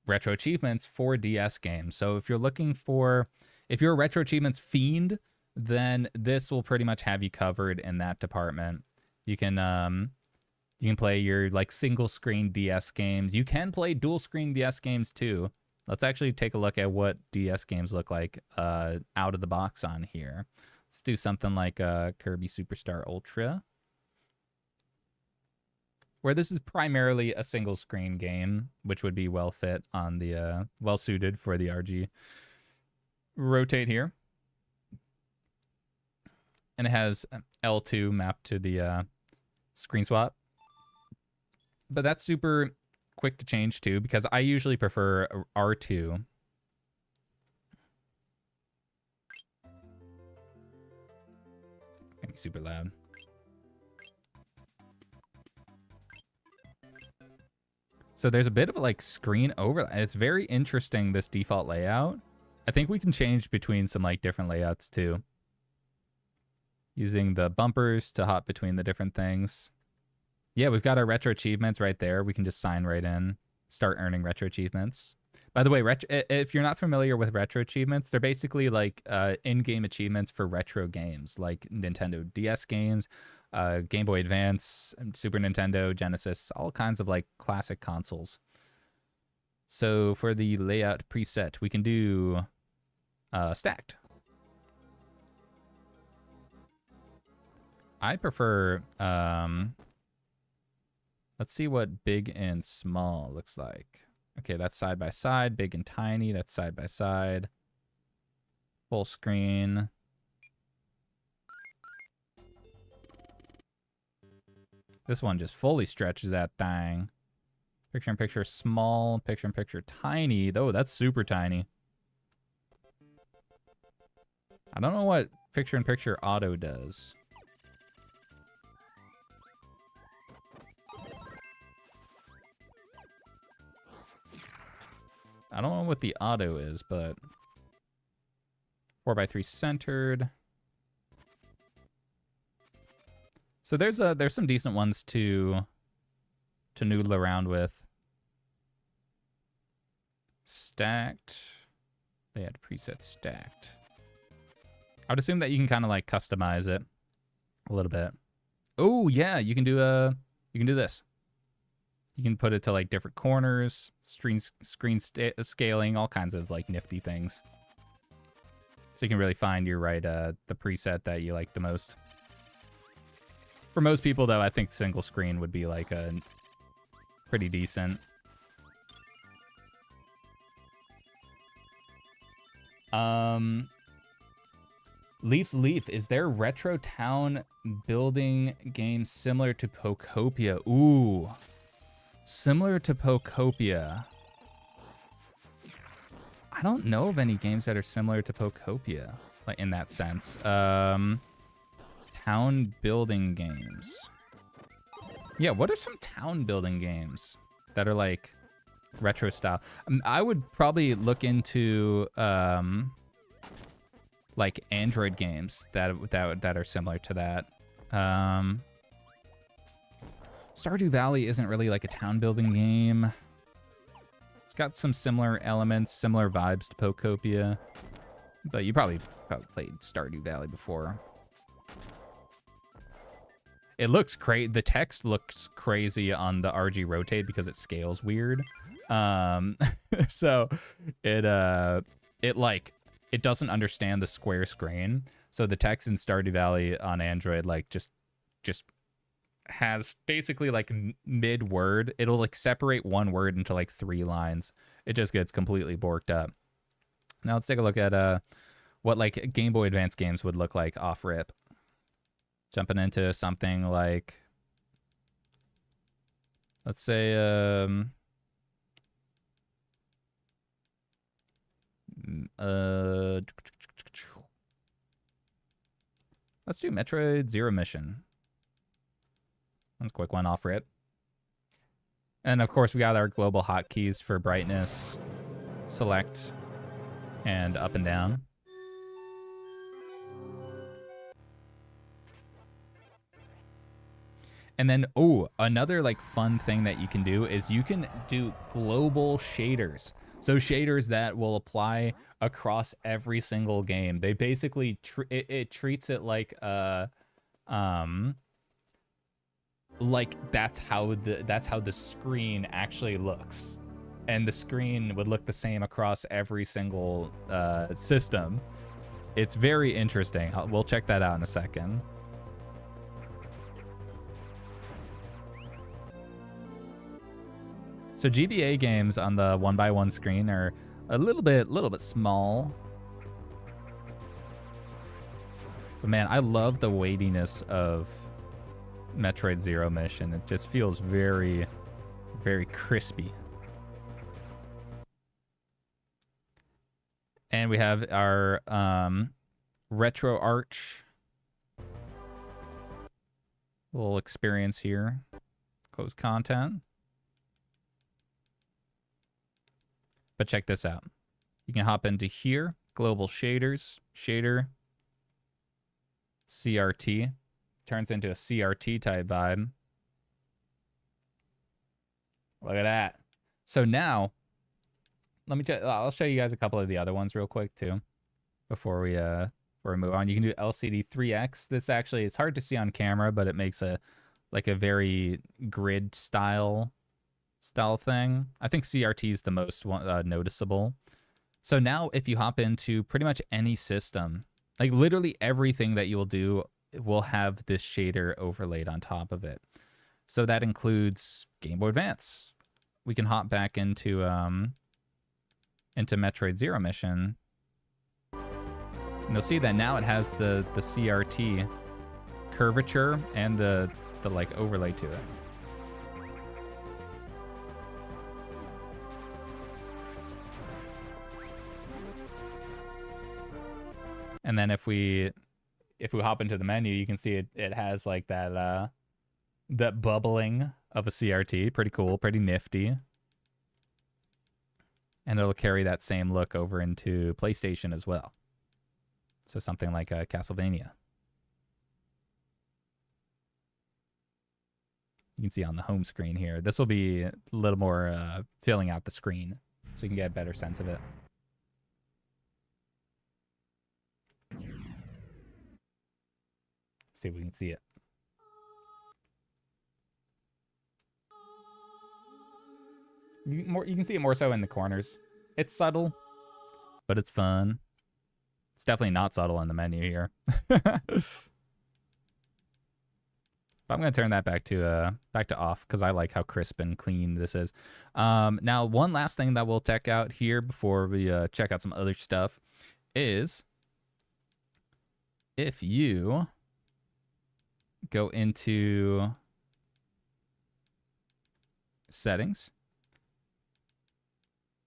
retro achievements for DS games. So if you're a retro achievements fiend, then this will pretty much have you covered in that department. You can play your like single screen DS games. You can play dual screen DS games too. Let's actually take a look at what DS games look like out of the box on here. Let's do something like Kirby Superstar Ultra, where this is primarily a single screen game, which would be well fit on the well suited for the RG rotate here. And it has L2 mapped to the screen swap. But that's super quick to change too, because I usually prefer R2. Gonna be super loud. So there's a bit of a like screen overlay. It's very interesting, this default layout. I think we can change between some like different layouts too, using the bumpers to hop between the different things. Yeah, we've got our retro achievements right there. We can just sign right in. start earning retro achievements. By the way, if you're not familiar with retro achievements, they're basically like in-game achievements for retro games, like Nintendo DS games, Game Boy Advance, Super Nintendo, Genesis, all kinds of like classic consoles. So for the layout preset, we can do stacked. I prefer, let's see what big and small looks like. Okay, that's side by side, big and tiny, that's side by side. Full screen. This one just fully stretches that thing. Picture in picture small, picture in picture tiny. Oh, that's super tiny. I don't know what picture in picture auto does. I don't know what the auto is, but 4x3 centered. So there's some decent ones to noodle around with. Stacked. They had preset stacked. I would assume that you can kind of like customize it a little bit. Oh yeah, you can do this. You can put it to like different corners, screen scaling, all kinds of like nifty things. So you can really find your the preset that you like the most. For most people though, I think single screen would be like a pretty decent. Leaf's Leaf, is there retro town building games similar to Pokopia? Ooh. Similar to Pokopia. I don't know of any games that are similar to Pokopia, like in that sense. Town building games. Yeah, what are some town building games that are like retro style? I would probably look into like Android games that are similar to that. Stardew Valley isn't really like a town building game. It's got some similar elements, similar vibes to Pokopia, but you probably played Stardew Valley before. It looks crazy. The text looks crazy on the RG Rotate because it scales weird. So it doesn't understand the square screen. So the text in Stardew Valley on Android like just has basically like mid word. It'll like separate one word into like 3 lines. It just gets completely borked up. Now let's take a look at what like Game Boy Advance games would look like off rip. Jumping into something like, let's say let's do Metroid Zero Mission. That's a quick one off rip. And of course we got our global hotkeys for brightness, select, and up and down. And then, oh, another like fun thing that you can do is you can do global shaders. So shaders that will apply across every single game. They basically it treats it like that's how the screen actually looks, and the screen would look the same across every single system. It's very interesting. We'll check that out in a second. So GBA games on the 1x1 screen are a little bit small. But man, I love the weightiness of Metroid Zero Mission. It just feels very, very crispy. And we have our Retro Arch little experience here. Close content. But check this out. You can hop into here, global shaders, shader, CRT. Turns into a CRT type vibe. Look at that. So now, I'll show you guys a couple of the other ones real quick too, before we move on. You can do LCD 3X. This actually is hard to see on camera, but it makes a very grid style thing. I think CRT is the most noticeable. So now if you hop into pretty much any system, like literally everything that you will do will have this shader overlaid on top of it. So that includes Game Boy Advance. We can hop back into Metroid Zero Mission. And you'll see that now it has the CRT curvature and the like overlay to it. And then if we hop into the menu, you can see it has like that bubbling of a CRT. Pretty cool, pretty nifty. And it'll carry that same look over into PlayStation as well. So something like Castlevania. You can see on the home screen here. This will be a little more filling out the screen so you can get a better sense of it. See if we can see it. You can see it more so in the corners. It's subtle, but it's fun. It's definitely not subtle in the menu here. But I'm gonna turn that back to off because I like how crisp and clean this is. Now, one last thing that we'll check out here before we check out some other stuff is if you go into settings,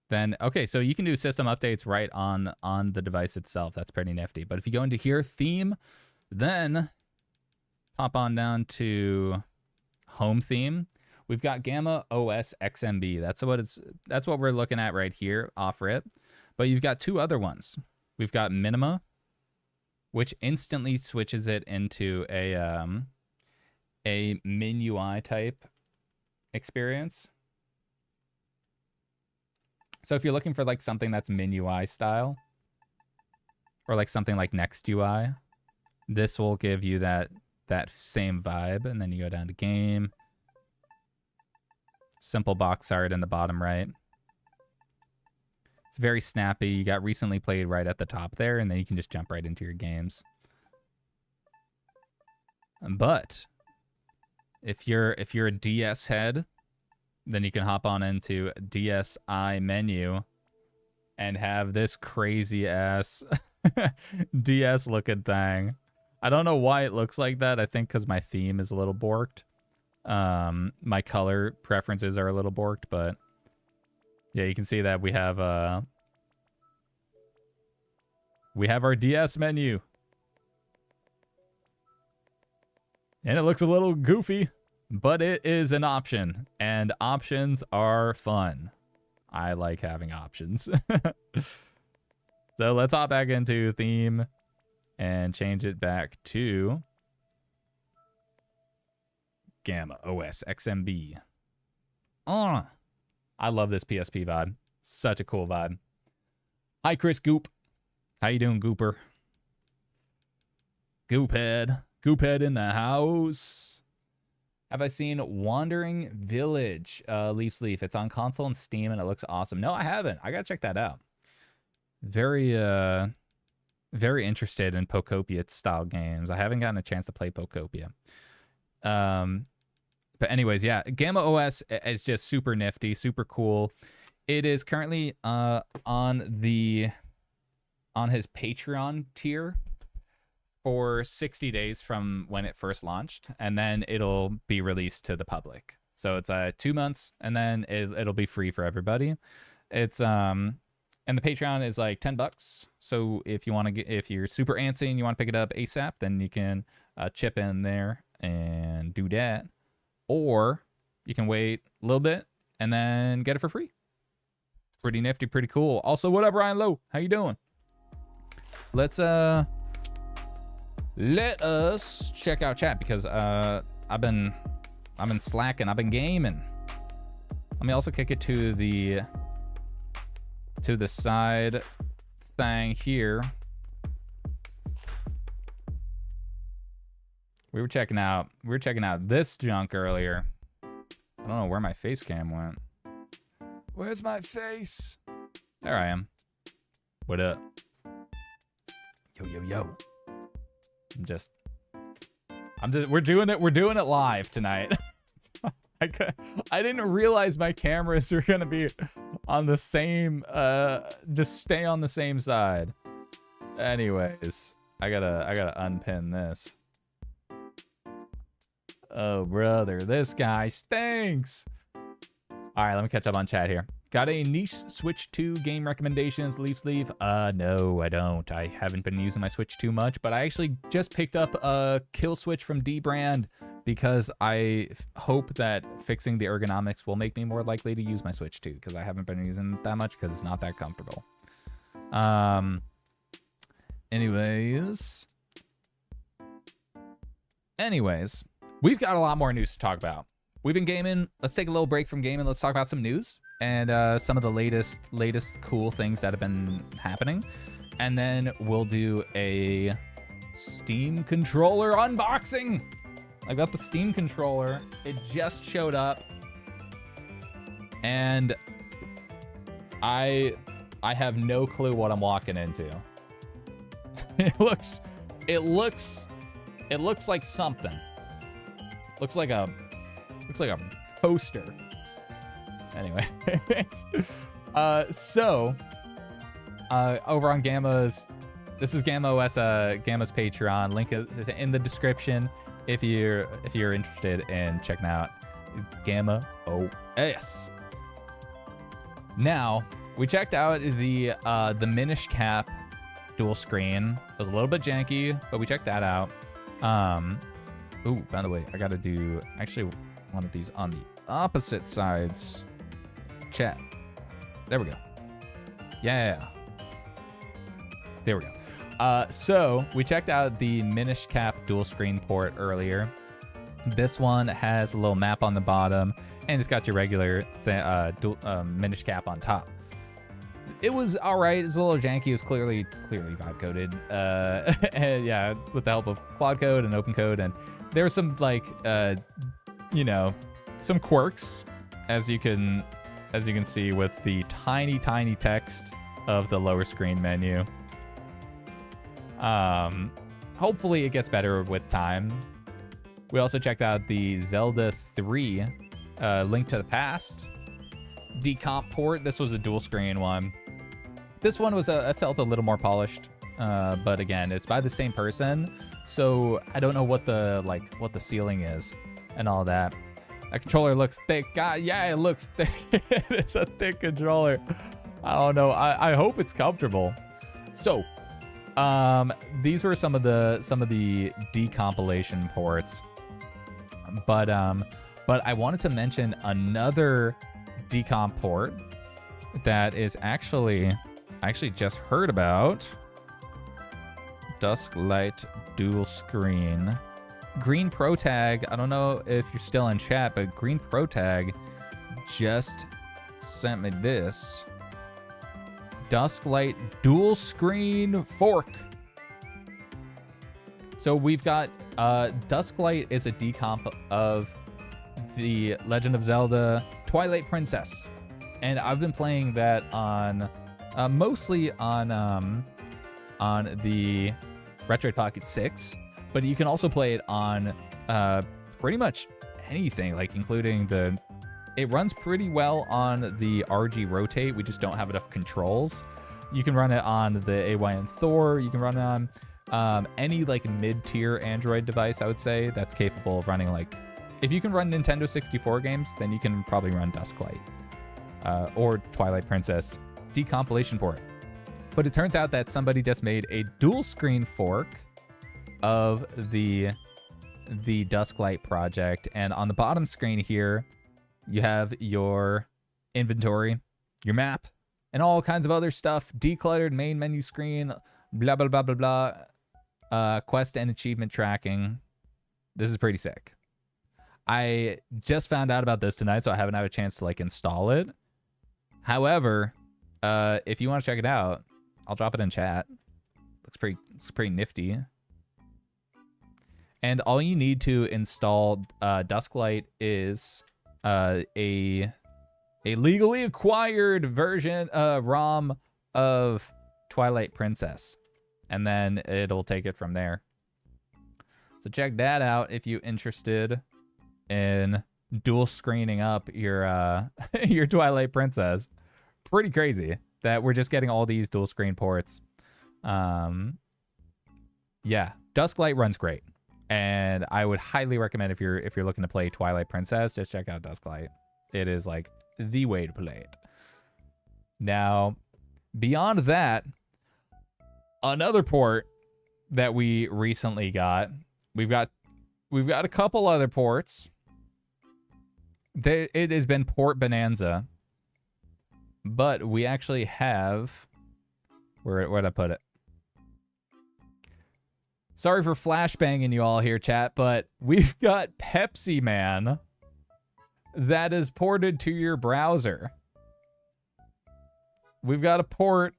then okay, so you can do system updates right on the device itself. That's pretty nifty. But if you go into here, theme, then hop on down to home theme. We've got GammaOS XMB. That's what we're looking at right here off rip. But you've got two other ones. We've got Minima, which instantly switches it into a MinUI type experience. So if you're looking for like something that's MinUI style, or like something like NextUI, this will give you that same vibe. And then you go down to game, simple box art in the bottom right. It's very snappy. You got recently played right at the top there, and then you can just jump right into your games. But if you're a DS head, then you can hop on into DSi menu and have this crazy ass DS looking thing. I don't know why it looks like that. I think because my theme is a little borked. My color preferences are a little borked, but yeah, you can see that we have our DS menu. And it looks a little goofy, but it is an option, and options are fun. I like having options. So let's hop back into theme and change it back to GammaOS XMB. Oh, I love this PSP vibe. Such a cool vibe. Hi, Chris Goop. How you doing, Gooper? Goophead. Goophead in the house. Have I seen Wandering Village? Leaf. It's on console and Steam, and it looks awesome. No, I haven't. I gotta check that out. Very interested in Pokopia style games. I haven't gotten a chance to play Pokopia. But anyways, yeah, GammaOS is just super nifty, super cool. It is currently on his Patreon tier for 60 days from when it first launched, and then it'll be released to the public. So it's 2 months, and then it'll be free for everybody. It's and the Patreon is like $10. So if you're super antsy and you want to pick it up ASAP, then you can chip in there and do that. Or you can wait a little bit and then get it for free. Pretty nifty, pretty cool. Also, what up, Ryan Lowe? How you doing? Let us check out chat because I've been slacking. I've been gaming. Let me also kick it to the side thing here. We were checking out this junk earlier. I don't know where my face cam went. Where's my face? There I am. What up? Yo, yo, yo. We're doing it live tonight. I didn't realize my cameras were gonna be on the same, just stay on the same side. Anyways, I gotta unpin this. Oh, brother, this guy stinks. All right, let me catch up on chat here. Got a niche Switch 2 game recommendations, Leaf Sleeve? No, I don't. I haven't been using my Switch 2 much, but I actually just picked up a Kill Switch from D-Brand because I hope that fixing the ergonomics will make me more likely to use my Switch 2 because I haven't been using it that much because it's not that comfortable. Anyways, we've got a lot more news to talk about. We've been gaming. Let's take a little break from gaming. Let's talk about some news and some of the latest cool things that have been happening. And then we'll do a Steam controller unboxing. I got the Steam controller. It just showed up. And I have no clue what I'm walking into. It looks like something. Looks like a poster. Anyway, over on Gamma's, this is Gamma's Patreon. Link is in the description if you're interested in checking out GammaOS. Now, we checked out the Minish cap dual screen. It was a little bit janky, but we checked that out. Ooh, by the way, I gotta do actually one of these on the opposite sides. Chat. There we go. Yeah. There we go. So we checked out the Minish cap dual screen port earlier. This one has a little map on the bottom, and it's got your regular Minish cap on top. It was all right. It's a little janky. It was clearly vibe coded. And yeah, with the help of Cloud Code and Open Code, and there were some some quirks, as you can see with the tiny text of the lower screen menu. Hopefully it gets better with time. We also checked out the Zelda 3 Link to the Past decomp port. This was a dual screen one. This one was I felt a little more polished, but again, it's by the same person, so I don't know what the ceiling is and all that. That controller looks thick. God, yeah, it looks thick. It's a thick controller. I don't know. I hope it's comfortable. So, these were some of the decompilation ports, but I wanted to mention another decomp port that is I actually just heard about. Dusklight dual screen. Green Pro Tag, I don't know if you're still in chat, but Green Pro Tag just sent me this. Dusklight dual screen fork. So we've got Dusklight is a decomp of the Legend of Zelda Twilight Princess, and I've been playing that on mostly on the Retroid Pocket 6, but you can also play it on pretty much anything, like including it runs pretty well on the RG Rotate. We just don't have enough controls. You can run it on the AYN Thor. You can run it on any like mid-tier Android device, I would say, that's capable of running like, if you can run Nintendo 64 games, then you can probably run Dusklight or Twilight Princess decompilation port. But it turns out that somebody just made a dual screen fork of the Dusklight project, and on the bottom screen here you have your inventory, your map, and all kinds of other stuff. Decluttered main menu screen, blah blah blah blah blah, quest and achievement tracking. This is pretty sick. I just found out about this tonight, so I haven't had a chance to like install it. However, if you want to check it out, I'll drop it in chat. It's pretty nifty. And all you need to install Dusklight is a legally acquired version ROM of Twilight Princess, and then it'll take it from there. So check that out if you're interested in dual screening up your your Twilight Princess. Pretty crazy that we're just getting all these dual screen ports. Yeah, Dusklight runs great, and I would highly recommend if you're looking to play Twilight Princess, just check out Dusklight. It is like the way to play it. Now, beyond that, another port that we recently got, we've got a couple other ports. It has been port bonanza, but we actually have, where'd I put it? Sorry for flashbanging you all here, chat, but we've got Pepsi Man that is ported to your browser. We've got a port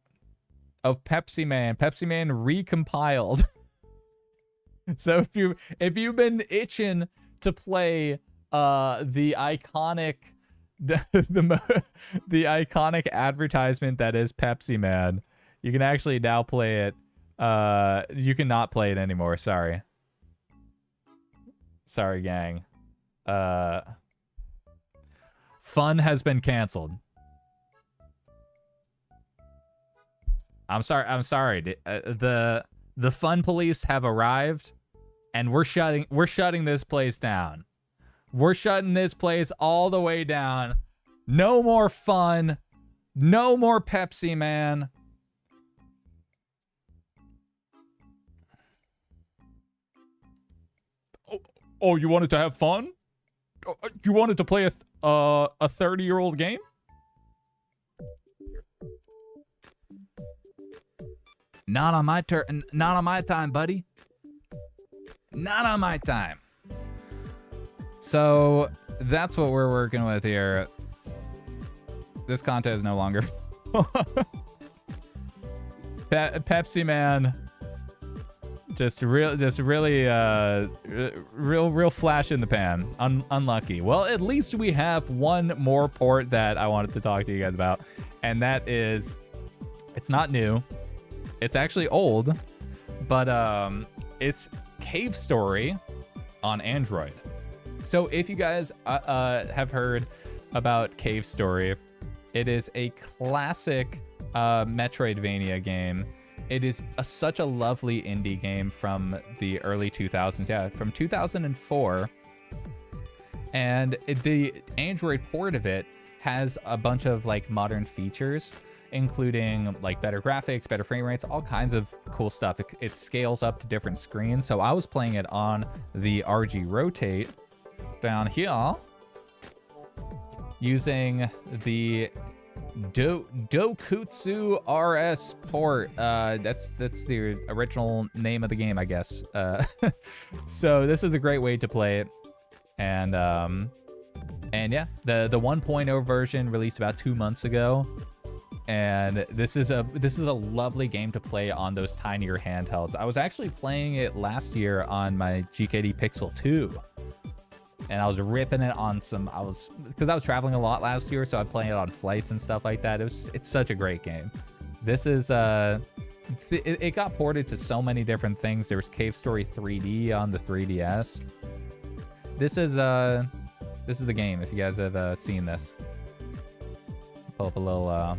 of Pepsi Man recompiled. So if you've been itching to play the iconic the iconic advertisement that is Pepsi Man, you can actually now play it. You cannot play it anymore. Sorry, gang. Fun has been canceled. I'm sorry. The fun police have arrived, and we're shutting this place down. We're shutting this place all the way down. No more fun. No more Pepsi Man. Oh, you wanted to have fun? You wanted to play a 30-year-old game? Not on my turn. Not on my time, buddy. Not on my time. So that's what we're working with here. This content is no longer. Pepsi Man. Just really real flash in the pan. Unlucky. Well, at least we have one more port that I wanted to talk to you guys about, and that is, it's not new. It's actually old, but it's Cave Story on Android. So if you guys have heard about Cave Story, it is a classic Metroidvania game. It is such a lovely indie game from the early 2000s. Yeah, from 2004. And the Android port of it has a bunch of like modern features, including like better graphics, better frame rates, all kinds of cool stuff. It scales up to different screens. So I was playing it on the RG Rotate down here using the Dokutsu RS port. That's the original name of the game, I guess. So this is a great way to play it. And yeah, the 1.0 version released about 2 months ago. And this is a lovely game to play on those tinier handhelds. I was actually playing it last year on my GKD Pixel 2. And I was ripping it on because I was traveling a lot last year, so I'm playing it on flights and stuff like that. It's such a great game. This is it got ported to so many different things. There was Cave Story 3D on the 3DS. This is the game. If you guys have seen this, pull up a little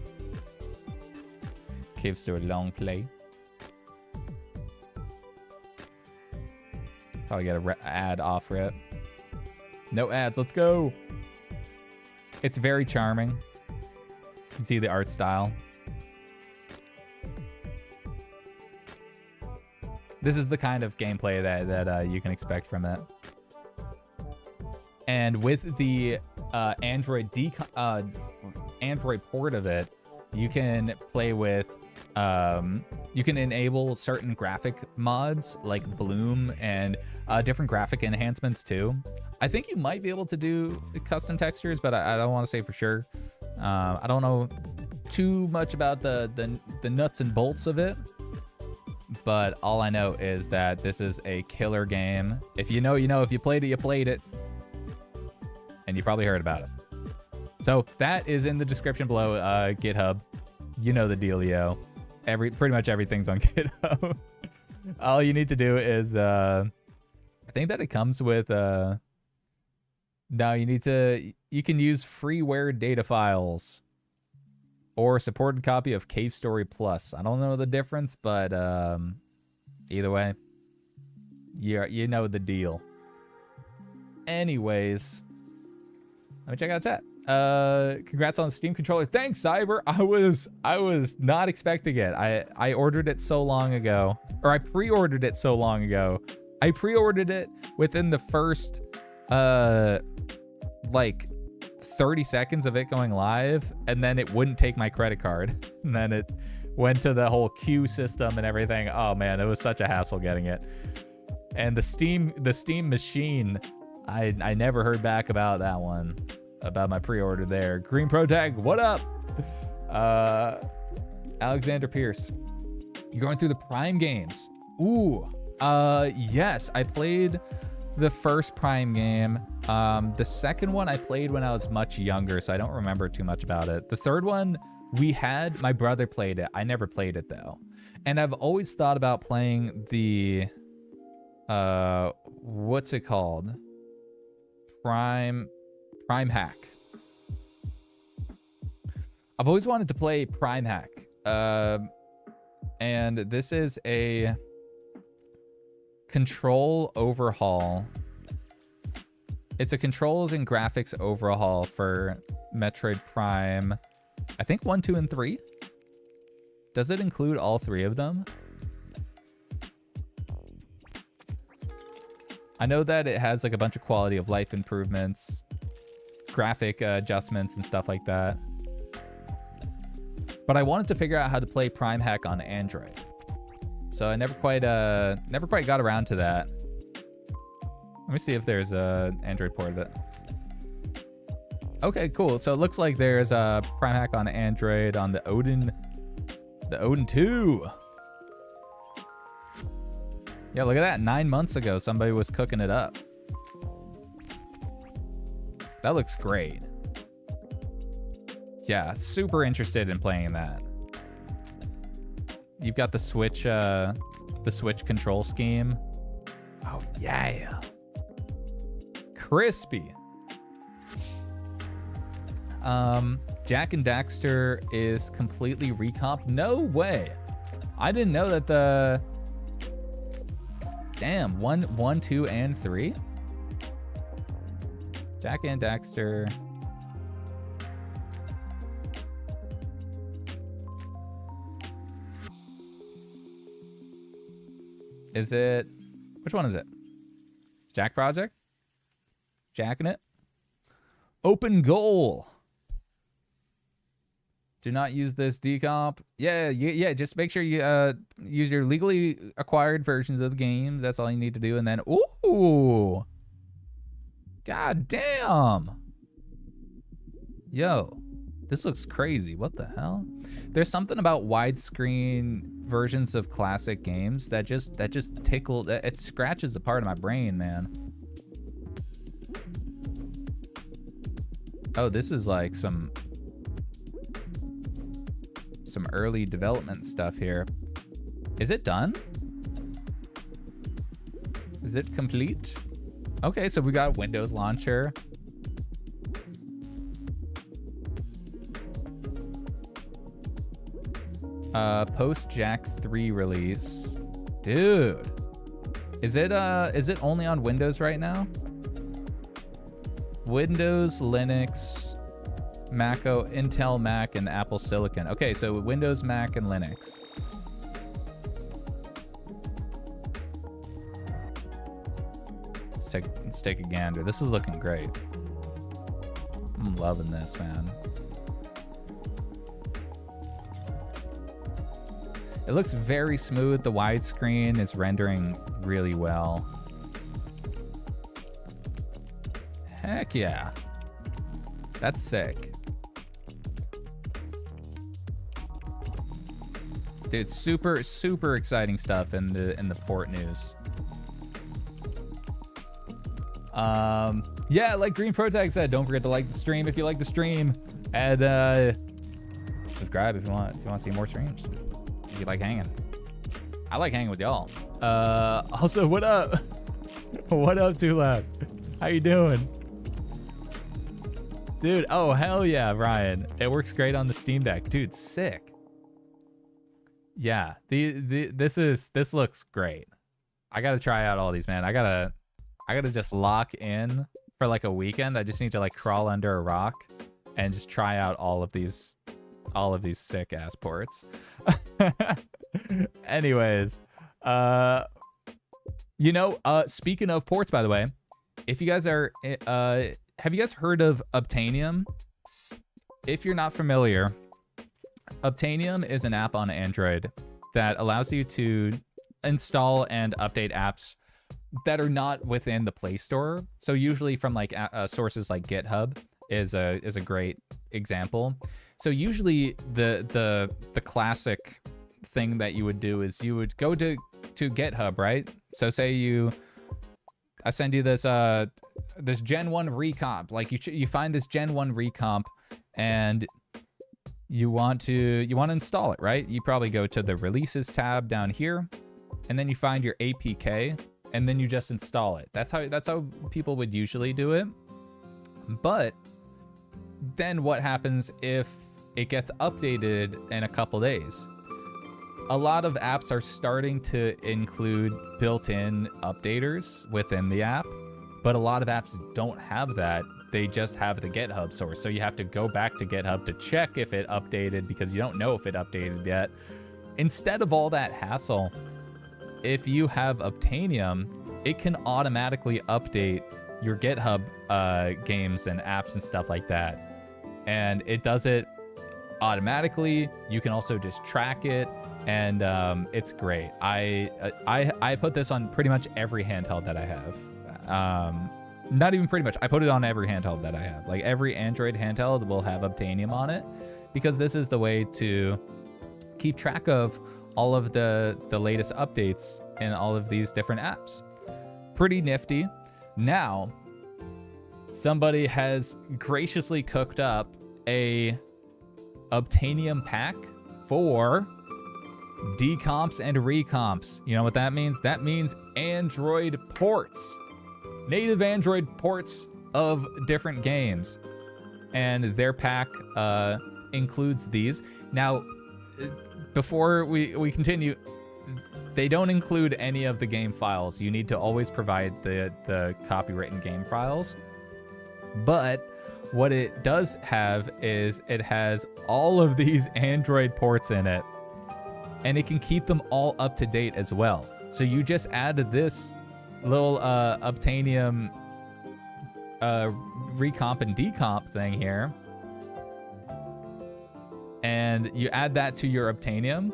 Cave Story long play. Probably get an ad off rip. No ads, let's go. It's very charming. You can see the art style. This is the kind of gameplay that you can expect from it. And with the Android port of it, you can play with, you can enable certain graphic mods like bloom and different graphic enhancements too. I think you might be able to do custom textures, but I don't want to say for sure. I don't know too much about the nuts and bolts of it, but all I know is that this is a killer game. If you know, you know. If you played it, you played it, and you probably heard about it. So that is in the description below. GitHub, you know the dealio. Pretty much everything's on GitHub. All you need to do is, I think that it comes with. No, you can use freeware data files or supported copy of Cave Story Plus. I don't know the difference, but either way, you know the deal. Anyways, let me check out chat. Congrats on the Steam controller. Thanks, Cyber. I was not expecting it. I ordered it so long ago, or I pre-ordered it so long ago. I pre-ordered it within the first like 30 seconds of it going live, and then it wouldn't take my credit card, and then it went to the whole queue system and everything. Oh man, it was such a hassle getting it. And the Steam machine, I never heard back about that one, about my pre-order there. Green Pro Tag, what up? Alexander Pierce, you're going through the Prime games. Ooh, yes, I played the first Prime game. The second one I played when I was much younger, so I don't remember too much about it. The third one my brother played it. I never played it though. And I've always thought about playing the, what's it called? Prime Hack. I've always wanted to play Prime Hack. And this is a control overhaul. It's a controls and graphics overhaul for Metroid Prime, I think 1, 2, and 3. Does it include all 3 of them? I know that it has like a bunch of quality of life improvements, graphic adjustments and stuff like that. But I wanted to figure out how to play Prime Hack on Android. So I never quite got around to that. Let me see if there's a Android port of it. Okay, cool. So it looks like there's a Prime Hack on Android on the Odin 2. Yeah, look at that. 9 months ago, somebody was cooking it up. That looks great. Yeah, super interested in playing that. You've got the Switch control scheme. Oh yeah, crispy. Jack and Daxter is completely recomped. No way. I didn't know that the damn 1, 2, and 3. Jack and Daxter. Is it, which one is it? Jack Project? Jacking it? Open goal. Do not use this decomp. Yeah, just make sure you use your legally acquired versions of the game. That's all you need to do. And then, ooh. God damn. Yo, this looks crazy. What the hell? There's something about widescreen versions of classic games that just tickle. It scratches a part of my brain, man. Oh, this is like some early development stuff here. Is it done? Is it complete? Okay, so we got Windows launcher. Post Jack 3 release. Dude. Is it only on Windows right now? Windows, Linux, Intel Mac, and Apple Silicon. Okay, so Windows, Mac, and Linux. Let's take a gander. This is looking great. I'm loving this, man. It looks very smooth. The widescreen is rendering really well. Heck yeah. That's sick. Dude, super, super exciting stuff in the port news. Yeah, like Green Protag said, don't forget to like the stream if you like the stream. And subscribe if you want to see more streams. If you like hanging. I like hanging with y'all. Also, what up? What up, Too Loud? How you doing? Dude, oh hell yeah, Ryan. It works great on the Steam Deck. Dude, sick. Yeah, this looks great. I gotta try out all these, man. I gotta just lock in for like a weekend. I just need to like crawl under a rock and just try out all of these sick ass ports. Anyways, speaking of ports, by the way, if you guys are have you guys heard of Obtainium? If you're not familiar, Obtainium is an app on Android that allows you to install and update apps that are not within the Play Store. So usually from like sources like GitHub is a great example. So usually the classic thing that you would do is you would go to GitHub, right? So say I send you this this Gen 1 recomp. Like you find this Gen 1 recomp and you want to install it, right? You probably go to the releases tab down here, and then you find your APK, and then you just install it. That's how people would usually do it. But then what happens if it gets updated in a couple days? A lot of apps are starting to include built-in updaters within the app, but a lot of apps don't have that. They just have the GitHub source. So you have to go back to GitHub to check if it updated because you don't know if it updated yet. Instead of all that hassle, if you have Obtainium, it can automatically update your GitHub games and apps and stuff like that. And it does it automatically. You can also just track it, and it's great. I put this on pretty much every handheld that I have. Not even pretty much. I put it on every handheld that I have. Like every Android handheld will have Obtainium on it, because this is the way to keep track of all of the latest updates in all of these different apps. Pretty nifty. Now, somebody has graciously cooked up a Obtainium pack for decomps and recomps. You know what that means? That means Android ports. Native Android ports of different games. And their pack includes these. Now, before we continue, they don't include any of the game files. You need to always provide the copywritten game files. But what it does have is it has all of these Android ports in it. And it can keep them all up to date as well. So you just add this little Obtainium recomp and decomp thing here, and you add that to your Obtainium,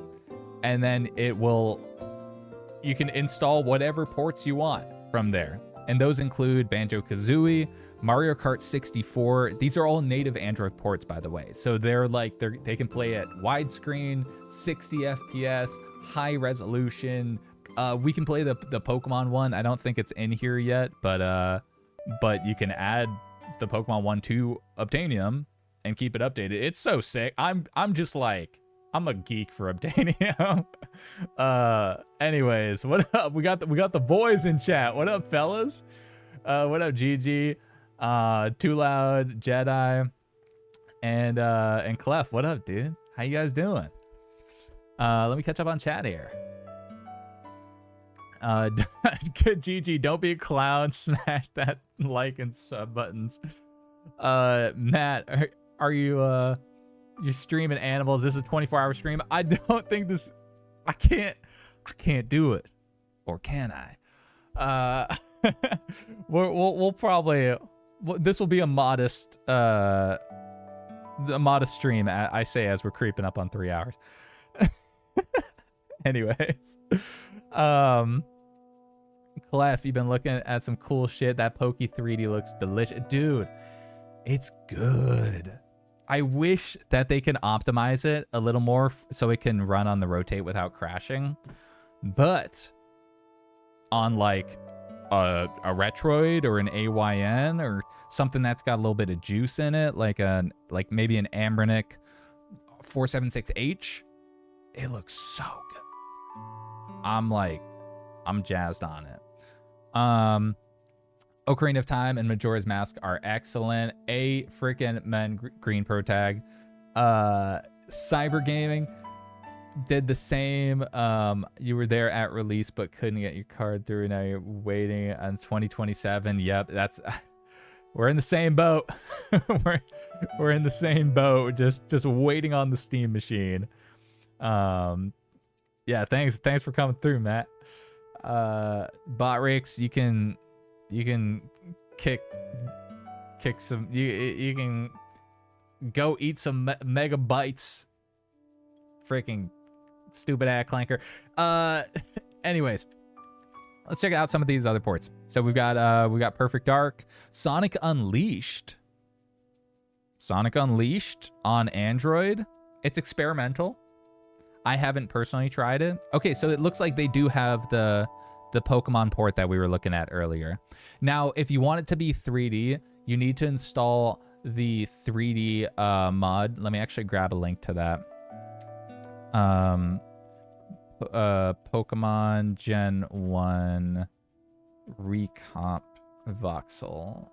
and then you can install whatever ports you want from there. And those include Banjo-Kazooie, Mario Kart 64. These are all native Android ports, by the way. So they can play at widescreen, 60 FPS, high resolution. We can play the Pokemon one. I don't think it's in here yet, but you can add the Pokemon one to Obtainium and keep it updated. It's so sick. I'm just like, I'm a geek for Obtainium. Anyways, what up? We got the boys in chat. What up, fellas? What up, GG? Too Loud, Jedi, and Clef. What up, dude? How you guys doing? Let me catch up on chat here. Good GG, don't be a clown. Smash that like and sub buttons. Matt, are you you're streaming animals? This is a 24-hour stream. I don't think this. I can't do it, or can I? We'll probably. This will be a modest stream. I say as we're creeping up on 3 hours. Anyways, Clef, you've been looking at some cool shit. That Poke 3D looks delicious. Dude, it's good. I wish that they can optimize it a little more so it can run on the rotate without crashing. But on like a Retroid or an AYN or something that's got a little bit of juice in it, like maybe an Ambronic 476H, it looks so good. I'm jazzed on it. Ocarina of Time and Majora's Mask are excellent. A freaking men green pro tag. Cyber Gaming did the same. You were there at release but couldn't get your card through. Now you're waiting on 2027. Yep, that's we're in the same boat. we're in the same boat. Just waiting on the Steam machine. Yeah, thanks for coming through, Matt. Botrix, you can kick some, you can go eat some megabytes. Freaking stupid ass clanker. Anyways, let's check out some of these other ports. So we got Perfect Dark, Sonic Unleashed on Android. It's experimental. I haven't personally tried it. Okay, so it looks like they do have the Pokemon port that we were looking at earlier. Now, if you want it to be 3D, you need to install the 3D mod. Let me actually grab a link to that. Pokemon Gen 1 Recomp Voxel.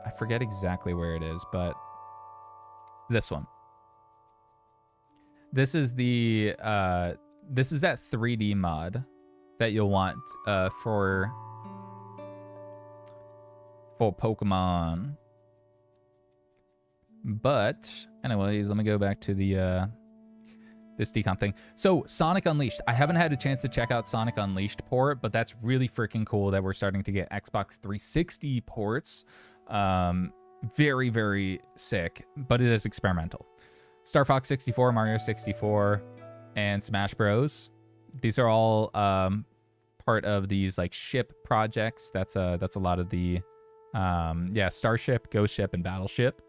I forget exactly where it is, but this one. This is the this is that 3D mod that you'll want for Pokemon. But anyways, let me go back to the this decomp thing. So Sonic Unleashed, I haven't had a chance to check out Sonic Unleashed port, but that's really freaking cool that we're starting to get Xbox 360 ports. Very, very sick, but it is experimental. Star Fox 64, Mario 64, and Smash Bros. These are all part of these like ship projects. That's a lot of the yeah, Starship, Ghost Ship, and Battleship.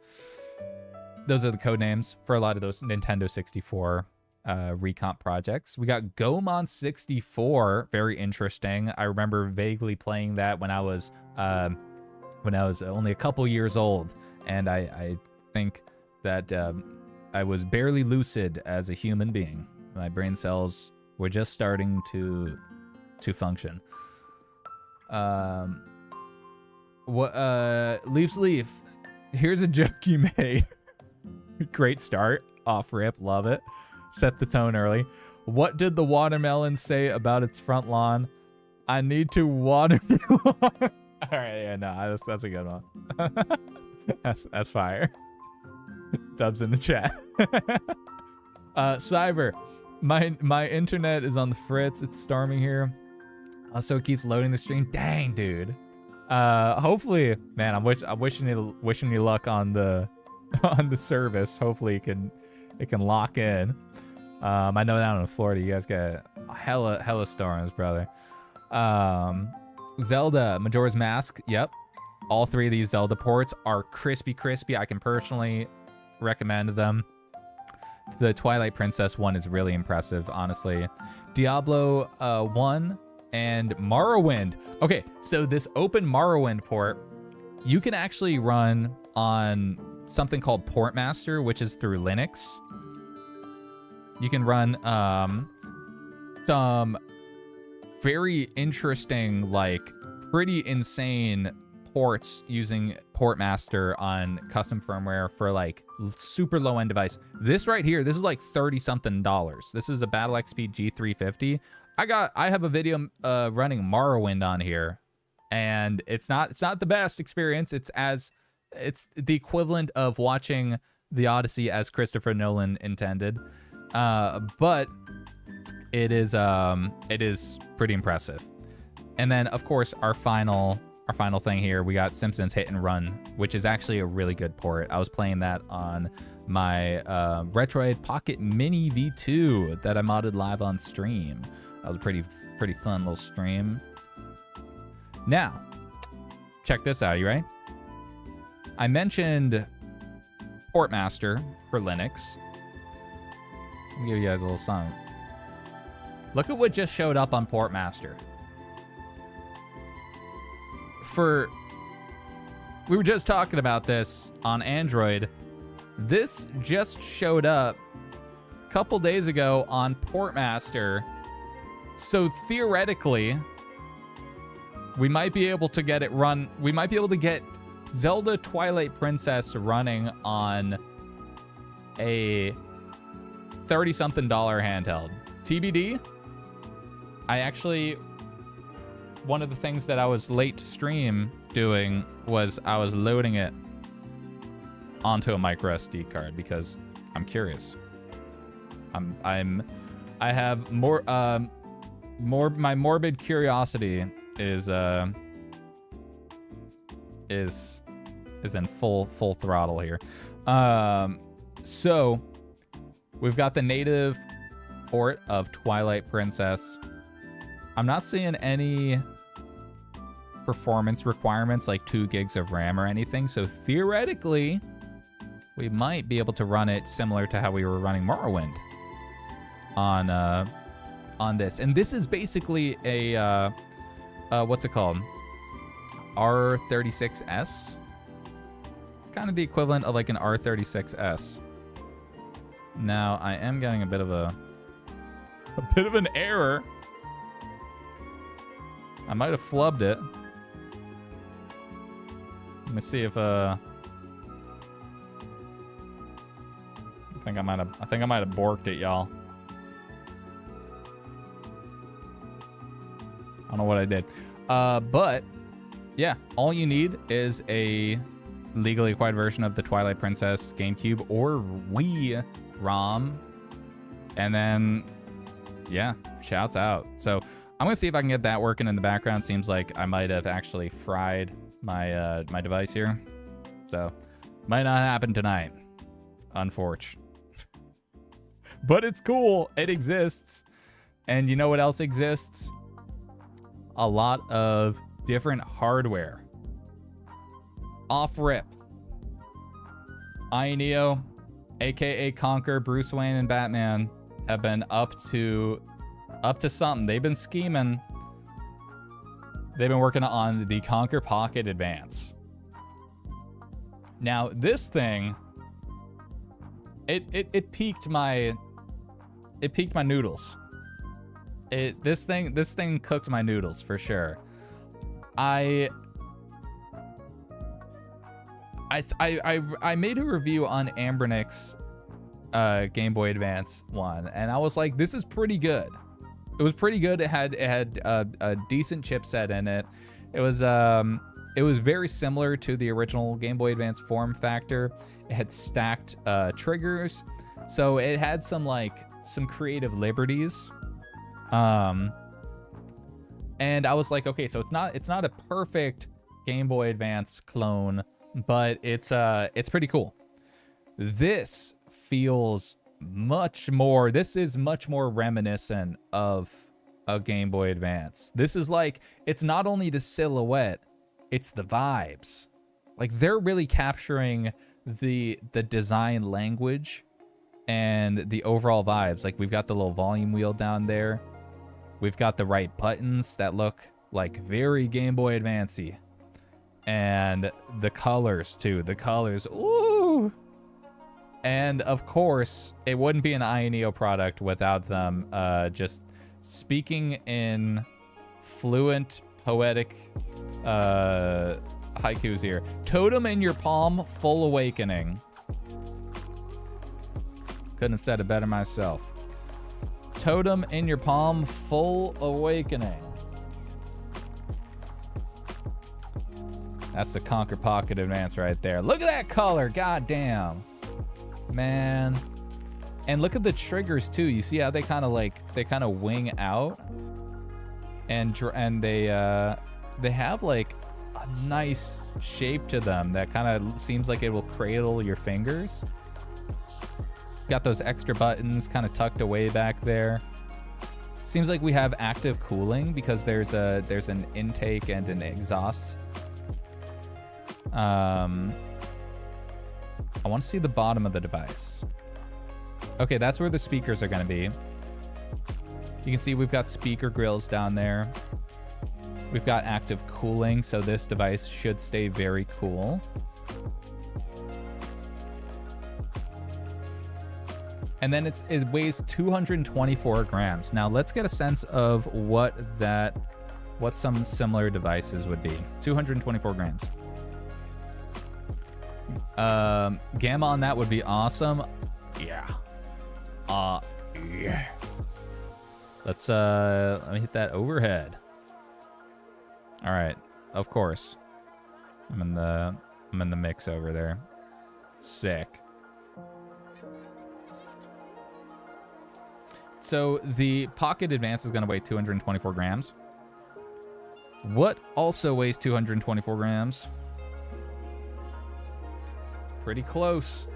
Those are the code names for a lot of those Nintendo 64 recomp projects. We got Gomon 64, very interesting. I remember vaguely playing that when I was only a couple years old, and I think that I was barely lucid as a human being. My brain cells were just starting to function. Leaf's Leaf, here's a joke you made. Great start. Off rip. Love it. Set the tone early. What did the watermelon say about its front lawn? I need to water your lawn. All right, yeah, no, that's a good one. that's fire. Dubs in the chat. Cyber, my internet is on the fritz. It's storming here. Also, it keeps loading the stream. Dang, dude. Hopefully, man, I'm wishing you luck on the service. Hopefully, it can lock in. I know down in Florida, you guys got hella storms, brother. Zelda, Majora's Mask. Yep. All three of these Zelda ports are crispy. I can personally recommend them. The Twilight Princess one is really impressive, honestly. Diablo 1 and Morrowind. Okay, so this open Morrowind port, you can actually run on something called Portmaster, which is through Linux. You can run some very interesting, like pretty insane ports using Portmaster on custom firmware for like super low end device. This right here, this is like $30 something. This is a Battle XP G350. I have a video running Morrowind on here, and it's not the best experience. It's the equivalent of watching the Odyssey as Christopher Nolan intended. But it is pretty impressive. And then of course our final thing here, we got Simpsons Hit and Run, which is actually a really good port. I was playing that on my Retroid Pocket Mini V2 that I modded live on stream. That was a pretty fun little stream. Now, check this out. You ready? I mentioned Portmaster for Linux. Let me give you guys a little song. Look at what just showed up on Portmaster. We were just talking about this on Android. This just showed up a couple days ago on Portmaster. So theoretically, we might be able to get it run. We might be able to get Zelda Twilight Princess running on a $30-something handheld. TBD. One of the things that I was late to stream doing was I was loading it onto a micro SD card because I'm curious. I have more my morbid curiosity is in full throttle here. So we've got the native port of Twilight Princess. I'm not seeing any performance requirements like 2 gigs of RAM or anything. So theoretically, we might be able to run it similar to how we were running Morrowind on this. And this is basically a what's it called? R36S. It's kind of the equivalent of like an R36S. Now I am getting a bit of an error. I might have flubbed it. Let me see if I think I might have borked it, y'all. I don't know what I did. But yeah, all you need is a legally acquired version of the Twilight Princess GameCube or Wii ROM. And then yeah, shouts out. So I'm gonna see if I can get that working in the background. Seems like I might have actually fried my my device here, so might not happen tonight, unfortunately. But it's cool. It exists, and you know what else exists? A lot of different hardware. Off rip, INEO, aka Conker, Bruce Wayne, and Batman have been up to something. They've been scheming. They've been working on the Conker Pocket Advance. Now, this thing, it piqued my noodles. This thing cooked my noodles for sure. I made a review on Ambernick's Game Boy Advance one, and I was like, this is pretty good. It was pretty good. It had a decent chipset in it. It was very similar to the original Game Boy Advance form factor. It had stacked triggers, so it had some creative liberties. And I was like, okay, so it's not a perfect Game Boy Advance clone, but it's pretty cool. This feels much more reminiscent of a Game Boy Advance. This is like, it's not only the silhouette, it's the vibes. Like, they're really capturing the design language and the overall vibes. Like, we've got the little volume wheel down there. We've got the right buttons that look like very Game Boy Advance-y. And the colors too. The colors, ooh! And of course, it wouldn't be an INEO product without them just speaking in fluent, poetic haikus here. Totem in your palm, full awakening. Couldn't have said it better myself. Totem in your palm, full awakening. That's the Conker Pocket Advance right there. Look at that color, goddamn. Man. And look at the triggers too. You see how they kind of wing out, and they have like a nice shape to them that kind of seems like it will cradle your fingers. Got those extra buttons kind of tucked away back there. Seems like we have active cooling because there's an intake and an exhaust. I want to see the bottom of the device. Okay, that's where the speakers are going to be. You can see we've got speaker grills down there. We've got active cooling, so this device should stay very cool. And then it weighs 224 grams. Now let's get a sense of what some similar devices would be. 224 grams. Gamma on that would be awesome. Yeah. Yeah. Let me hit that overhead. All right. Of course. I'm in the mix over there. Sick. So the Pocket Advance is going to weigh 224 grams. What also weighs 224 grams? Pretty close.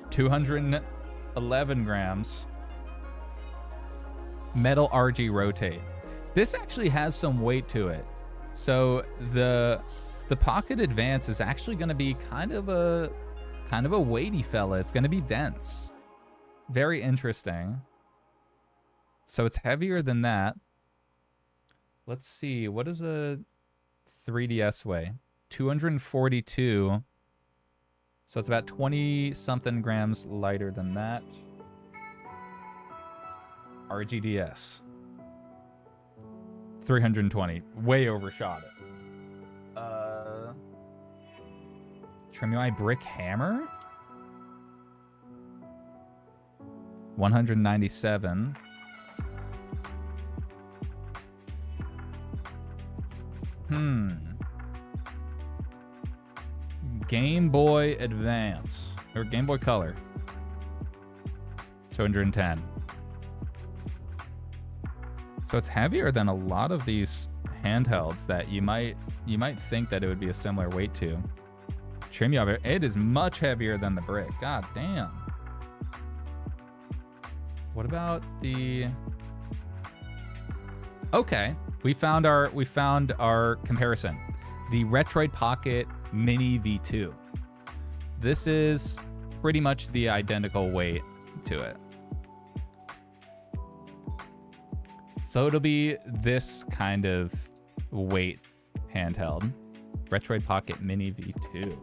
211 grams. Metal RG Rotate. This actually has some weight to it. So the Pocket Advance is actually going to be kind of a weighty fella. It's going to be dense. Very interesting. So it's heavier than that. Let's see. What does a 3DS weigh? 242. So it's about 20-something grams lighter than that. RGDS. 320. Way overshot it. Trim UI Brick Hammer? 197. Game Boy Advance. Or Game Boy Color. 210. So it's heavier than a lot of these handhelds that you might think that it would be a similar weight to. Trim UI, it is much heavier than the Brick. God damn. What about the... Okay, we found our comparison. The Retroid Pocket Mini V2. This is pretty much the identical weight to it. So it'll be this kind of weight handheld. Retroid Pocket Mini V2.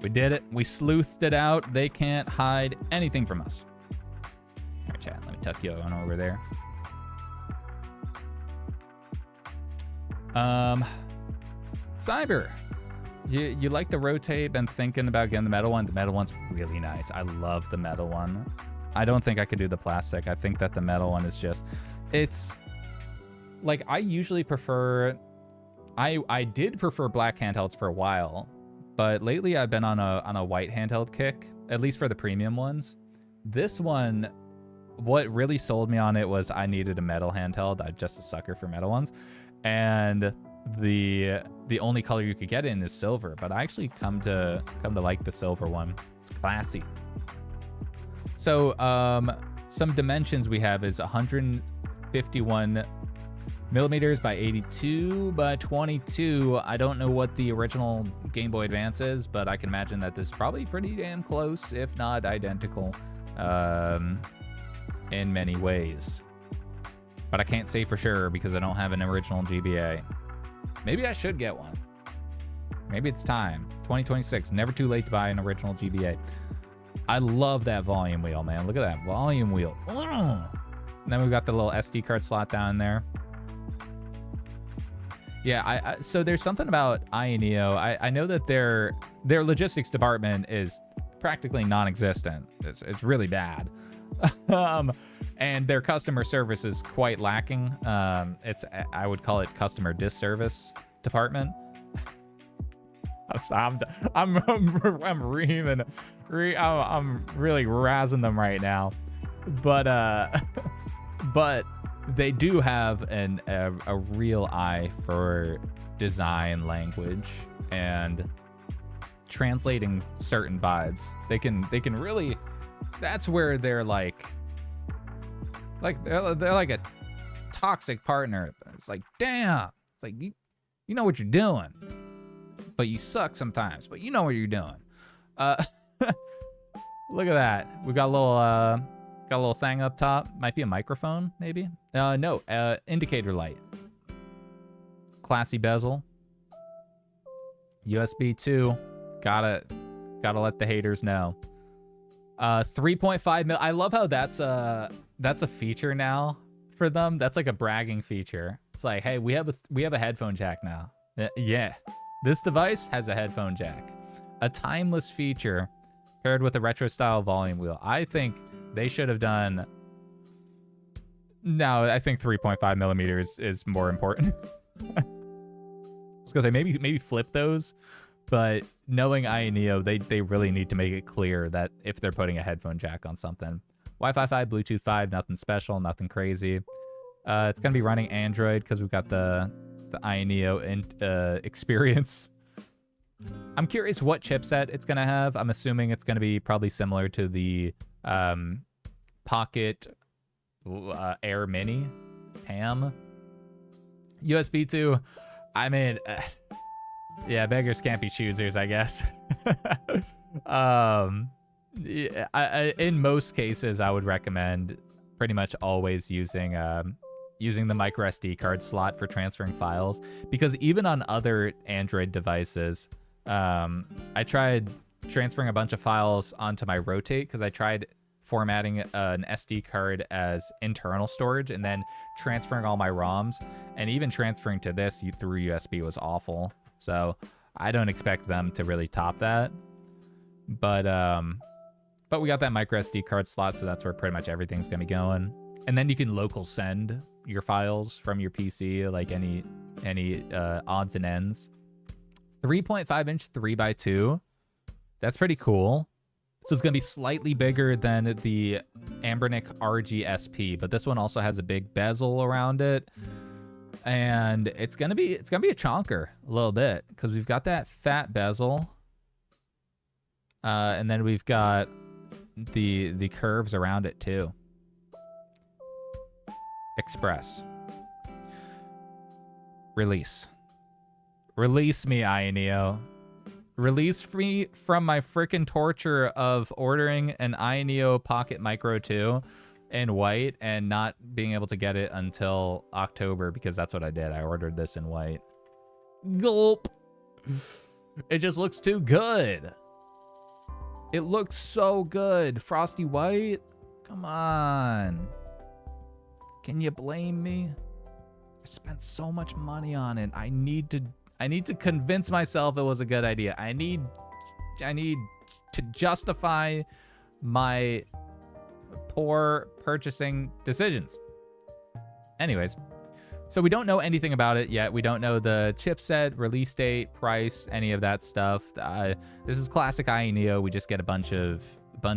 We did it. We sleuthed it out. They can't hide anything from us. All right, chat. Let me tuck you on over there. Cyber. You like the Rotate? Been thinking about getting the metal one? The metal one's really nice. I love the metal one. I don't think I could do the plastic. I think that the metal one is just... It's... Like, I usually prefer... I did prefer black handhelds for a while. But lately I've been on a white handheld kick, at least for the premium ones. This one, what really sold me on it was I needed a metal handheld. I'm just a sucker for metal ones. And the only color you could get in is silver, but I actually come to like the silver one. It's classy. So some dimensions we have is 151 millimeters by 82 by 22. I don't know what the original Game Boy Advance is, but I can imagine that this is probably pretty damn close, if not identical, in many ways. But I can't say for sure because I don't have an original GBA. Maybe I should get one. Maybe it's time. 2026, never too late to buy an original GBA. I love that volume wheel, man. Look at that volume wheel. And then we've got the little SD card slot down there. Yeah, so there's something about AYN. I know that their logistics department is practically non-existent. It's really bad. And their customer service is quite lacking. I would call it customer disservice department. I'm reaming. I'm really razzing them right now. But they do have a real eye for design language and translating certain vibes. They can really, that's where they're like they're like a toxic partner. It's like, damn, it's like you know what you're doing, but you suck sometimes, but you know what you're doing. Look at that. We got a little thing up top. Might be a microphone, maybe. No, indicator light. Classy bezel. USB 2. Gotta let the haters know. 3.5 mil. I love how that's a feature now for them. That's like a bragging feature. It's like, hey, we have a headphone jack now. Yeah, this device has a headphone jack. A timeless feature paired with a retro style volume wheel. I think they should have done. No, I think 3.5 millimeters is more important. I was gonna say maybe flip those, but knowing AYN Neo, they really need to make it clear that if they're putting a headphone jack on something. Wi-Fi 5, Bluetooth 5, nothing special, nothing crazy. It's gonna be running Android because we've got the AYN Neo experience. I'm curious what chipset it's gonna have. I'm assuming it's gonna be probably similar to the Pocket Air Mini ham. USB 2. I mean, yeah, beggars can't be choosers, I guess. Yeah, in most cases, I would recommend pretty much always using the micro SD card slot for transferring files, because even on other Android devices, I tried transferring a bunch of files onto my Rotate because I tried formatting an SD card as internal storage and then transferring all my ROMs, and even transferring to this through USB was awful. So I don't expect them to really top that. But we got that micro SD card slot, so that's where pretty much everything's gonna be going. And then you can local send your files from your PC, like any odds and ends. 3.5-inch 3x2. That's pretty cool. So it's gonna be slightly bigger than the Ambernic RG SP, but this one also has a big bezel around it. And it's gonna be a chonker a little bit, because we've got that fat bezel. And then we've got the curves around it too. Express. Release me, AYN Neo. Release me from my freaking torture of ordering an AYN Neo Pocket Micro 2 in white and not being able to get it until October, because that's what I did. I ordered this in white. Gulp. It just looks too good. It looks so good. Frosty white? Come on. Can you blame me? I spent so much money on it. I need to convince myself it was a good idea. I need to justify my poor purchasing decisions. Anyways, so we don't know anything about it yet. We don't know the chipset, release date, price, any of that stuff. This is classic AYN Neo. We just get a bunch of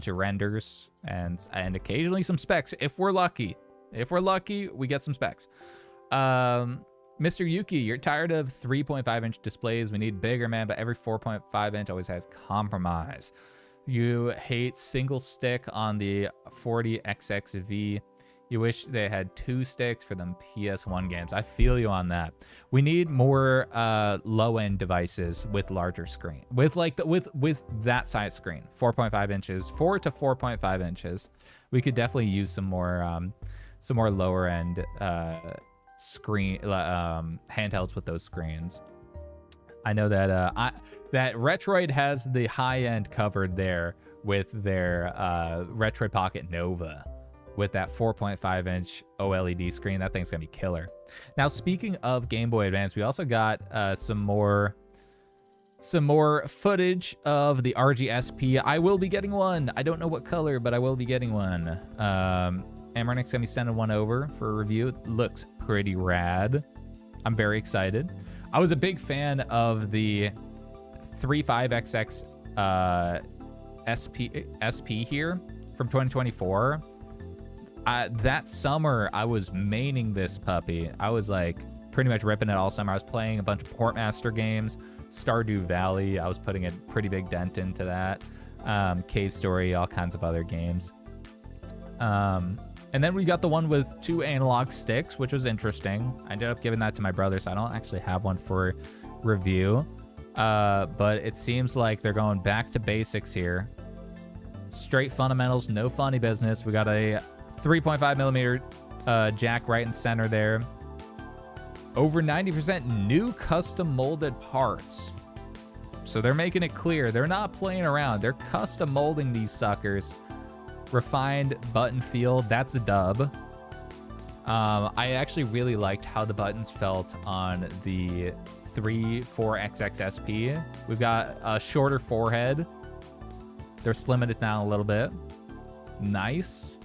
renders and occasionally some specs if we're lucky. If we're lucky, we get some specs. Mr. Yuki, you're tired of 3.5-inch displays. We need bigger, man, but every 4.5-inch always has compromise. You hate single stick on the 40XXV. You wish they had 2 sticks for them PS1 games. I feel you on that. We need more low-end devices with larger screen, with that size screen, 4.5 inches, 4 to 4.5 inches. We could definitely use some more lower-end screen handhelds with those screens. I know that that Retroid has the high end covered there with their Retroid Pocket Nova with that 4.5-inch OLED screen. That thing's gonna be killer. Now, speaking of Game Boy Advance, we also got some more footage of the RG SP. I will be getting one. I don't know what color, but I will be getting one. Ambernic's gonna be sending one over for a review. It looks pretty rad. I'm very excited. I was a big fan of the 35XX SP here from 2024. That summer, I was maining this puppy. I was like pretty much ripping it all summer. I was playing a bunch of Portmaster games, Stardew Valley. I was putting a pretty big dent into that. Cave Story, all kinds of other games. And then we got the one with 2 analog sticks, which was interesting. I ended up giving that to my brother, so I don't actually have one for review. But it seems like they're going back to basics here. Straight fundamentals, no funny business. We got a 3.5 millimeter jack right in center there. Over 90% new custom molded parts. So they're making it clear. They're not playing around. They're custom molding these suckers. Refined button feel. That's a dub. I actually really liked how the buttons felt on the 3.4xx SP. We've got a shorter forehead. They're slimming it down a little bit. Nice.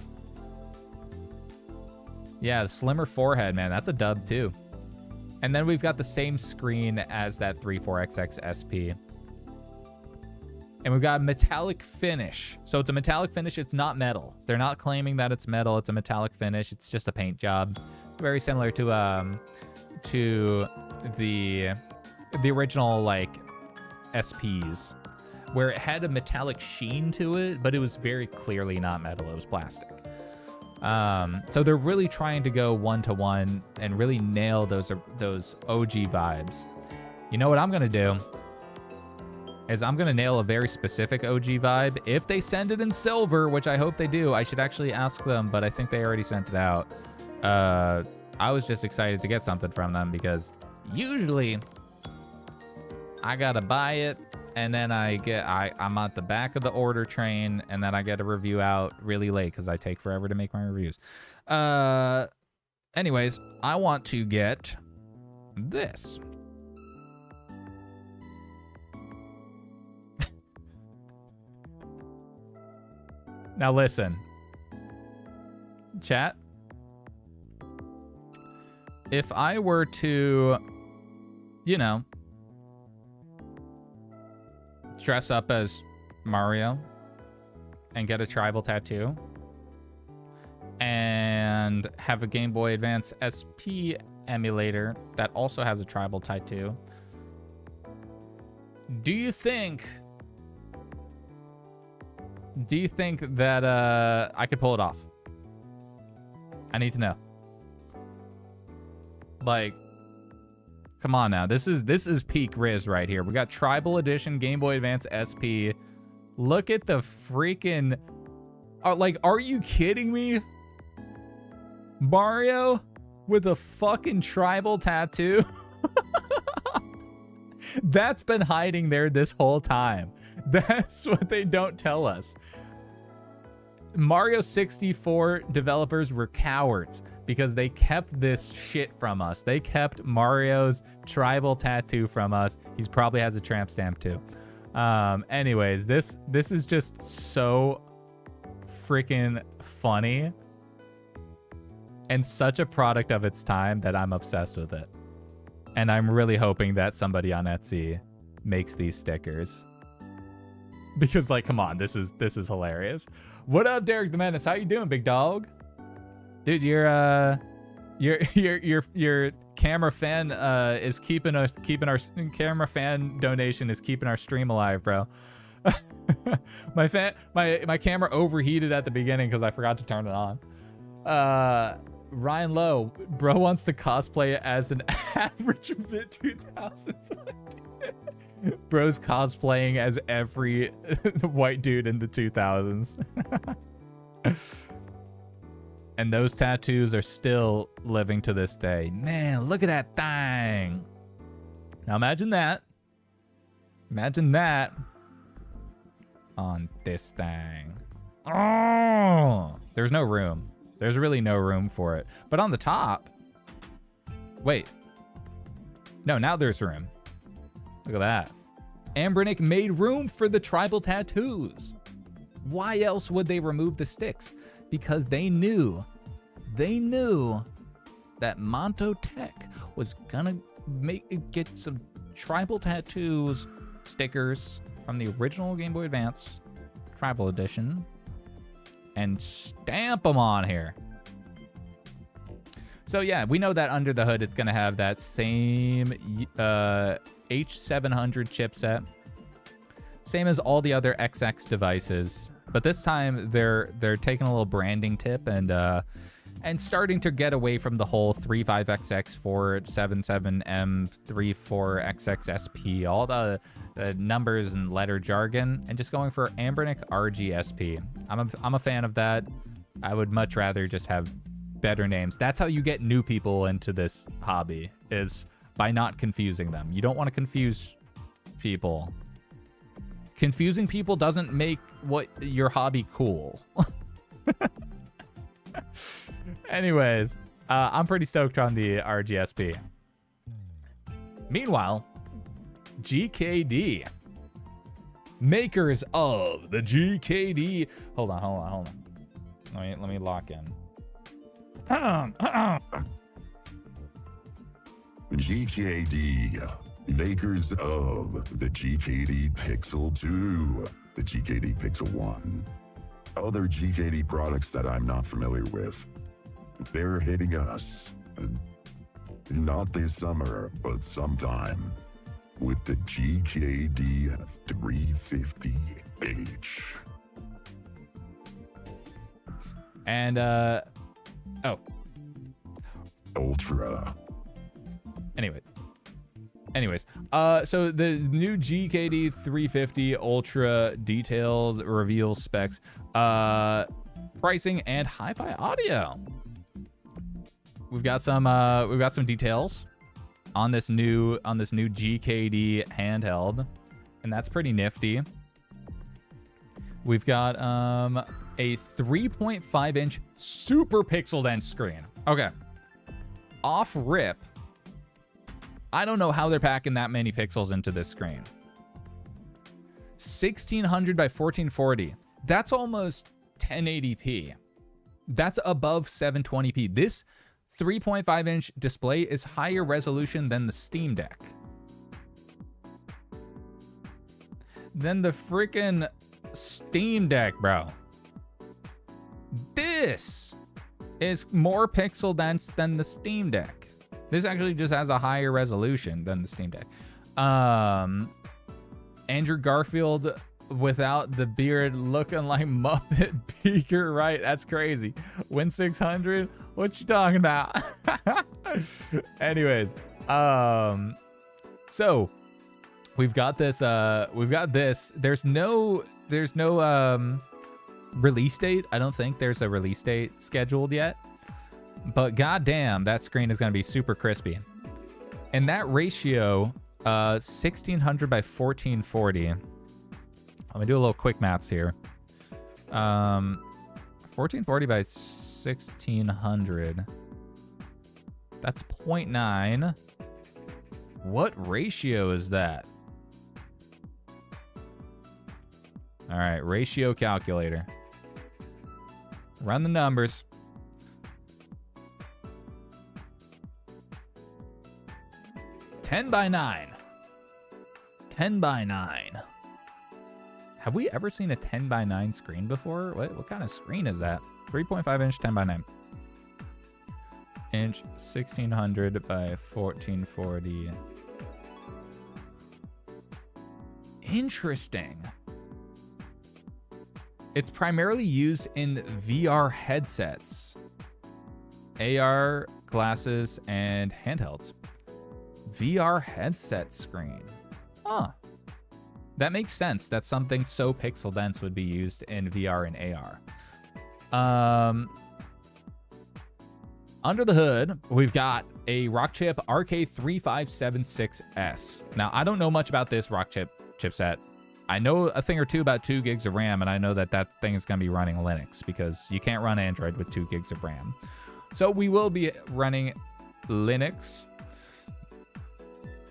Yeah, the slimmer forehead, man. That's a dub too. And then we've got the same screen as that 3.4xx SP. And we've got metallic finish. So it's a metallic finish. It's not metal. They're not claiming that it's metal. It's a metallic finish. It's just a paint job. Very similar to the original like SPs, where it had a metallic sheen to it, but it was very clearly not metal. It was plastic. So they're really trying to go one-to-one and really nail those OG vibes. You know what I'm gonna do is I'm gonna nail a very specific OG vibe. If they send it in silver, which I hope they do, I should actually ask them, but I think they already sent it out. I was just excited to get something from them because usually I gotta buy it and then I'm at the back of the order train and then I get a review out really late because I take forever to make my reviews. Anyways, I want to get this. Now listen, chat. If I were to, you know, dress up as Mario and get a tribal tattoo and have a Game Boy Advance SP emulator that also has a tribal tattoo, do you think that I could pull it off? I need to know. Like, come on now. This is peak Riz right here. We got Tribal Edition Game Boy Advance SP. Look at the freaking... are you kidding me? Mario with a fucking tribal tattoo? That's been hiding there this whole time. That's what they don't tell us. Mario 64 developers were cowards because they kept this shit from us. They kept Mario's tribal tattoo from us. He probably has a tramp stamp too. Anyways, this is just so freaking funny and such a product of its time that I'm obsessed with it. And I'm really hoping that somebody on Etsy makes these stickers. Because, like, come on, this is hilarious. What up, Derek the Menace? How you doing, big dog? Dude, your camera fan is keeping our camera fan donation is keeping our stream alive, bro. my camera overheated at the beginning because I forgot to turn it on. Ryan Lowe, bro wants to cosplay as an average mid 2000s. Bro's cosplaying as every white dude in the 2000s. And those tattoos are still living to this day. Man, look at that thing. Now imagine that. Imagine that on this thing. Oh, there's no room. There's really no room for it. But on the top, wait. No, now there's room. Look at that. Ambrinic made room for the tribal tattoos. Why else would they remove the sticks? Because they knew that Monto Tech was gonna get some tribal tattoos stickers from the original Game Boy Advance Tribal Edition and stamp them on here. So yeah, we know that under the hood, it's going to have that same H700 chipset. Same as all the other XX devices. But this time, they're taking a little branding tip and starting to get away from the whole 35XX 477M 34XXSP, all the numbers and letter jargon, and just going for Ambernic RGSP. I'm a fan of that. I would much rather just have better names. That's how you get new people into this hobby, is by not confusing them. You don't want to confuse people. Confusing people doesn't make what your hobby cool. Anyways, I'm pretty stoked on the RGSP. Meanwhile, GKD. Makers of the GKD. Hold on. Let me lock in. GKD. Makers of the GKD Pixel 2, the GKD Pixel 1. Other GKD products that I'm not familiar with. They're hitting us. Not this summer, but sometime. With the GKD 350H. And, Ultra. Anyways, so the new GKD 350 Ultra details, reveals specs, pricing, and hi-fi audio. We've got some details on this new GKD handheld, and that's pretty nifty. We've got a 3.5-inch super pixel dense screen. Okay, off rip, I don't know how they're packing that many pixels into this screen. 1600 by 1440. That's almost 1080p. That's above 720p. This 3.5-inch display is higher resolution than the Steam Deck. Than the freaking Steam Deck, bro. This is more pixel dense than the Steam Deck. This actually just has a higher resolution than the Steam Deck. Andrew Garfield without the beard looking like Muppet Beaker, right? That's crazy. Win 600? What you talking about? Anyways, so we've got this. There's no release date. I don't think there's a release date scheduled yet. But goddamn, that screen is going to be super crispy. And that ratio, 1600 by 1440. Let me do a little quick maths here. 1440 by 1600. That's 0.9. What ratio is that? All right, ratio calculator. Run the numbers. 10 by 9. 10 by 9. Have we ever seen a 10 by 9 screen before? What kind of screen is that? 3.5 inch 10 by 9. Inch 1600 by 1440. Interesting. It's primarily used in VR headsets, AR glasses, and handhelds. VR headset screen. Huh. That makes sense. That something so pixel dense would be used in VR and AR. Under the hood, we've got a Rockchip RK3576S. Now, I don't know much about this Rockchip chipset. I know a thing or two about 2 gigs of RAM, and I know that that thing is going to be running Linux because you can't run Android with 2 gigs of RAM. So we will be running Linux.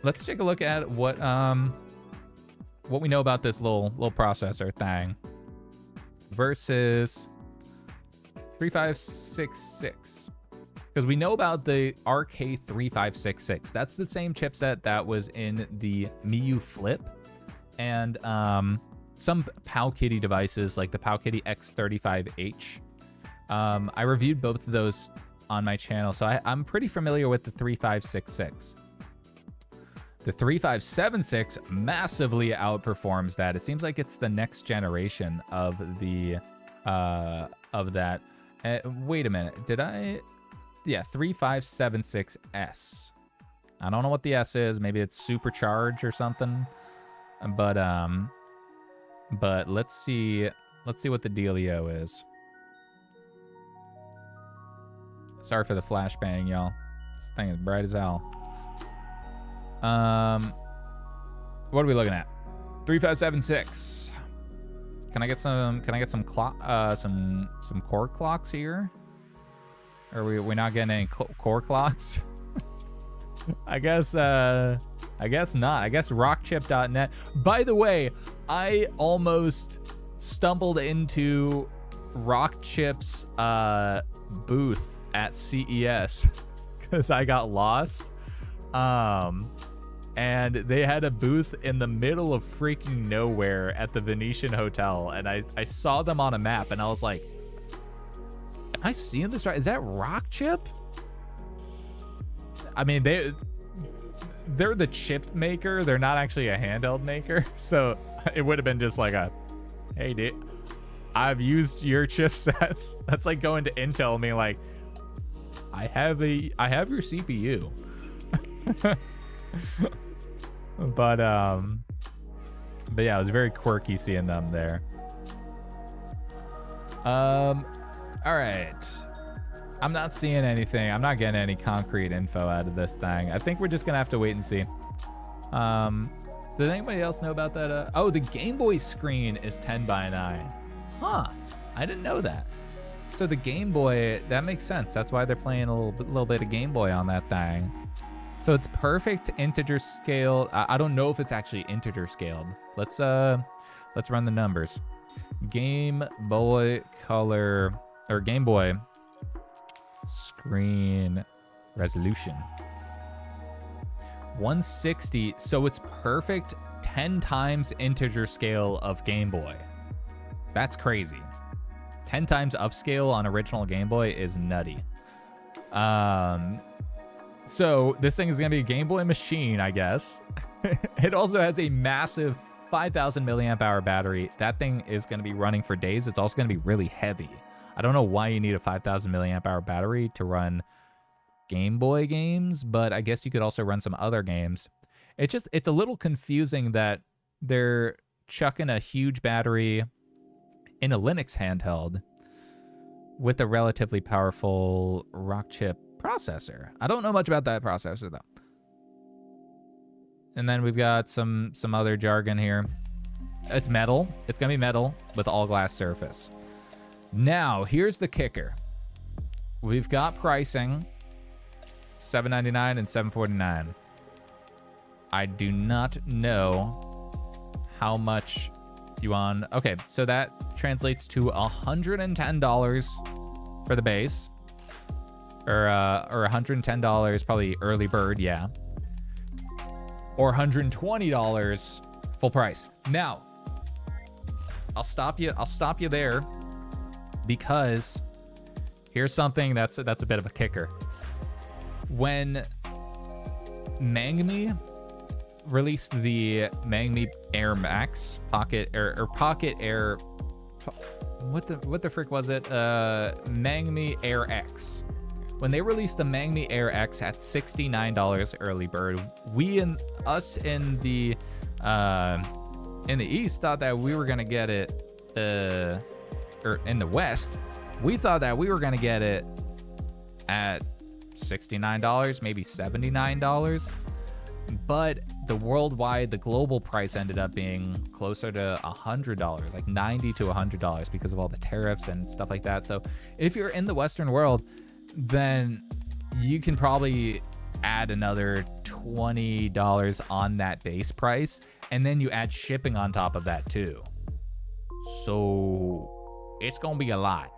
Let's take a look at what we know about this little processor thing versus 3566. Because we know about the RK3566. That's the same chipset that was in the Miu Flip and some Powkitty devices like the Powkitty X35H. I reviewed both of those on my channel, so I'm pretty familiar with the 3566. The 3576 massively outperforms that. It seems like it's the next generation of the of that. Wait a minute, did I? Yeah, 3576S. I don't know what the S is. Maybe it's supercharged or something. But let's see what the dealio is. Sorry for the flashbang, y'all. This thing is bright as hell. What are we looking at? 3576. Can I get some clock some core clocks here? Or we're not getting any core clocks? I guess not. I guess rockchip.net. By the way, I almost stumbled into Rockchip's booth at CES because I got lost. And they had a booth in the middle of freaking nowhere at the Venetian Hotel, and I saw them on a map, and I was like, am I seeing this right? Is that Rockchip? I mean, they're the chip maker. They're not actually a handheld maker. So it would have been just like a, hey, dude, I've used your chipsets. That's like going to Intel and being like, I have your CPU. But yeah, it was very quirky seeing them there. All right. I'm not seeing anything. I'm not getting any concrete info out of this thing. I think we're just gonna have to wait and see. Does anybody else know about that? Oh, the Game Boy screen is 10:9. Huh? I didn't know that. So the Game Boy, that makes sense. That's why they're playing a little bit of Game Boy on that thing. So it's perfect integer scale. I don't know if it's actually integer scaled. Let's run the numbers. Game Boy Color, or Game Boy screen resolution 160. So it's perfect 10 times integer scale of Game Boy. That's crazy. 10 times upscale on original Game Boy is nutty. So this thing is going to be a Game Boy machine, I guess. It also has a massive 5,000 milliamp hour battery. That thing is going to be running for days. It's also going to be really heavy. I don't know why you need a 5,000 milliamp hour battery to run Game Boy games, but I guess you could also run some other games. It's a little confusing that they're chucking a huge battery in a Linux handheld with a relatively powerful Rockchip processor. I don't know much about that processor though. And then we've got some other jargon here. It's metal. It's gonna be metal with all glass surface. Now here's the kicker. We've got pricing $799 and $749. I do not know how much yuan. Okay, so that translates to $110 for the base. Or $110, probably early bird, yeah. Or $120 full price. Now, I'll stop you there because here's something that's a bit of a kicker. When Mangmi released the Mangmi Air Max Pocket Air, what the frick was it? Mangmi Air X. When they released the Mangmi Air X at $69 early bird, us in the East thought that we were gonna get it, or in the West, we thought that we were gonna get it at $69, maybe $79. But the global price ended up being closer to $100, like $90 to $100 because of all the tariffs and stuff like that. So if you're in the Western world, then you can probably add another $20 on that base price, and then you add shipping on top of that too. So it's gonna be a lot.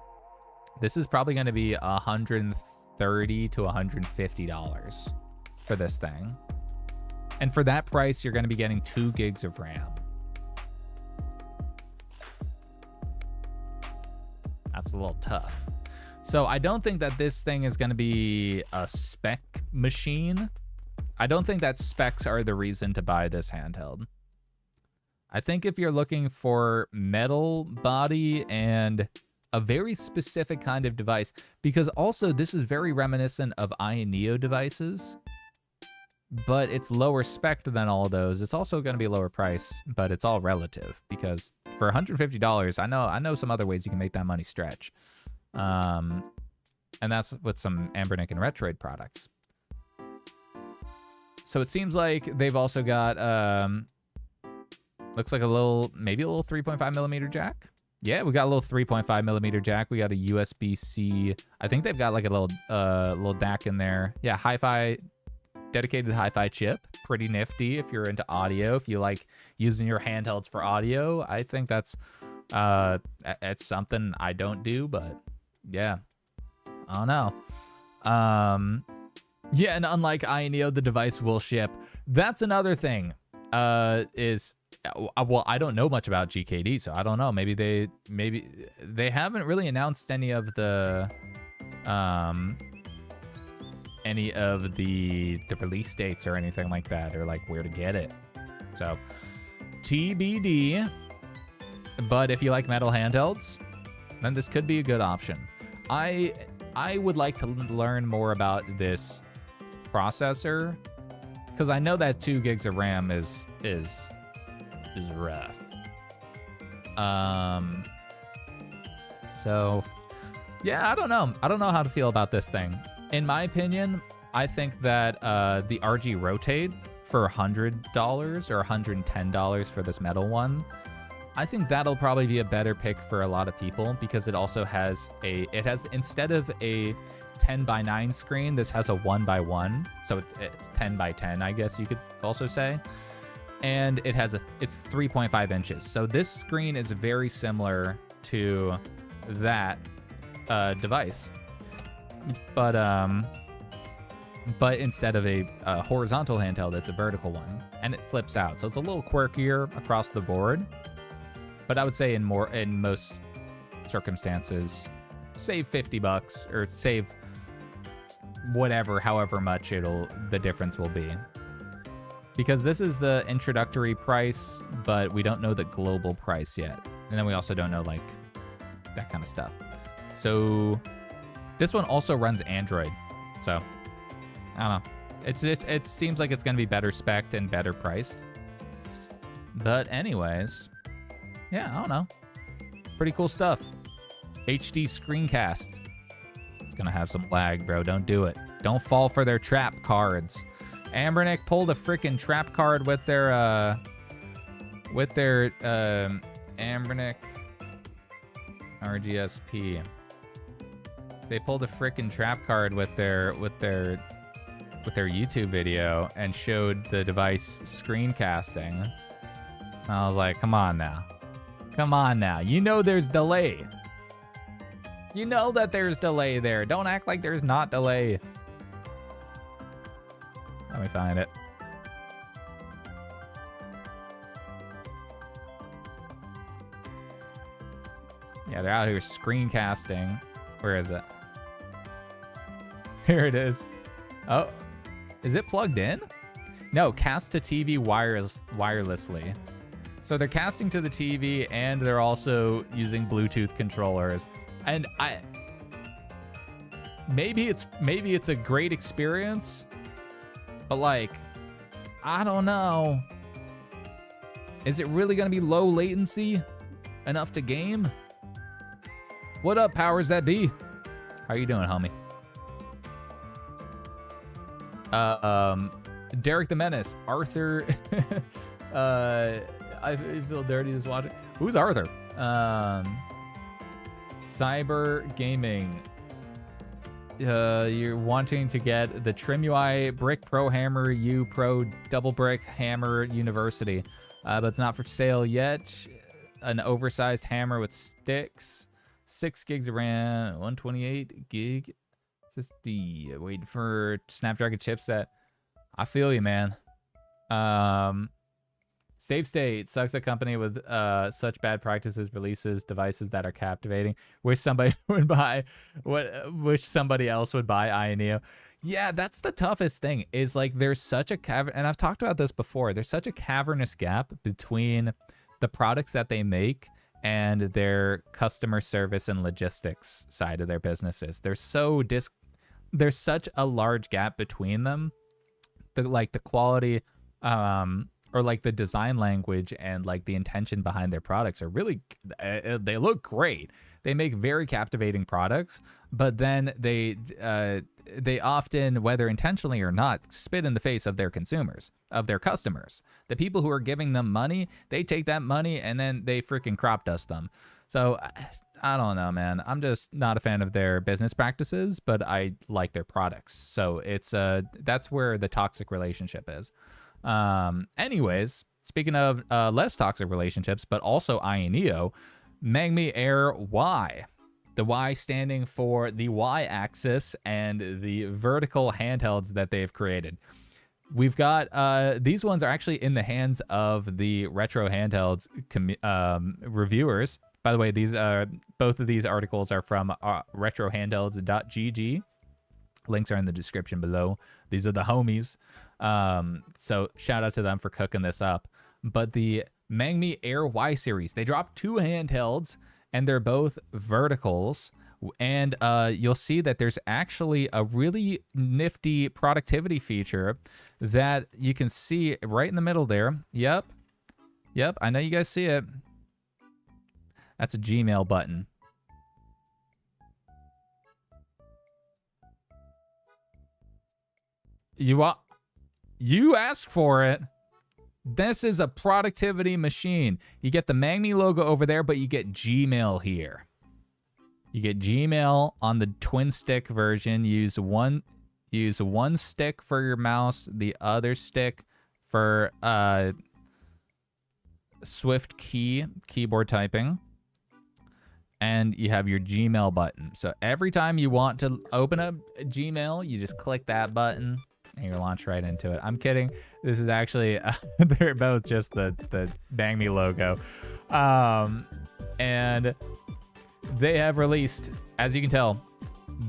This is probably gonna be $130 to $150 for this thing. And for that price, you're gonna be getting 2 gigs of RAM. That's a little tough. So I don't think that this thing is going to be a spec machine. I don't think that specs are the reason to buy this handheld. I think if you're looking for metal body and a very specific kind of device, because also this is very reminiscent of AYN Neo devices, but it's lower spec than all of those. It's also going to be a lower price, but it's all relative, because for $150, I know some other ways you can make that money stretch. And that's with some Anbernic and Retroid products. So it seems like they've also got, looks like maybe a little 3.5 millimeter jack. Yeah, we got a little 3.5 millimeter jack. We got a USB-C. I think they've got like a little DAC in there. Yeah, dedicated hi-fi chip. Pretty nifty if you're into audio. If you like using your handhelds for audio, I think that's it's something I don't do, but yeah, I don't know. Yeah, and unlike AYN Neo, the device will ship. That's another thing. Well, I don't know much about GKD, so I don't know. Maybe they haven't really announced any of the release dates or anything like that, or like where to get it. So TBD. But if you like metal handhelds, then this could be a good option. I would like to learn more about this processor, because I know that 2 gigs of RAM is rough. So yeah, I don't know how to feel about this thing. In my opinion, I think that the RG Rotate for $100 or $110 for this metal one, I think that'll probably be a better pick for a lot of people, because it also has instead of a 10:9 screen, this has a 1:1, so it's 10:10, I guess you could also say. And it's 3.5 inches. So this screen is very similar to that device. But instead of a horizontal handheld, it's a vertical one, and it flips out. So it's a little quirkier across the board. But I would say in most circumstances, save $50 or save however much the difference will be. Because this is the introductory price, but we don't know the global price yet. And then we also don't know like that kind of stuff. So this one also runs Android. So I don't know. It seems like it's going to be better spec'd and better priced. But anyways, yeah, I don't know. Pretty cool stuff. HD screencast. It's going to have some lag, bro. Don't do it. Don't fall for their trap cards. Anbernic pulled a freaking trap card with their Anbernic RGSP. They pulled a freaking trap card with their YouTube video and showed the device screencasting. I was like, come on now. Come on now. You know there's delay. You know that there's delay there. Don't act like there's not delay. Let me find it. Yeah, they're out here screencasting. Where is it? Here it is. Oh, is it plugged in? No, cast to TV wirelessly. So they're casting to the TV, and they're also using Bluetooth controllers. And maybe it's a great experience, but like, I don't know. Is it really gonna be low latency enough to game? What up, powers that be? How you doing, homie? Derek the Menace, Arthur. I feel dirty just watching. Who's Arthur? Cyber Gaming. You're wanting to get the Trim UI Brick Pro Hammer U Pro Double Brick Hammer University, but it's not for sale yet. An oversized hammer with sticks, 6 gigs of RAM, 128 gig SSD. Wait for Snapdragon chipset. I feel you, man. Save state sucks a company with such bad practices releases devices that are captivating. Wish somebody would buy wish somebody else would buy AYN Neo. Yeah, that's the toughest thing. Is like there's such a and I've talked about this before. There's such a cavernous gap between the products that they make and their customer service and logistics side of their businesses. There's such a large gap between them. The quality or like the design language and like the intention behind their products are really they look great. They make very captivating products, but then they often, whether intentionally or not, spit in the face of their consumers, of their customers. The people who are giving them money, they take that money and then they freaking crop dust them. So I don't know, man. I'm just not a fan of their business practices, but I like their products. So it's that's where the toxic relationship is. Anyways, speaking of less toxic relationships, but also AYN Neo, Magmi Air Y. The Y standing for the Y-axis and the vertical handhelds that they've created. We've got these ones are actually in the hands of the retro handhelds reviewers. By the way, these both of these articles are from retrohandhelds.gg. Links are in the description below. These are the homies. So shout out to them for cooking this up. But the Magmi Air Y series, they dropped 2 handhelds, and they're both verticals. And you'll see that there's actually a really nifty productivity feature that you can see right in the middle there. Yep. I know you guys see it. That's a Gmail button. You asked for it. This is a productivity machine. You get the Magni logo over there, but you get Gmail here. You get Gmail on the twin stick version. Use one stick for your mouse, the other stick for Swift keyboard typing. And you have your Gmail button. So every time you want to open up Gmail, you just click that button and you launch right into it. I'm kidding. This is actually, they're both just the Bang Me logo. And they have released, as you can tell,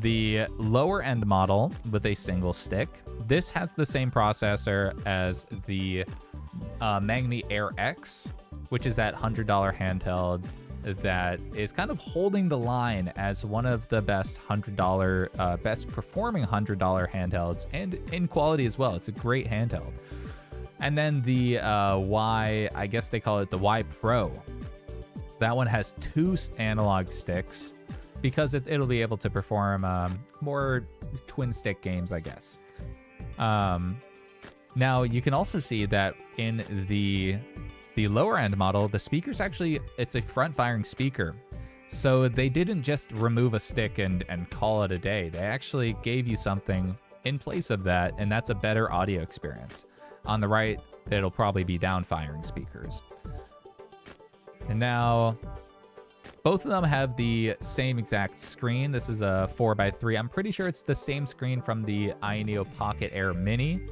the lower end model with a single stick. This has the same processor as the Magni Air X, which is that $100 handheld that is kind of holding the line as one of the best best performing $100 handhelds, and in quality as well. It's a great handheld. And then the I guess they call it the Y Pro. That one has 2 analog sticks because it'll be able to perform more twin stick games, I guess. Now you can also see that in the lower end model, the speaker's actually, it's a front firing speaker. So they didn't just remove a stick and call it a day. They actually gave you something in place of that, and that's a better audio experience. On the right, it'll probably be down firing speakers. And now both of them have the same exact screen. This is a 4x3. I'm pretty sure it's the same screen from the AYN Neo Pocket Air Mini,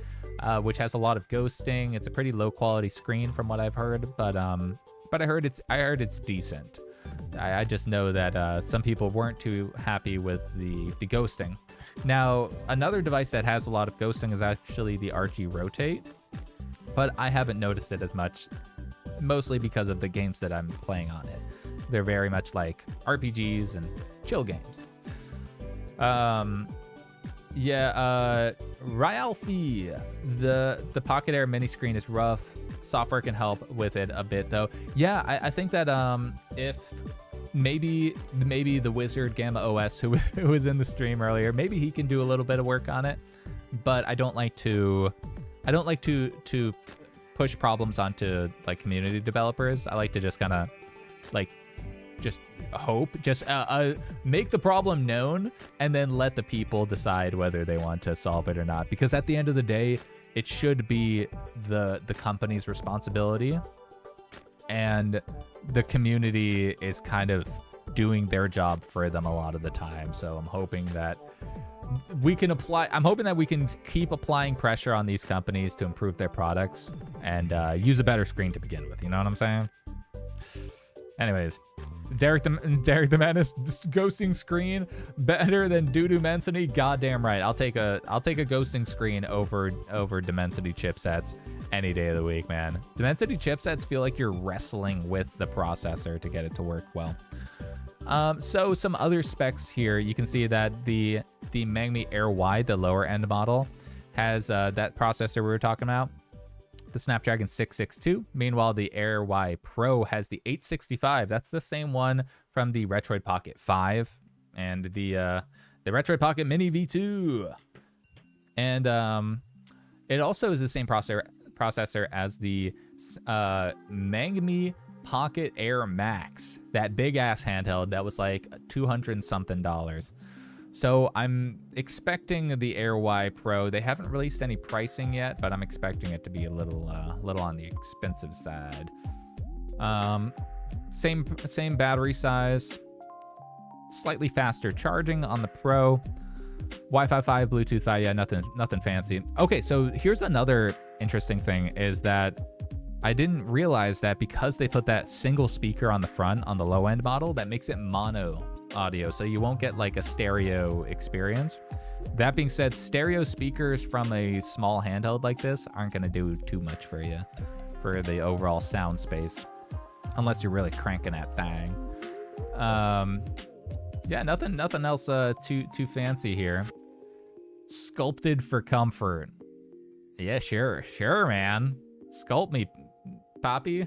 which has a lot of ghosting. It's a pretty low quality screen from what I've heard, but I heard it's decent. I just know that some people weren't too happy with the ghosting. Now, another device that has a lot of ghosting is actually the RG Rotate, but I haven't noticed it as much, mostly because of the games that I'm playing on it. They're very much like RPGs and chill games. Ralphie, the Pocket Air mini screen is rough. Software can help with it a bit though. Yeah, I think that if maybe the wizard GammaOS who was in the stream earlier, maybe he can do a little bit of work on it. But I don't like to push problems onto like community developers. I like to just kind of like just hope, just make the problem known and then let the people decide whether they want to solve it or not. Because at the end of the day, it should be the company's responsibility, and the community is kind of doing their job for them a lot of the time. So I'm hoping that we can apply. I'm hoping that we can keep applying pressure on these companies to improve their products and use a better screen to begin with. You know what I'm saying? Anyways, Derek the Menace ghosting screen better than Dimensity. Goddamn right. I'll take a ghosting screen over Dimensity chipsets any day of the week, man. Dimensity chipsets feel like you're wrestling with the processor to get it to work well. So some other specs here. You can see that the Magmi Air Y, the lower end model, has that processor we were talking about, the Snapdragon 662. Meanwhile, the Air Y Pro has the 865. That's the same one from the Retroid Pocket 5 and the Retroid Pocket Mini V2. And it also is the same processor as the Magmi Pocket Air Max, that big ass handheld that was like $200 something. So I'm expecting the Air Y Pro. They haven't released any pricing yet, but I'm expecting it to be a little on the expensive side. Same battery size, slightly faster charging on the Pro. Wi-Fi 5, Bluetooth 5, yeah, nothing fancy. Okay, so here's another interesting thing is that I didn't realize that because they put that single speaker on the front on the low end model, that makes it mono audio, so you won't get like a stereo experience. That being said, stereo speakers from a small handheld like this aren't going to do too much for you for the overall sound space, unless you're really cranking that thing. Yeah, nothing else too fancy here. Sculpted for comfort. Yeah, sure, man. Sculpt me, Poppy.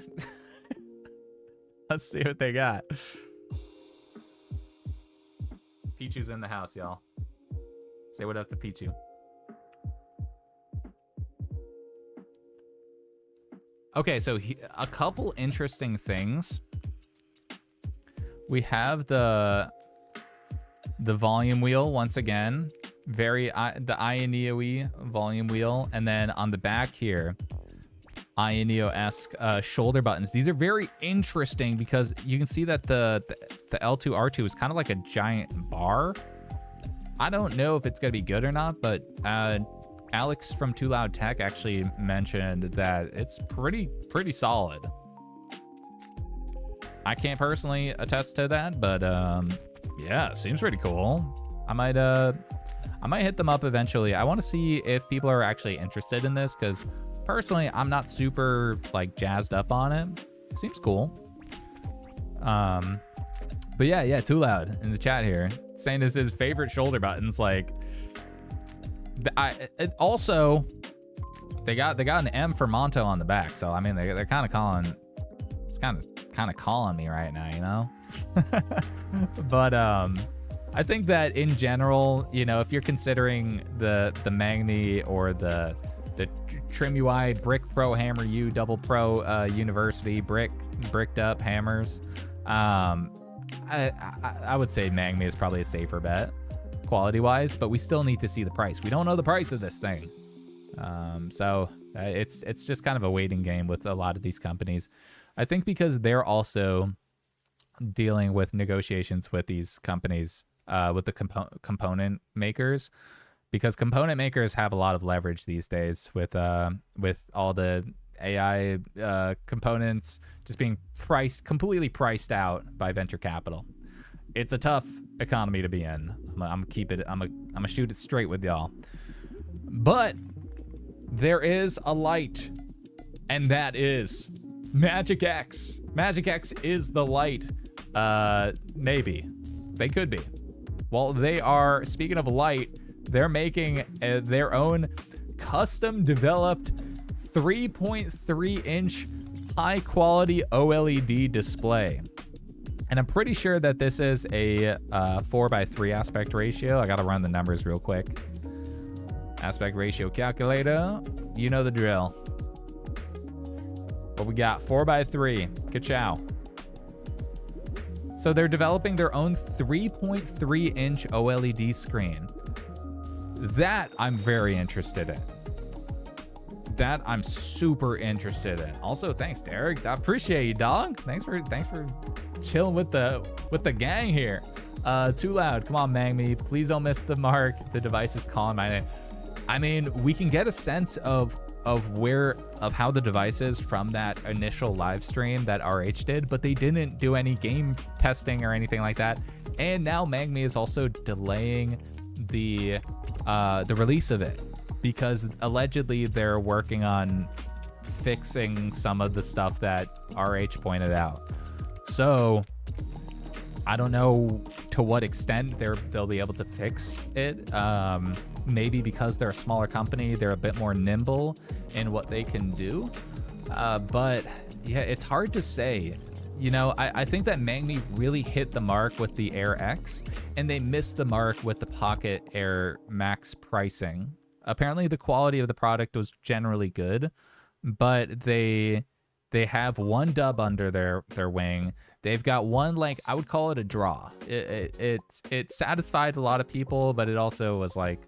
Let's see what they got. Pichu's in the house, y'all. Say what up to Pichu. Okay, so a couple interesting things. We have the volume wheel once again, the AYN volume wheel, and then on the back here, AYN-esque shoulder buttons. These are very interesting because you can see that the L2 R2 is kind of like a giant bar. I don't know if it's gonna be good or not, but Alex from Too Loud Tech actually mentioned that it's pretty solid. I can't personally attest to that, but yeah, seems pretty cool. I might hit them up eventually. I want to see if people are actually interested in this, because personally, I'm not super like jazzed up on it. Seems cool. But yeah, Too Loud in the chat here saying this is his favorite shoulder buttons. Like, also they got an M for Monto on the back, so I mean they're kind of calling. It's kind of calling me right now, you know. But I think that in general, you know, if you're considering the Magni or the Trim UI Brick Pro Hammer U Double Pro University bricked up hammers, I would say Magmi is probably a safer bet quality wise, but we still need to see the price. We don't know the price of this thing, so it's just kind of a waiting game with a lot of these companies. I think because they're also dealing with negotiations with these companies, with the component makers, because component makers have a lot of leverage these days with all the AI components just being completely priced out by venture capital. It's a tough economy to be in. I'm gonna shoot it straight with y'all. But there is a light, and that is Magic X. Magic X is the light. Maybe they could be. Well, they are. Speaking of light, they're making their own custom developed 3.3 inch high quality OLED display. And I'm pretty sure that this is a 4:3 aspect ratio. I gotta run the numbers real quick. Aspect ratio calculator, you know the drill. But we got 4:3. Ka-chow. So they're developing their own 3.3 inch OLED screen. That I'm very interested in. That I'm super interested in. Also, thanks, Derek. I appreciate you, dog. Thanks for chilling with the gang here. Too loud. Come on, Mangme. Please don't miss the mark. The device is calling my name. I mean, we can get a sense of how the device is from that initial live stream that RH did, but they didn't do any game testing or anything like that. And now Mangme is also delaying the release of it because allegedly they're working on fixing some of the stuff that RH pointed out. So I don't know to what extent they'll be able to fix it. Maybe because they're a smaller company, they're a bit more nimble in what they can do. But yeah, it's hard to say. You know, I think that Mangme really hit the mark with the Air X, and they missed the mark with the Pocket Air Max pricing. Apparently, the quality of the product was generally good, but they have one dub under their wing. They've got one, like, I would call it a draw. It satisfied a lot of people, but it also was like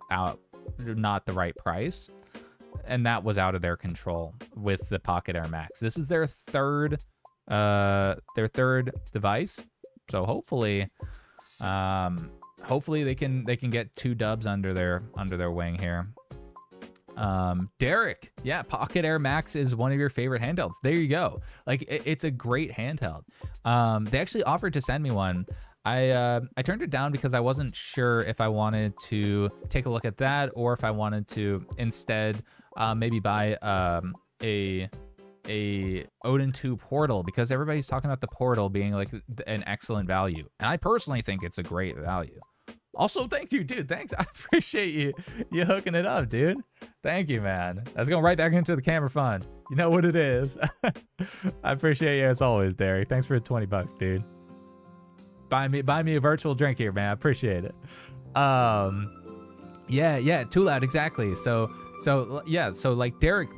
not the right price, and that was out of their control with the Pocket Air Max. This is their third device, so hopefully they can get 2 dubs under their wing here. Derek, yeah, Pocket Air Max is one of your favorite handhelds. There you go. Like, it's a great handheld. They actually offered to send me one. I turned it down because I wasn't sure if I wanted to take a look at that or if I wanted to instead maybe buy a Odin 2 Portal, because everybody's talking about the Portal being like an excellent value, and I personally think it's a great value. Also, thank you, dude. Thanks. I appreciate you hooking it up, dude. Thank you, man. That's going right back into the camera fund. You know what it is. I appreciate you as always, Derek. Thanks for the $20, dude. Buy me a virtual drink here, man. I appreciate it. Yeah, too loud, exactly. So like Derek,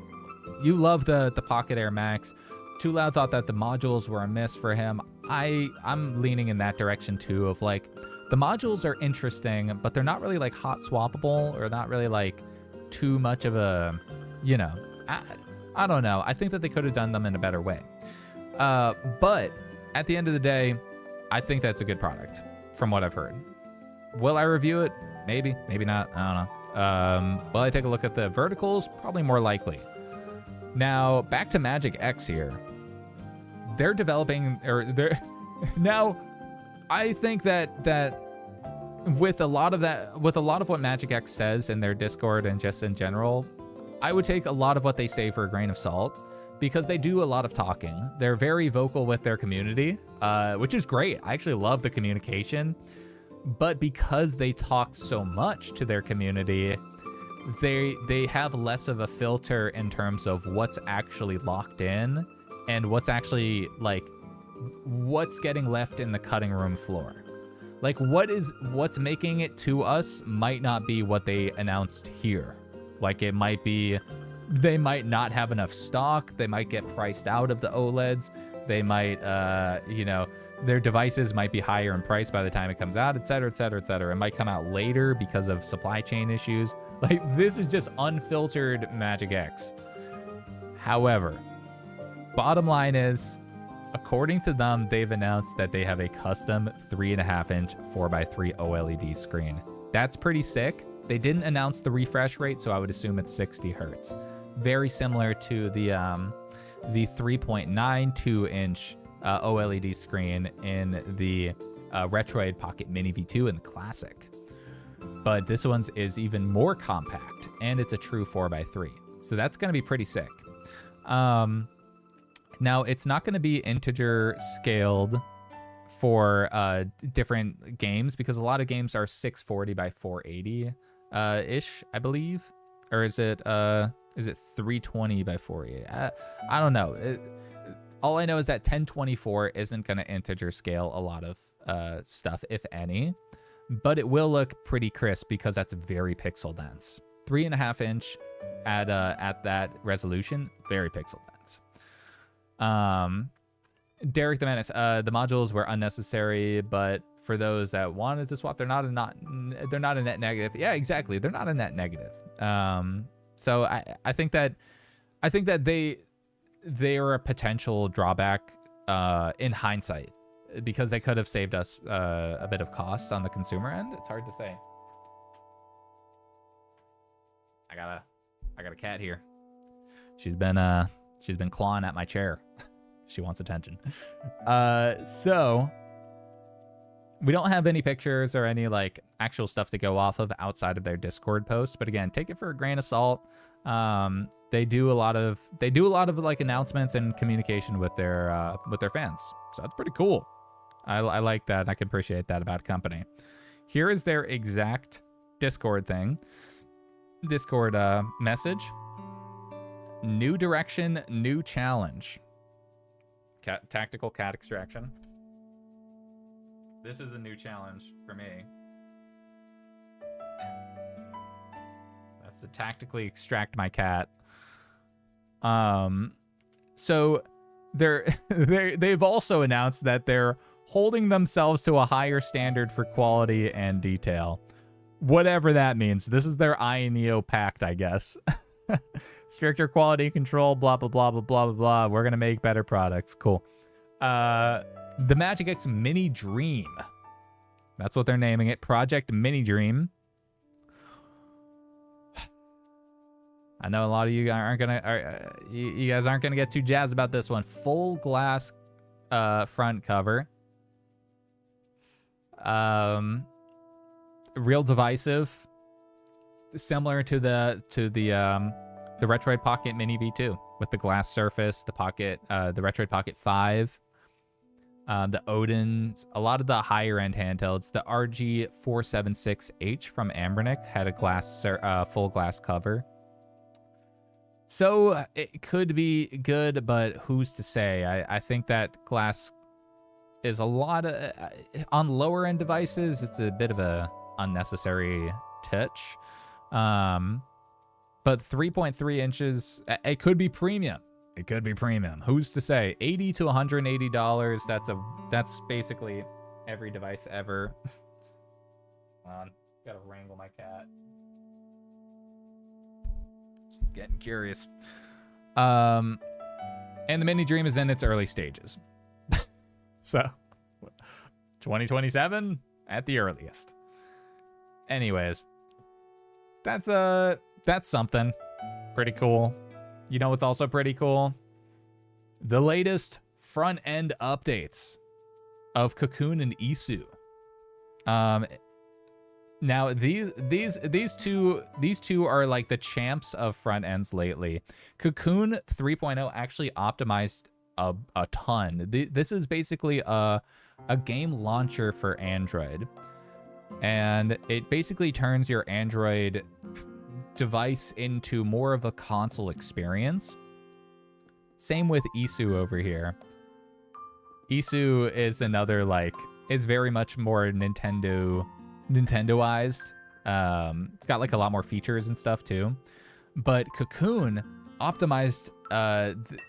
you love the Pocket Air Max. Too Loud thought that the modules were a miss for him. I'm leaning in that direction too, of like, the modules are interesting, but they're not really like hot swappable, or not really like too much of a, you know, I don't know. I think that they could have done them in a better way. But at the end of the day, I think that's a good product from what I've heard. Will I review it? Maybe, maybe not. I don't know. Will I take a look at the verticals? Probably more likely. Now, back to Magic X here. They're developing, or they're now, I think that with a lot of what Magic X says in their Discord and just in general, I would take a lot of what they say for a grain of salt, because they do a lot of talking. They're very vocal with their community, which is great. I actually love the communication, but because they talk so much to their community, they have less of a filter in terms of what's actually locked in and what's actually like what's getting left in the cutting room floor. Like, what's making it to us might not be what they announced here. Like, it might be they might not have enough stock, they might get priced out of the OLEDs, they might their devices might be higher in price by the time it comes out, etc., etc., etc. It might come out later because of supply chain issues. Like, this is just unfiltered Magic X. However, bottom line is, according to them, they've announced that they have a custom 3.5-inch 4x3 OLED screen. That's pretty sick. They didn't announce the refresh rate, so I would assume it's 60 hertz. Very similar to the 3.92-inch OLED screen in the Retroid Pocket Mini V2 and the Classic. But this one's is even more compact, and it's a true 4x3. So that's going to be pretty sick. Now, it's not going to be integer scaled for different games, because a lot of games are 640 by 480 ish, I believe. Or is it 320 by 480? I don't know. All I know is that 1024 isn't going to integer scale a lot of stuff, if any. But it will look pretty crisp because that's very pixel dense. 3.5-inch at that resolution, very pixel dense. Derek the Menace, the modules were unnecessary, but for those that wanted to swap, they're not a net negative. Yeah, exactly. They're not a net negative. So I think that they are a potential drawback in hindsight. because they could have saved us a bit of cost on the consumer end. It's hard to say. I got a cat here. She's been clawing at my chair. She wants attention. So we don't have any pictures or any like actual stuff to go off of outside of their Discord post, but again, take it for a grain of salt. They do a lot of like announcements and communication with their fans. So that's pretty cool. I like that. I can appreciate that about a company. Here is their exact Discord thing. Discord message. New direction, new challenge. Tactical cat extraction. This is a new challenge for me. That's to tactically extract my cat. So they've also announced that they're holding themselves to a higher standard for quality and detail. Whatever that means. This is their INEO pact, I guess. Stricter quality control, blah, blah, blah, blah, blah, blah, blah. We're going to make better products. Cool. The Magic X Mini Dream. That's what they're naming it. Project Mini Dream. I know a lot of you aren't gonna, you guys aren't gonna get too jazzed about this one. Full glass front cover. Real divisive, similar to the Retroid Pocket Mini V2 with the glass surface, the Retroid Pocket 5, the Odin, a lot of the higher end handhelds. The RG476H from Ambernick had a full glass cover. So it could be good, but who's to say? I think that glass is a lot of, on lower end devices, it's a bit of a unnecessary touch. But 3.3 inches, it could be premium. It could be premium. Who's to say? $80 to $180. That's basically every device ever. Hold on, gotta wrangle my cat. She's getting curious. And the Mini Dream is in its early stages. So 2027 at the earliest. Anyways, that's something pretty cool. You know what's also pretty cool? The latest front end updates of Cocoon and Isu. Now these two are like the champs of front ends lately. Cocoon 3.0 actually optimized a ton. This is basically a game launcher for Android, and it basically turns your Android device into more of a console experience. Same with Isu over here. Isu is another, like, it's very much more Nintendoized. It's got like a lot more features and stuff too. But Cocoon optimized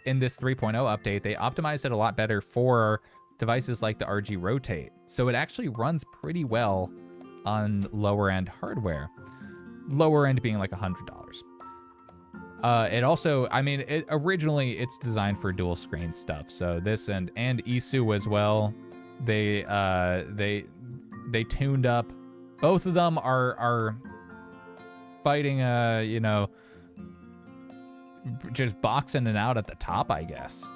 in this 3.0 update, they optimized it a lot better for devices like the RG Rotate. So it actually runs pretty well on lower end hardware. Lower end being like $100. It also, I mean, originally it's designed for dual screen stuff. So this and Isu as well, they tuned up. Both of them are fighting, you know, just boxing it out at the top, I guess.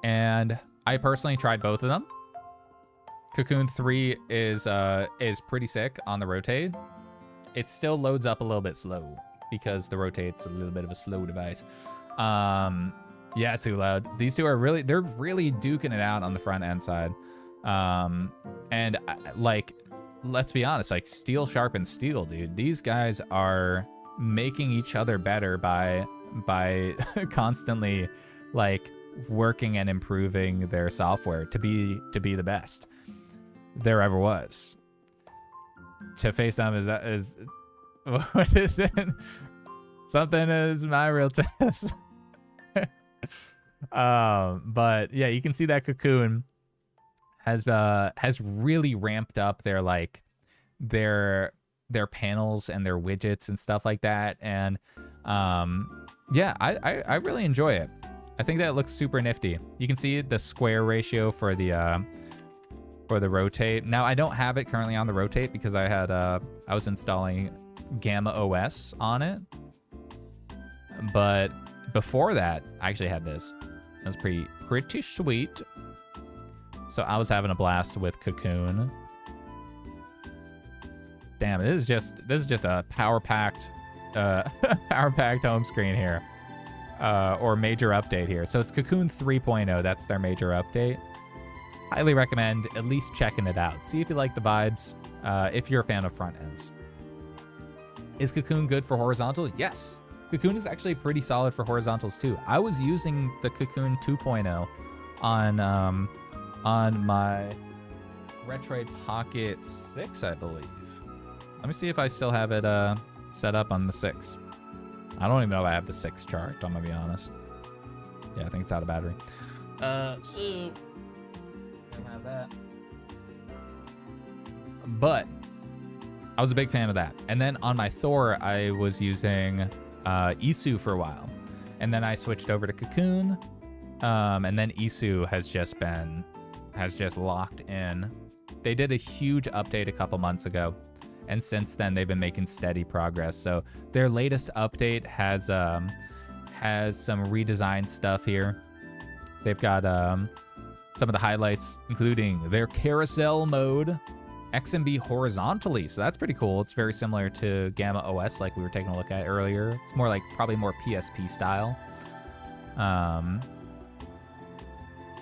And I personally tried both of them. Cocoon 3 is pretty sick on the Rotate. It still loads up a little bit slow because the Rotate's a little bit of a slow device. Yeah, too loud. These two are they're really duking it out on the front end side. And like, let's be honest, like steel sharpens steel, dude. These guys are making each other better by constantly like working and improving their software to be the best there ever was. To face them is what is it? Something is my real test. But yeah, you can see that Cocoon has really ramped up their panels and their widgets and stuff like that. And yeah, I really enjoy it. I think that looks super nifty. You can see the square ratio for the for the rotate. Now I don't have it currently on the rotate because I had I was installing GammaOS on it. But before that, I actually had this. It was pretty sweet. So I was having a blast with Cocoon. Damn, this is just a power-packed home screen here. Or major update here. So it's Cocoon 3.0. That's their major update. Highly recommend at least checking it out. See if you like the vibes, if you're a fan of front ends. Is Cocoon good for horizontal? Yes. Cocoon is actually pretty solid for horizontals too. I was using the Cocoon 2.0 on my Retroid Pocket 6, I believe. Let me see if I still have it set up on the 6. I don't even know if I have the 6 charged, I'm gonna be honest. Yeah, I think it's out of battery. So don't have that. But I was a big fan of that. And then on my Thor, I was using Isu for a while. And then I switched over to Cocoon. And then Isu has just locked in. They did a huge update a couple months ago. And since then, they've been making steady progress. So their latest update has some redesigned stuff here. They've got some of the highlights, including their carousel mode, XMB horizontally. So that's pretty cool. It's very similar to GammaOS, like we were taking a look at earlier. It's more like probably more PSP style.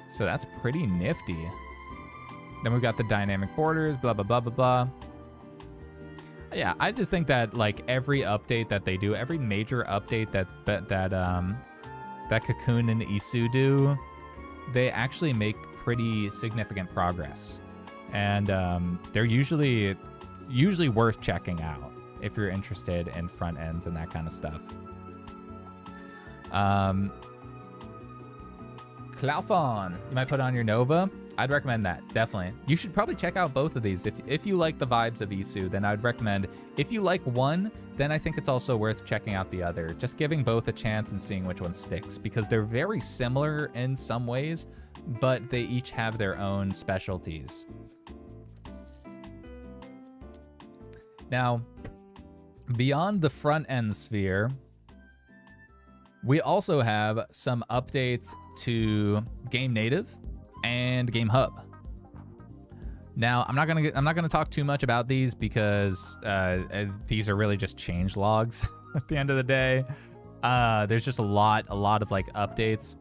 So that's pretty nifty. Then we've got the dynamic borders, blah, blah, blah, blah, blah. Yeah, I just think that like every update that they do, every major update that Cocoon and Isu do, they actually make pretty significant progress. And they're usually worth checking out if you're interested in front ends and that kind of stuff. Cloufon, you might put on your Nova. I'd recommend that, definitely. You should probably check out both of these. If you like the vibes of Isu, then I'd recommend. If you like one, then I think it's also worth checking out the other. Just giving both a chance and seeing which one sticks, because they're very similar in some ways, but they each have their own specialties. Now, beyond the front-end sphere, we also have some updates to Game Native and Game Hub. Now, I'm not gonna talk too much about these because these are really just change logs at the end of the day. There's just a lot of like updates,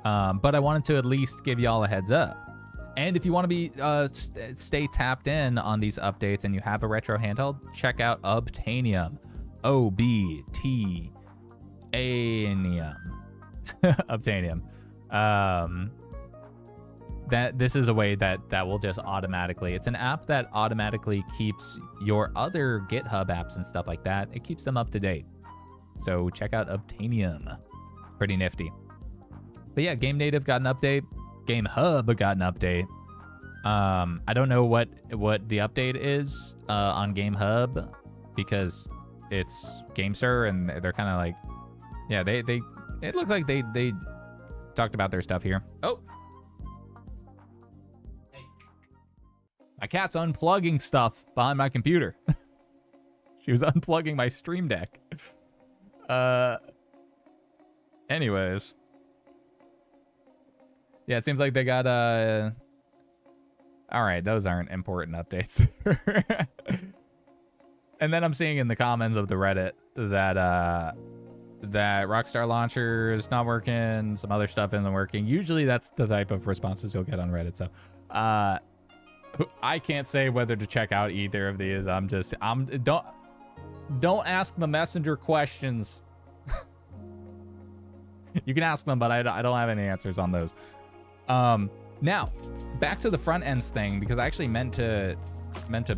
but I wanted to at least give y'all a heads up. And if you want to be stay tapped in on these updates and you have a retro handheld, check out Obtainium. Obtainium. This is a way that will just automatically, it's an app that automatically keeps your other GitHub apps and stuff like that. It keeps them up to date. So check out Obtainium. Pretty nifty. But yeah, Game Native got an update. Game Hub got an update. I don't know what the update is on Game Hub because it's GameSir and they're kind of like, yeah, it looks like they talked about their stuff here. Oh, hey. My cat's unplugging stuff behind my computer. She was unplugging my Stream Deck. Anyways. Yeah, it seems like they got all right, those aren't important updates. And then I'm seeing in the comments of the Reddit that that Rockstar Launcher is not working, some other stuff isn't working. Usually that's the type of responses you'll get on Reddit. So I can't say whether to check out either of these. Don't ask the messenger questions. You can ask them, but I don't have any answers on those. Now, back to the front ends thing, because I actually meant to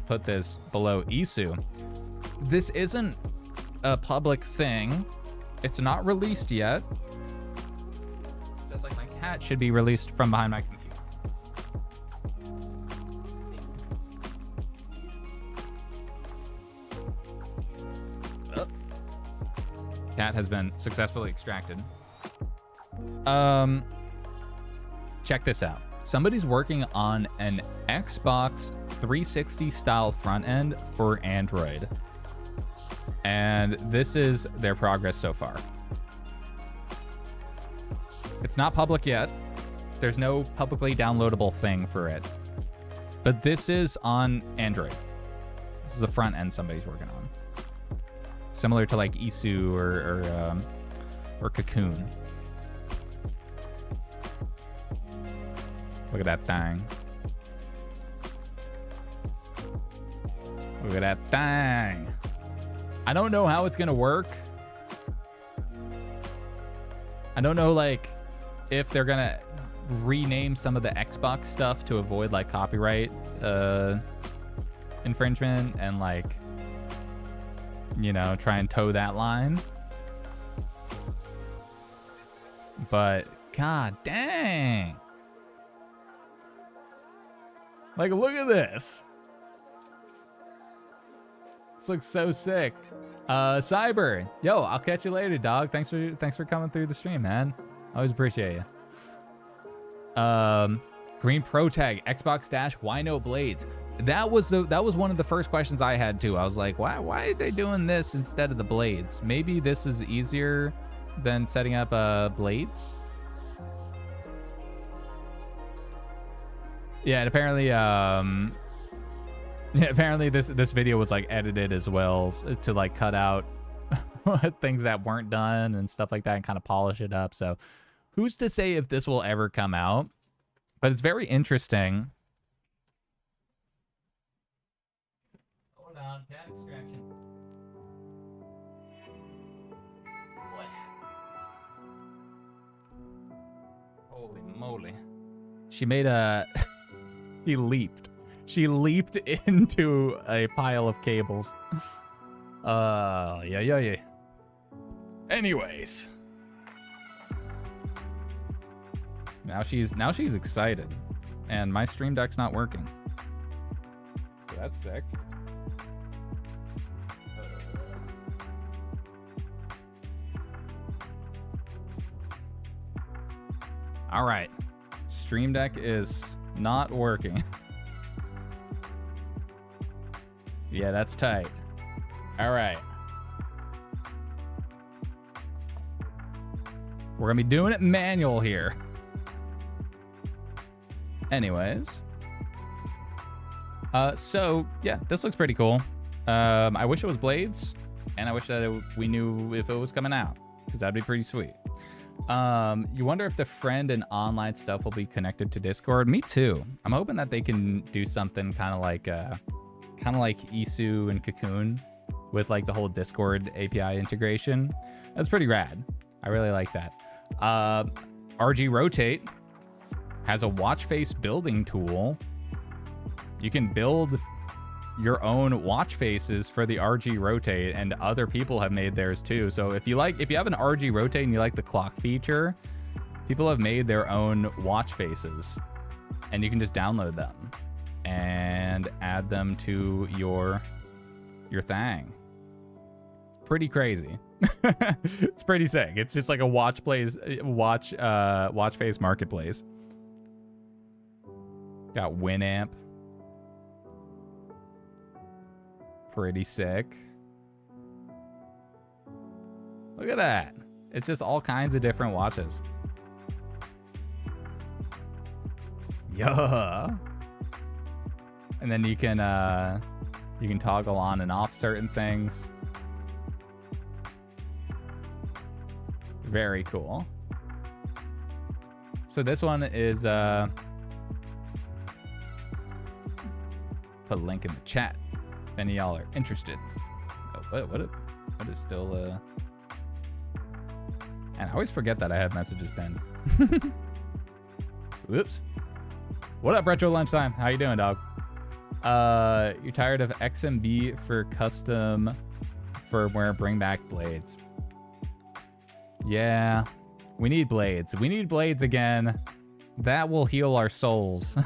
put this below Isu. This isn't a public thing. It's not released yet. Just like my cat should be released from behind my computer. Oh. Cat has been successfully extracted. Check this out. Somebody's working on an Xbox 360 style front end for Android. And this is their progress so far. It's not public yet. There's no publicly downloadable thing for it. But this is on Android. This is a front end somebody's working on. Similar to like Isu or Cocoon. Look at that thing. Look at that thing. I don't know how it's gonna work. I don't know like if they're gonna rename some of the Xbox stuff to avoid like copyright infringement and like, you know, try and toe that line. But god dang. Like, look at this. This looks so sick. Cyber, yo, I'll catch you later, dog. Thanks for coming through the stream, man. Always appreciate you. Green Pro Tag, Xbox Dash, why no blades? That was one of the first questions I had too. I was like, why are they doing this instead of the blades? Maybe this is easier than setting up blades. Yeah, and apparently apparently this video was like edited as well to like cut out things that weren't done and stuff like that and kind of polish it up. So who's to say if this will ever come out? But it's very interesting. Hold on, cat extraction. What? Holy moly. She made a... She leaped. She leaped into a pile of cables. Yeah. Anyways. Now she's excited. And my Stream Deck's not working. So that's sick. All right. Stream Deck is not working. Yeah, that's tight. All right. We're gonna be doing it manual here. Anyways. So yeah, this looks pretty cool. I wish it was blades, and I wish that we knew if it was coming out, because that'd be pretty sweet. You wonder if the friend and online stuff will be connected to Discord. Me too. I'm hoping that they can do something kind of like Isu and Cocoon with like the whole Discord API integration. That's pretty rad. I really like that. RG Rotate has a watch face building tool. You can build your own watch faces for the RG Rotate, and other people have made theirs too. So if you have an RG Rotate and you like the clock feature, people have made their own watch faces, and you can just download them and add them to your thing. Pretty crazy. It's pretty sick. It's just like a watch face marketplace. Got Winamp. Pretty sick. Look at that. It's just all kinds of different watches. Yeah. And then you can toggle on and off certain things. Very cool. So this one is put a link in the chat if any of y'all are interested. Oh, what is still and I always forget that I have messages pinned. Whoops. What up, Retro Lunchtime? How you doing, dog? You're tired of XMB for custom firmware, bring back blades. Yeah, we need blades. We need blades again. That will heal our souls.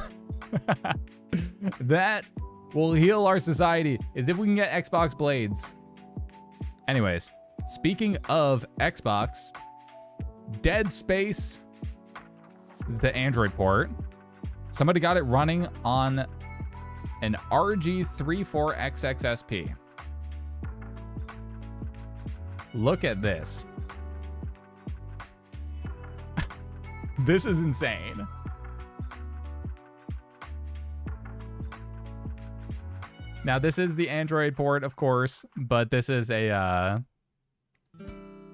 That will heal our society, is if we can get Xbox blades. Anyways, speaking of Xbox, Dead Space, the Android port, Somebody got it running on an RG34XXSP. Look at this. This is insane. Now, this is the Android port, of course, but this is a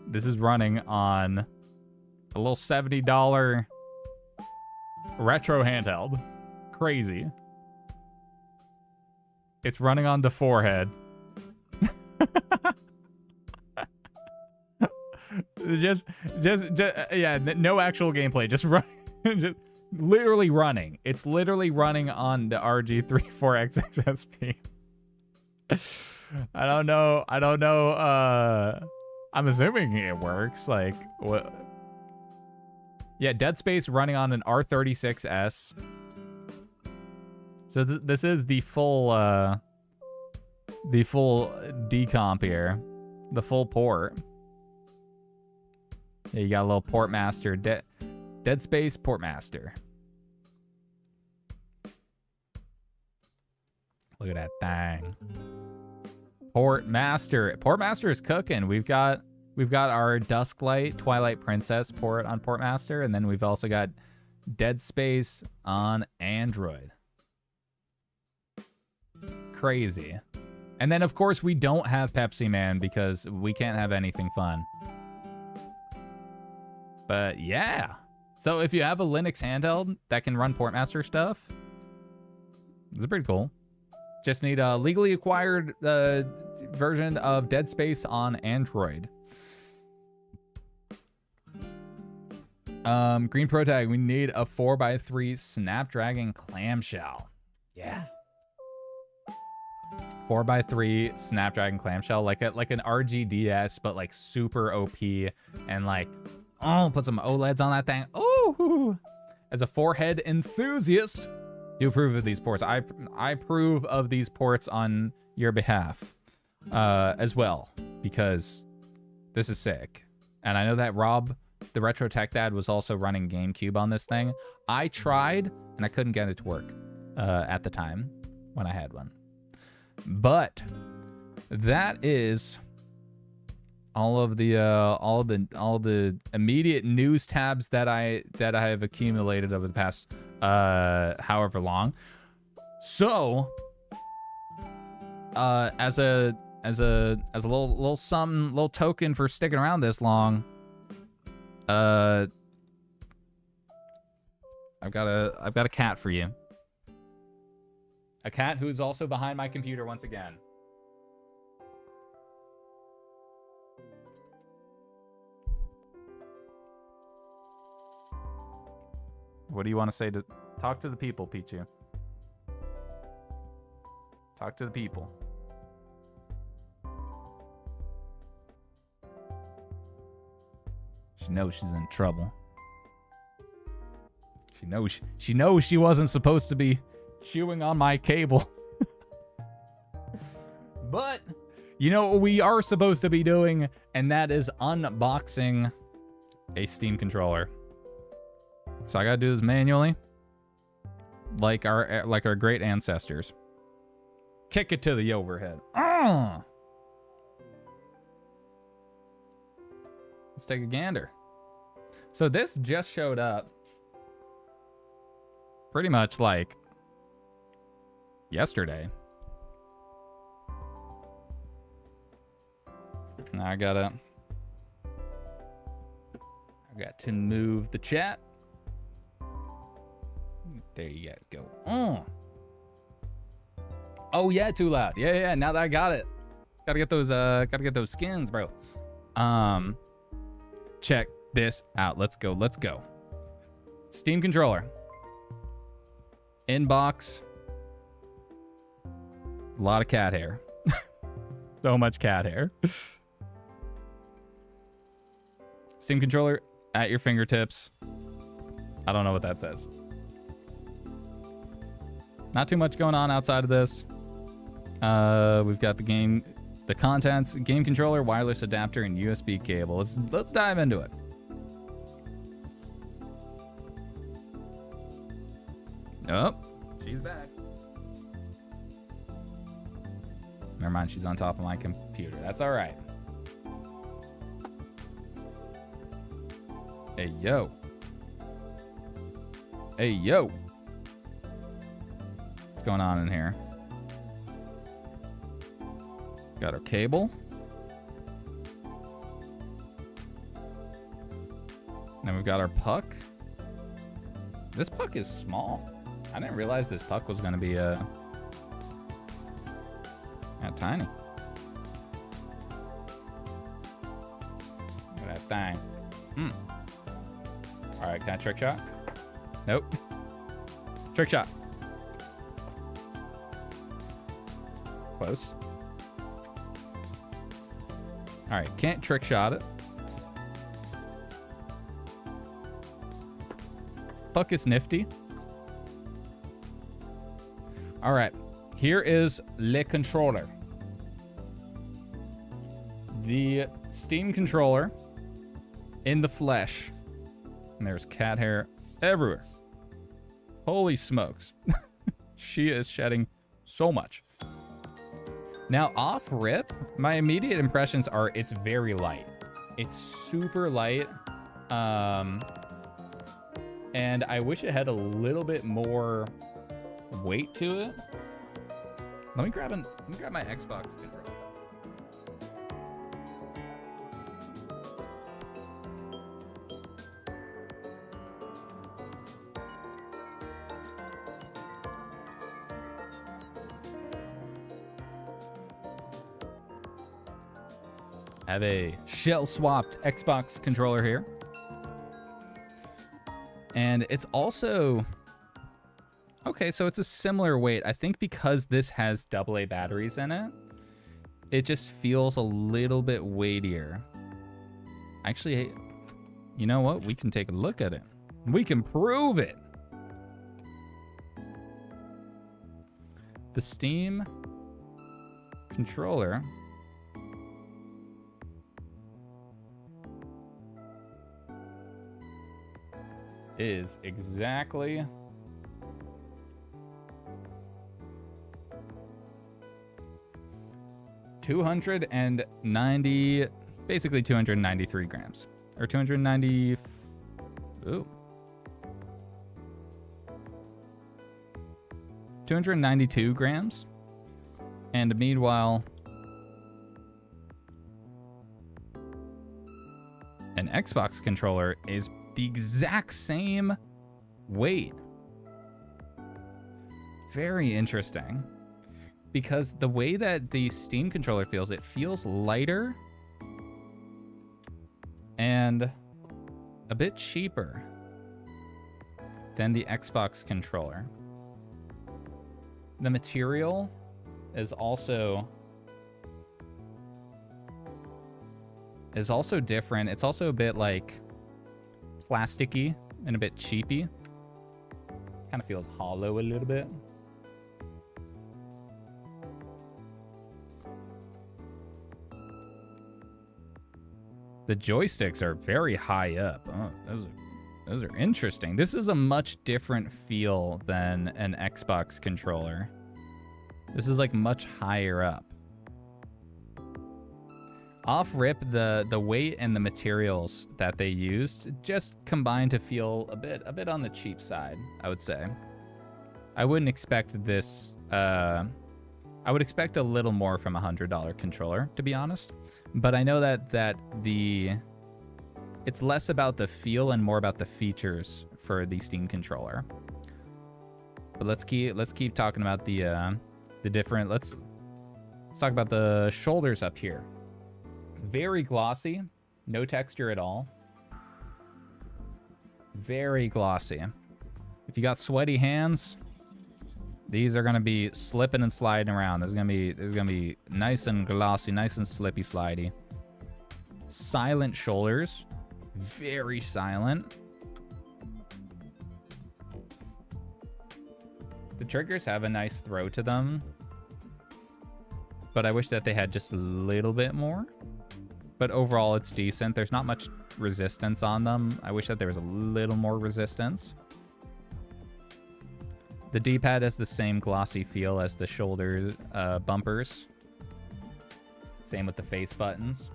this is running on a little $70 retro handheld. Crazy. It's running on the forehead. just yeah, no actual gameplay, just run, just literally running. It's literally running on the RG34XXSP. I don't know. I'm assuming it works. Like, what? Yeah, Dead Space running on an R36S. So this is the full decomp here, the full port. Yeah, you got a little port master, Dead Space port master. Look at that thing. Port master is cooking. We've got our Dusklight Twilight Princess port on port master, and then we've also got Dead Space on Android. Crazy. And then of course we don't have Pepsi Man because we can't have anything fun. But yeah. So if you have a Linux handheld that can run Portmaster stuff, it's pretty cool. Just need a legally acquired version of Dead Space on Android. Green Pro Tag, we need a 4x3 Snapdragon clamshell. Yeah. 4x3 Snapdragon clamshell, like an RGDS, but like super OP, and like, oh, put some OLEDs on that thing. Oh, as a forehead enthusiast, you approve of these ports. I approve of these ports on your behalf as well, because this is sick. And I know that Rob, the Retro Tech Dad, was also running GameCube on this thing. I tried and I couldn't get it to work at the time when I had one. But that is all of the immediate news tabs that I have accumulated over the past however long. So as a little token for sticking around this long, I've got a cat for you. A cat who's also behind my computer once again. What do you want to say to... Talk to the people, Pichu. Talk to the people. She knows she's in trouble. She knows she wasn't supposed to be chewing on my cable. But you know what we are supposed to be doing, and that is unboxing a Steam controller. So I gotta do this manually, like our great ancestors. Kick it to the overhead. Let's take a gander. So this just showed up pretty much like yesterday. Now I got to move the chat. There you guys go. Oh yeah, too loud. Yeah. Now that I got it, gotta get those skins, bro. Check this out. Let's go. Steam controller. Inbox. A lot of cat hair. So much cat hair. Steam controller at your fingertips. I don't know what that says. Not too much going on outside of this. We've got the contents, game controller, wireless adapter, and USB cable. Let's dive into it. Oh, she's back. Never mind, she's on top of my computer. That's all right. Hey, yo. Hey, yo. What's going on in here? Got our cable. Then we've got our puck. This puck is small. I didn't realize this puck was going to be tiny. Look at that thing. All right, can I trick shot? Nope. Trick shot. Close. All right, can't trick shot it. Puck is nifty. All right, here is le controller. The Steam controller in the flesh. And there's cat hair everywhere. Holy smokes. She is shedding so much. Now, off rip, my immediate impressions are it's very light. It's super light. And I wish it had a little bit more weight to it. Let me grab my Xbox controller. I have a shell-swapped Xbox controller here. And it's also... Okay, so it's a similar weight. I think because this has AA batteries in it, it just feels a little bit weightier. Actually, you know what? We can take a look at it. We can prove it. The Steam controller is exactly basically 293 grams, or 290. Ooh, 292 grams, and meanwhile, an Xbox controller is the exact same weight. Very interesting. Because the way that the Steam controller feels, it feels lighter and a bit cheaper than the Xbox controller. The material is also different. It's also a bit like plasticky and a bit cheapy. Kind of feels hollow a little bit. The joysticks are very high up. Oh, those are interesting. This is a much different feel than an Xbox controller. This is like much higher up. Off rip, the weight and the materials that they used just combined to feel a bit on the cheap side, I would say. I wouldn't expect this. I would expect a little more from a $100 controller, to be honest. But I know that it's less about the feel and more about the features for the Steam controller. But let's keep talking about the different. Let's talk about the shoulders up here. Very glossy, no texture at all. Very glossy. If you got sweaty hands, these are gonna be slipping and sliding around. There's gonna be nice and glossy, nice and slippy slidey. Silent shoulders, very silent. The triggers have a nice throw to them, but I wish that they had just a little bit more. But overall, it's decent. There's not much resistance on them. I wish that there was a little more resistance. The D-pad has the same glossy feel as the shoulder bumpers. Same with the face buttons.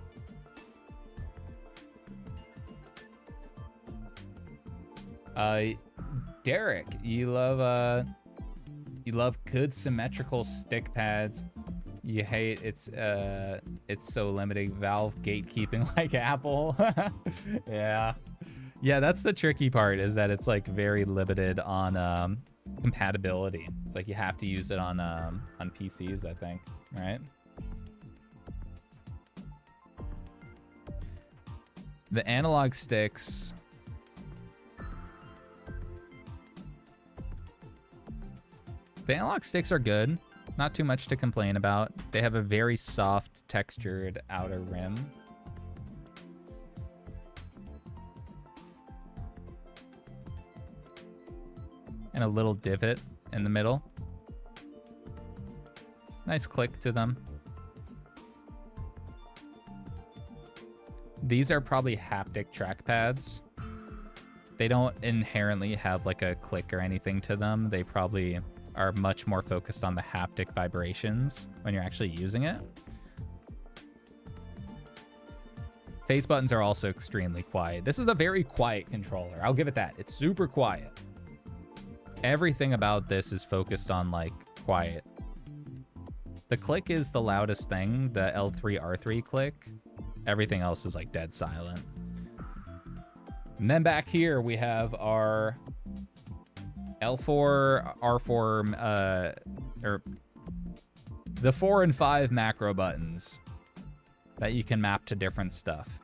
Derek, you love good symmetrical stick pads. You hate it's so limiting. Valve gatekeeping like Apple. Yeah. Yeah, that's the tricky part, is that it's like very limited on compatibility. It's like you have to use it on PCs, I think, right? The analog sticks. The analog sticks are good. Not too much to complain about. They have a very soft, textured outer rim. And a little divot in the middle. Nice click to them. These are probably haptic trackpads. They don't inherently have like a click or anything to them. They probably are much more focused on the haptic vibrations when you're actually using it. Face buttons are also extremely quiet. This is a very quiet controller. I'll give it that. It's super quiet. Everything about this is focused on like quiet. The click is the loudest thing, the L3 R3 click. Everything else is like dead silent. And then back here we have our L4, R4, or the 4 and 5 macro buttons that you can map to different stuff.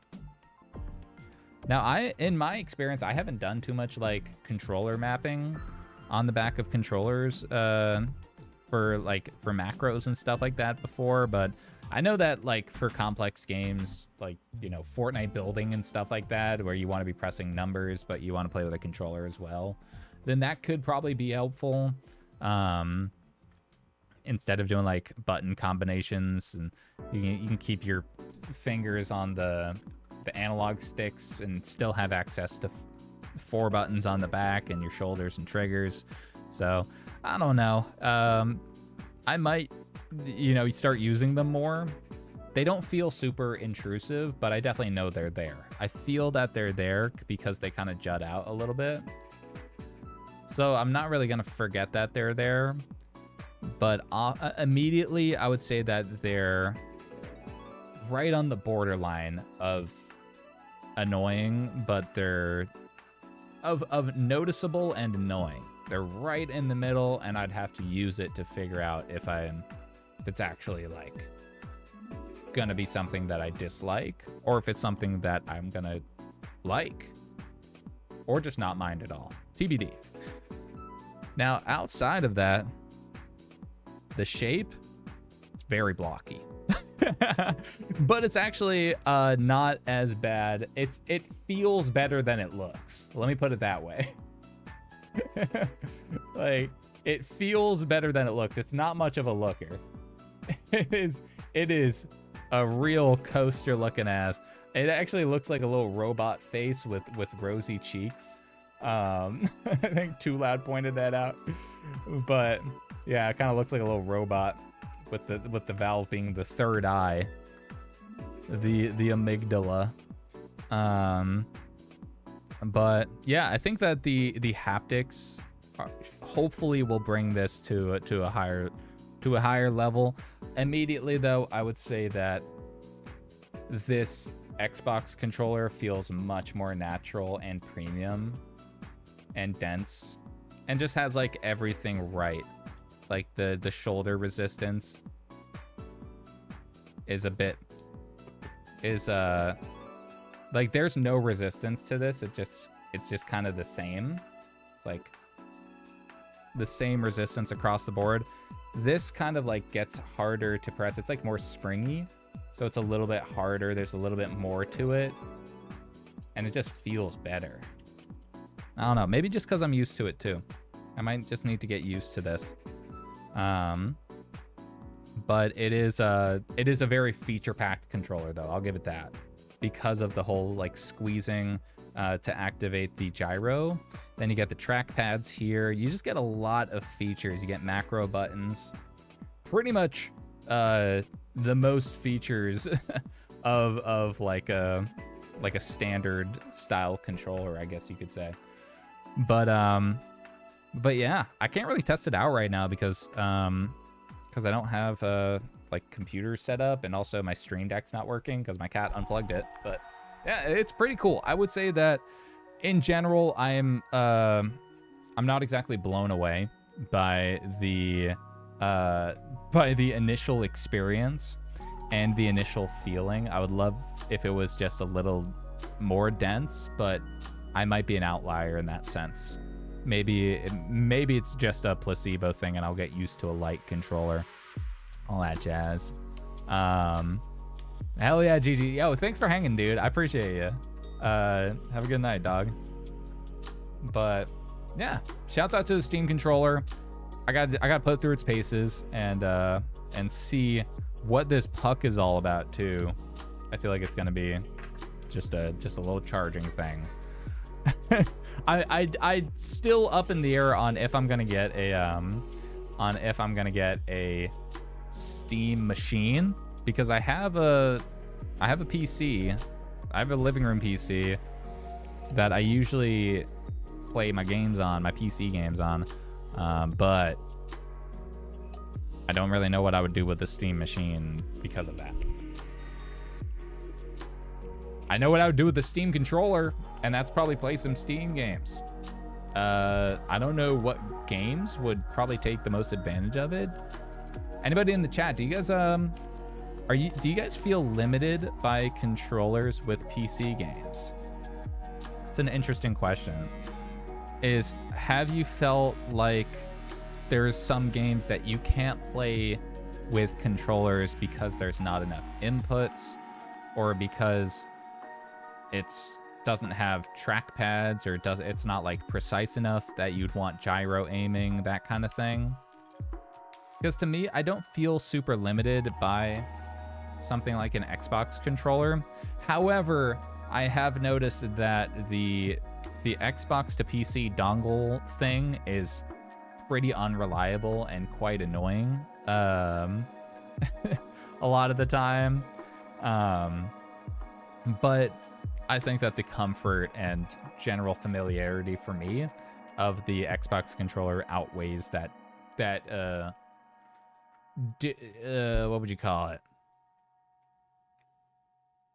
Now, in my experience, I haven't done too much like controller mapping on the back of controllers for macros and stuff like that before, but I know that like for complex games like, you know, Fortnite building and stuff like that, where you want to be pressing numbers but you want to play with a controller as well, then that could probably be helpful, instead of doing like button combinations, and you can keep your fingers on the analog sticks and still have access to 4 buttons on the back and your shoulders and triggers. So I don't know. I might, you know, start using them more. They don't feel super intrusive, but I definitely know they're there. I feel that they're there because they kind of jut out a little bit. So I'm not really going to forget that they're there. But immediately, I would say that they're right on the borderline of annoying, but they're of noticeable and annoying. They're right in the middle, and I'd have to use it to figure out if it's actually like gonna be something that I dislike, or if it's something that I'm gonna like, or just not mind at all. TBD. Now, outside of that, the shape, it's very blocky. But it's actually not as bad. It feels better than it looks. Let me put it that way. Like, it feels better than it looks. It's not much of a looker. It is a real coaster looking ass. It actually looks like a little robot face with rosy cheeks. I think Too Loud pointed that out. But yeah, it kind of looks like a little robot with the valve being the third eye, the amygdala. But yeah, I think that the haptics hopefully will bring this to a higher level. Immediately though, I would say that this Xbox controller feels much more natural and premium and dense, and just has like everything right. Like the shoulder resistance is like there's no resistance to this. It's just kind of the same. It's like the same resistance across the board. This kind of like gets harder to press. It's like more springy, so it's a little bit harder. There's a little bit more to it, and it just feels better. I don't know, maybe just because I'm used to it too. I might just need to get used to this. But it is a very feature-packed controller though, I'll give it that, because of the whole like squeezing to activate the gyro. Then you get the trackpads here. You just get a lot of features. You get macro buttons. Pretty much the most features of like a standard style controller, I guess you could say. But yeah, I can't really test it out right now because I don't have like computer set up, and also my Stream Deck's not working because my cat unplugged it. But yeah, it's pretty cool. I would say that in general, I'm not exactly blown away by the initial experience and the initial feeling. I would love if it was just a little more dense, but I might be an outlier in that sense. Maybe it's just a placebo thing and I'll get used to a light controller. All that jazz. Hell yeah, GG. Yo, thanks for hanging, dude. I appreciate you. Have a good night, dog. But yeah, shouts out to the Steam controller. I got put through its paces and see what this puck is all about too. I feel like it's gonna be just a little charging thing. I still up in the air on if I'm gonna get a Steam machine, because I have a PC. I have a living room PC that I usually play my games on, my PC games on, but I don't really know what I would do with the Steam machine because of that. I know what I would do with the Steam controller, and that's probably play some Steam games. I don't know what games would probably take the most advantage of it. Anybody in the chat, do you guys do you guys feel limited by controllers with PC games? It's an interesting question. Have you felt like there's some games that you can't play with controllers because there's not enough inputs, or because it's doesn't have trackpads, or it's not like precise enough that you'd want gyro aiming, that kind of thing? Because to me, I don't feel super limited by something like an Xbox controller. However, I have noticed that the Xbox to PC dongle thing is pretty unreliable and quite annoying a lot of the time. But I think that the comfort and general familiarity for me of the Xbox controller outweighs that what would you call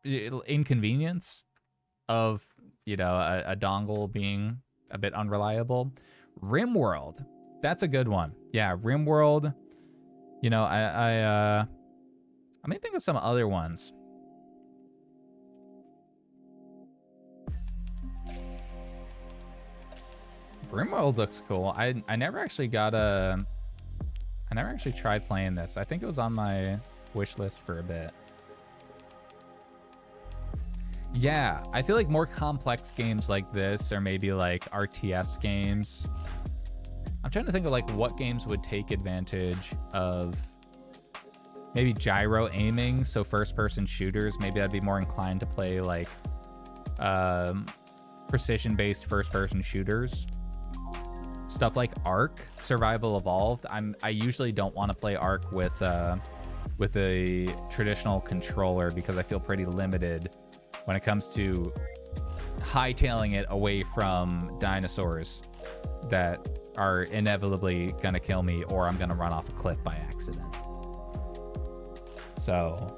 it? Inconvenience of, you know, a dongle being a bit unreliable. RimWorld, that's a good one. Yeah, RimWorld. You know, I may think of some other ones. RimWorld looks cool. I never actually tried playing this. I think it was on my wish list for a bit. Yeah, I feel like more complex games like this, or maybe like RTS games. I'm trying to think of like what games would take advantage of maybe gyro aiming, so first-person shooters. Maybe I'd be more inclined to play like precision-based first-person shooters. Stuff like Ark, Survival Evolved. I usually don't want to play Ark with a traditional controller because I feel pretty limited when it comes to hightailing it away from dinosaurs that are inevitably gonna kill me, or I'm gonna run off a cliff by accident. So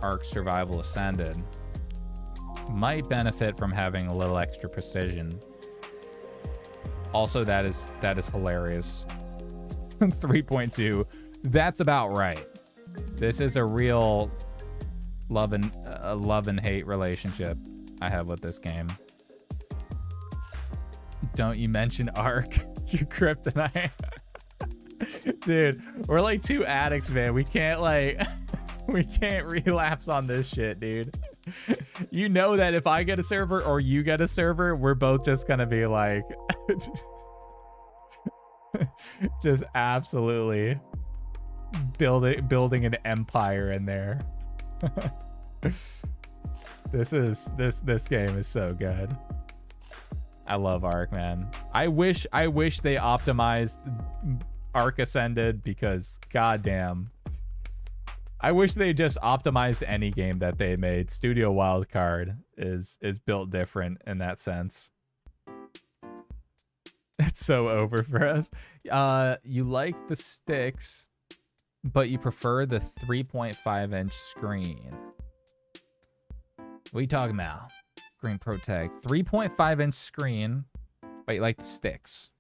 Ark Survival Ascended might benefit from having a little extra precision. Also, that is hilarious. 3.2. That's about right. This is a real love and hate relationship I have with this game. Don't you mention Ark to Kryptonite. Dude, we're like two addicts, man. We can't relapse on this shit, dude. You know that if I get a server or you get a server, we're both just gonna be like just absolutely building an empire in there. This game is so good. I love Arc, man. I wish they optimized Arc Ascended, because goddamn, I wish they just optimized any game that they made. Studio Wildcard is built different in that sense. It's so over for us. You like the sticks, but you prefer the 3.5-inch screen. What are you talking about? Green Protect. 3.5-inch screen, but you like the sticks.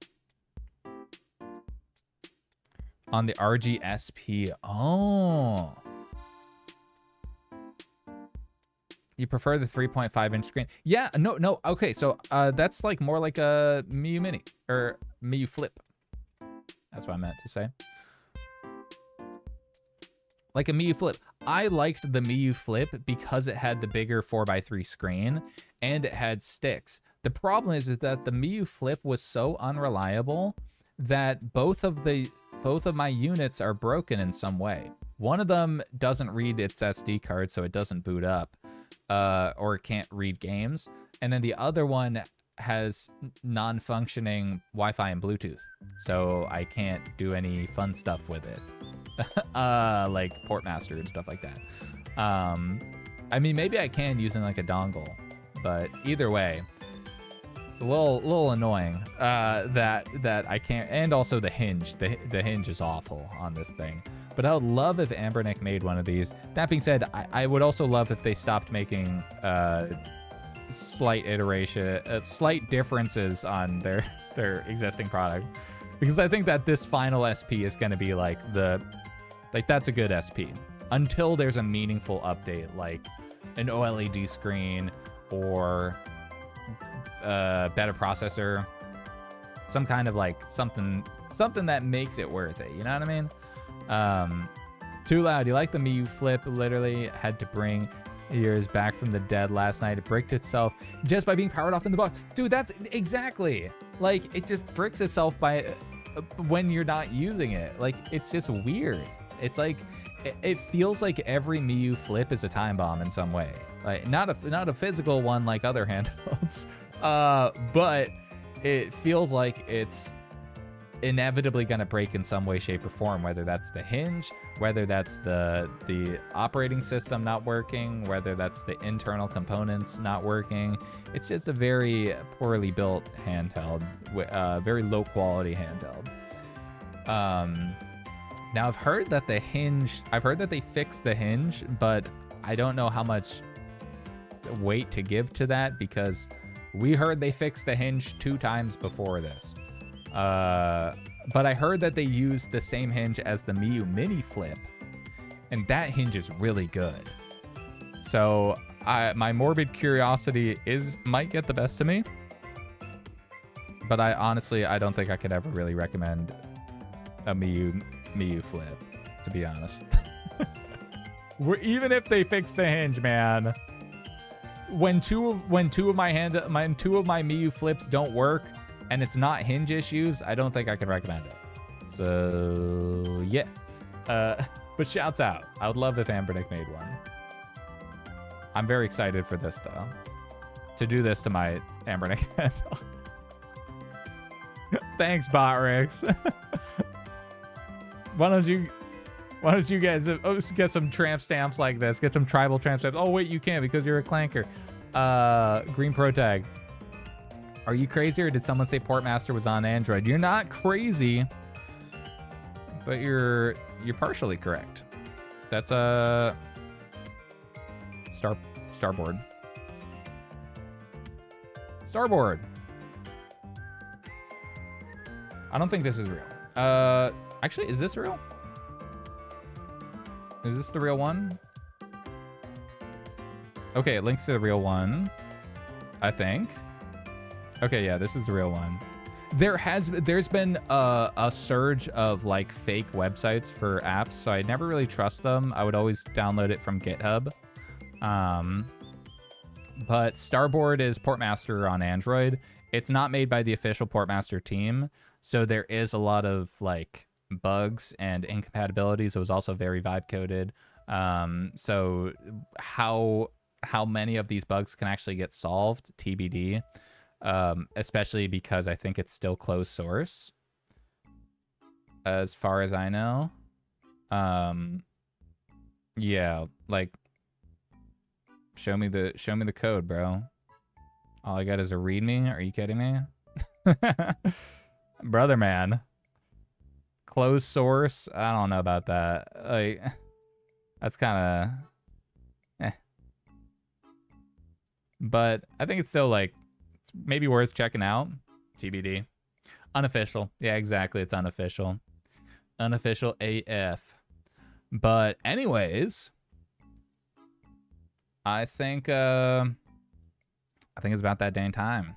On the RGSP. Oh. You prefer the 3.5-inch screen? Yeah, no. Okay, so that's like more like a Miu Mini or Miu Flip. That's what I meant to say. Like a Miu Flip. I liked the Miu Flip because it had the bigger 4x3 screen and it had sticks. The problem is that the Miu Flip was so unreliable that both of my units are broken in some way. One of them doesn't read its SD card, so it doesn't boot up, or it can't read games. And then the other one has non-functioning Wi-Fi and Bluetooth, so I can't do any fun stuff with it. Like Portmaster and stuff like that. I mean, maybe I can using like a dongle, but either way, it's a little annoying that I can't. And also the hinge. The hinge is awful on this thing. But I would love if Ambernick made one of these. That being said, I would also love if they stopped making slight differences on their existing product, because I think that this final SP is going to be like that's a good SP until there's a meaningful update, like an OLED screen or better processor, some kind of like something that makes it worth it. You know what I mean? Too loud. You like the Miu Flip? Literally had to bring yours back from the dead last night. It bricked itself just by being powered off in the box. Dude, that's exactly, like, it just bricks itself by when you're not using it. Like, it's just weird. It's like it feels like every Miu Flip is a time bomb in some way. Like, not a physical one like other handhelds, but it feels like it's inevitably going to break in some way, shape, or form, whether that's the hinge, whether that's the operating system not working, whether that's the internal components not working. It's just a very poorly built handheld, very low quality handheld. Now I've heard that they fixed the hinge, but I don't know how much weight to give to that, because we heard they fixed the hinge 2 times before this. But I heard that they used the same hinge as the Miu Mini Flip, and that hinge is really good. So my morbid curiosity might get the best of me, but I honestly don't think I could ever really recommend a Miu Flip, to be honest. Even if they fix the hinge, man, when two of my Miu Flips don't work and it's not hinge issues, I don't think I can recommend it. So yeah, but shouts out. I would love if Ambernick made one. I'm very excited for this though, to do this to my Ambernick handle. Thanks, Botrix. Why don't you guys get some tramp stamps like this? Get some tribal tramp stamps. Oh wait, you can't because you're a clanker. Green Pro Tag. Are you crazy, or did someone say Portmaster was on Android? You're not crazy, but you're partially correct. That's a Starboard. I don't think this is real. Actually, is this real? Is this the real one? Okay, it links to the real one, I think. Okay, yeah, this is the real one. There's been a surge of like fake websites for apps, so I never really trust them. I would always download it from GitHub. But Starboard is Portmaster on Android. It's not made by the official Portmaster team, so there is a lot of like bugs and incompatibilities. It was also very vibe coded. So how how many of these bugs can actually get solved, TBD. Especially because I think it's still closed source, as far as I know. Yeah, like, show me the code, bro. All I got is a README. Are you kidding me? Brother, man. Closed source? I don't know about that. Like, that's kind of... eh. But I think it's still, like, it's maybe worth checking out. TBD. Unofficial. Yeah, exactly. It's unofficial. Unofficial AF. But anyways, I think it's about that dang time.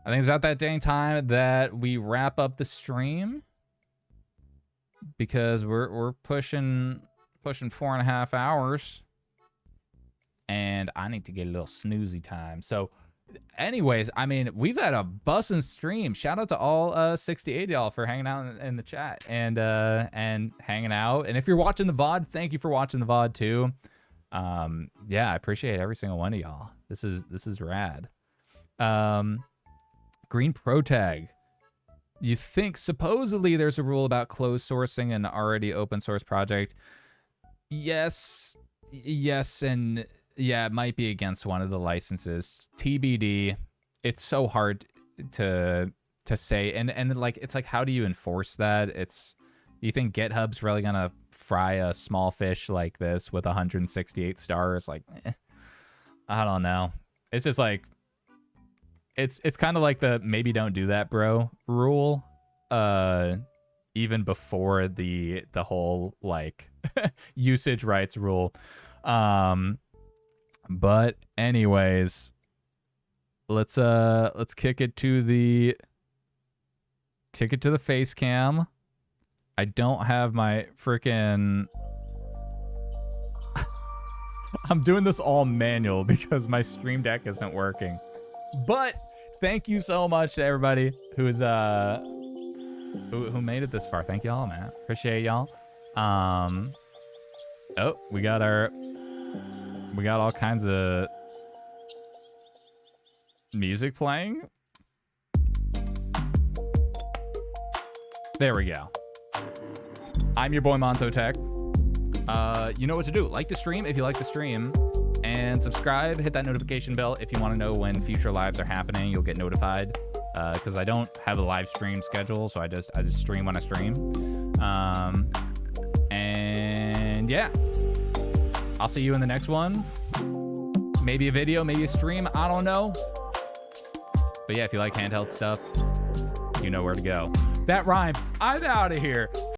I think it's about that dang time that we wrap up the stream, because we're pushing 4.5 hours, and I need to get a little snoozy time. So anyways, I mean, we've had a bussin' stream. Shout out to all 68 y'all for hanging out in the chat and hanging out. And if you're watching the VOD, thank you for watching the VOD too. Yeah, I appreciate every single one of y'all. This is rad. Green Pro Tag. You think supposedly there's a rule about closed sourcing an already open source project? Yes, and yeah, it might be against one of the licenses. TBD. It's so hard to say, and like, it's like, how do you enforce that? You think GitHub's really gonna fry a small fish like this with 168 stars? Like, I don't know. It's just like, it's kind of like the maybe don't do that, bro rule. Even before the whole like usage rights rule. But anyways, let's kick it to the face cam. I don't have my freaking I'm doing this all manual because my Stream Deck isn't working. But thank you so much to everybody who's who made it this far. Thank y'all, man. Appreciate y'all. Oh, we got all kinds of music playing. There we go. I'm your boy Monzo Tech. You know what to do. Like the stream if you like the stream, and subscribe. Hit that notification bell if you want to know when future lives are happening. You'll get notified. Because I don't have a live stream schedule, so I just stream when I stream. And yeah, I'll see you in the next one. Maybe a video, maybe a stream. I don't know. But yeah, if you like handheld stuff, you know where to go. That rhymed. I'm out of here.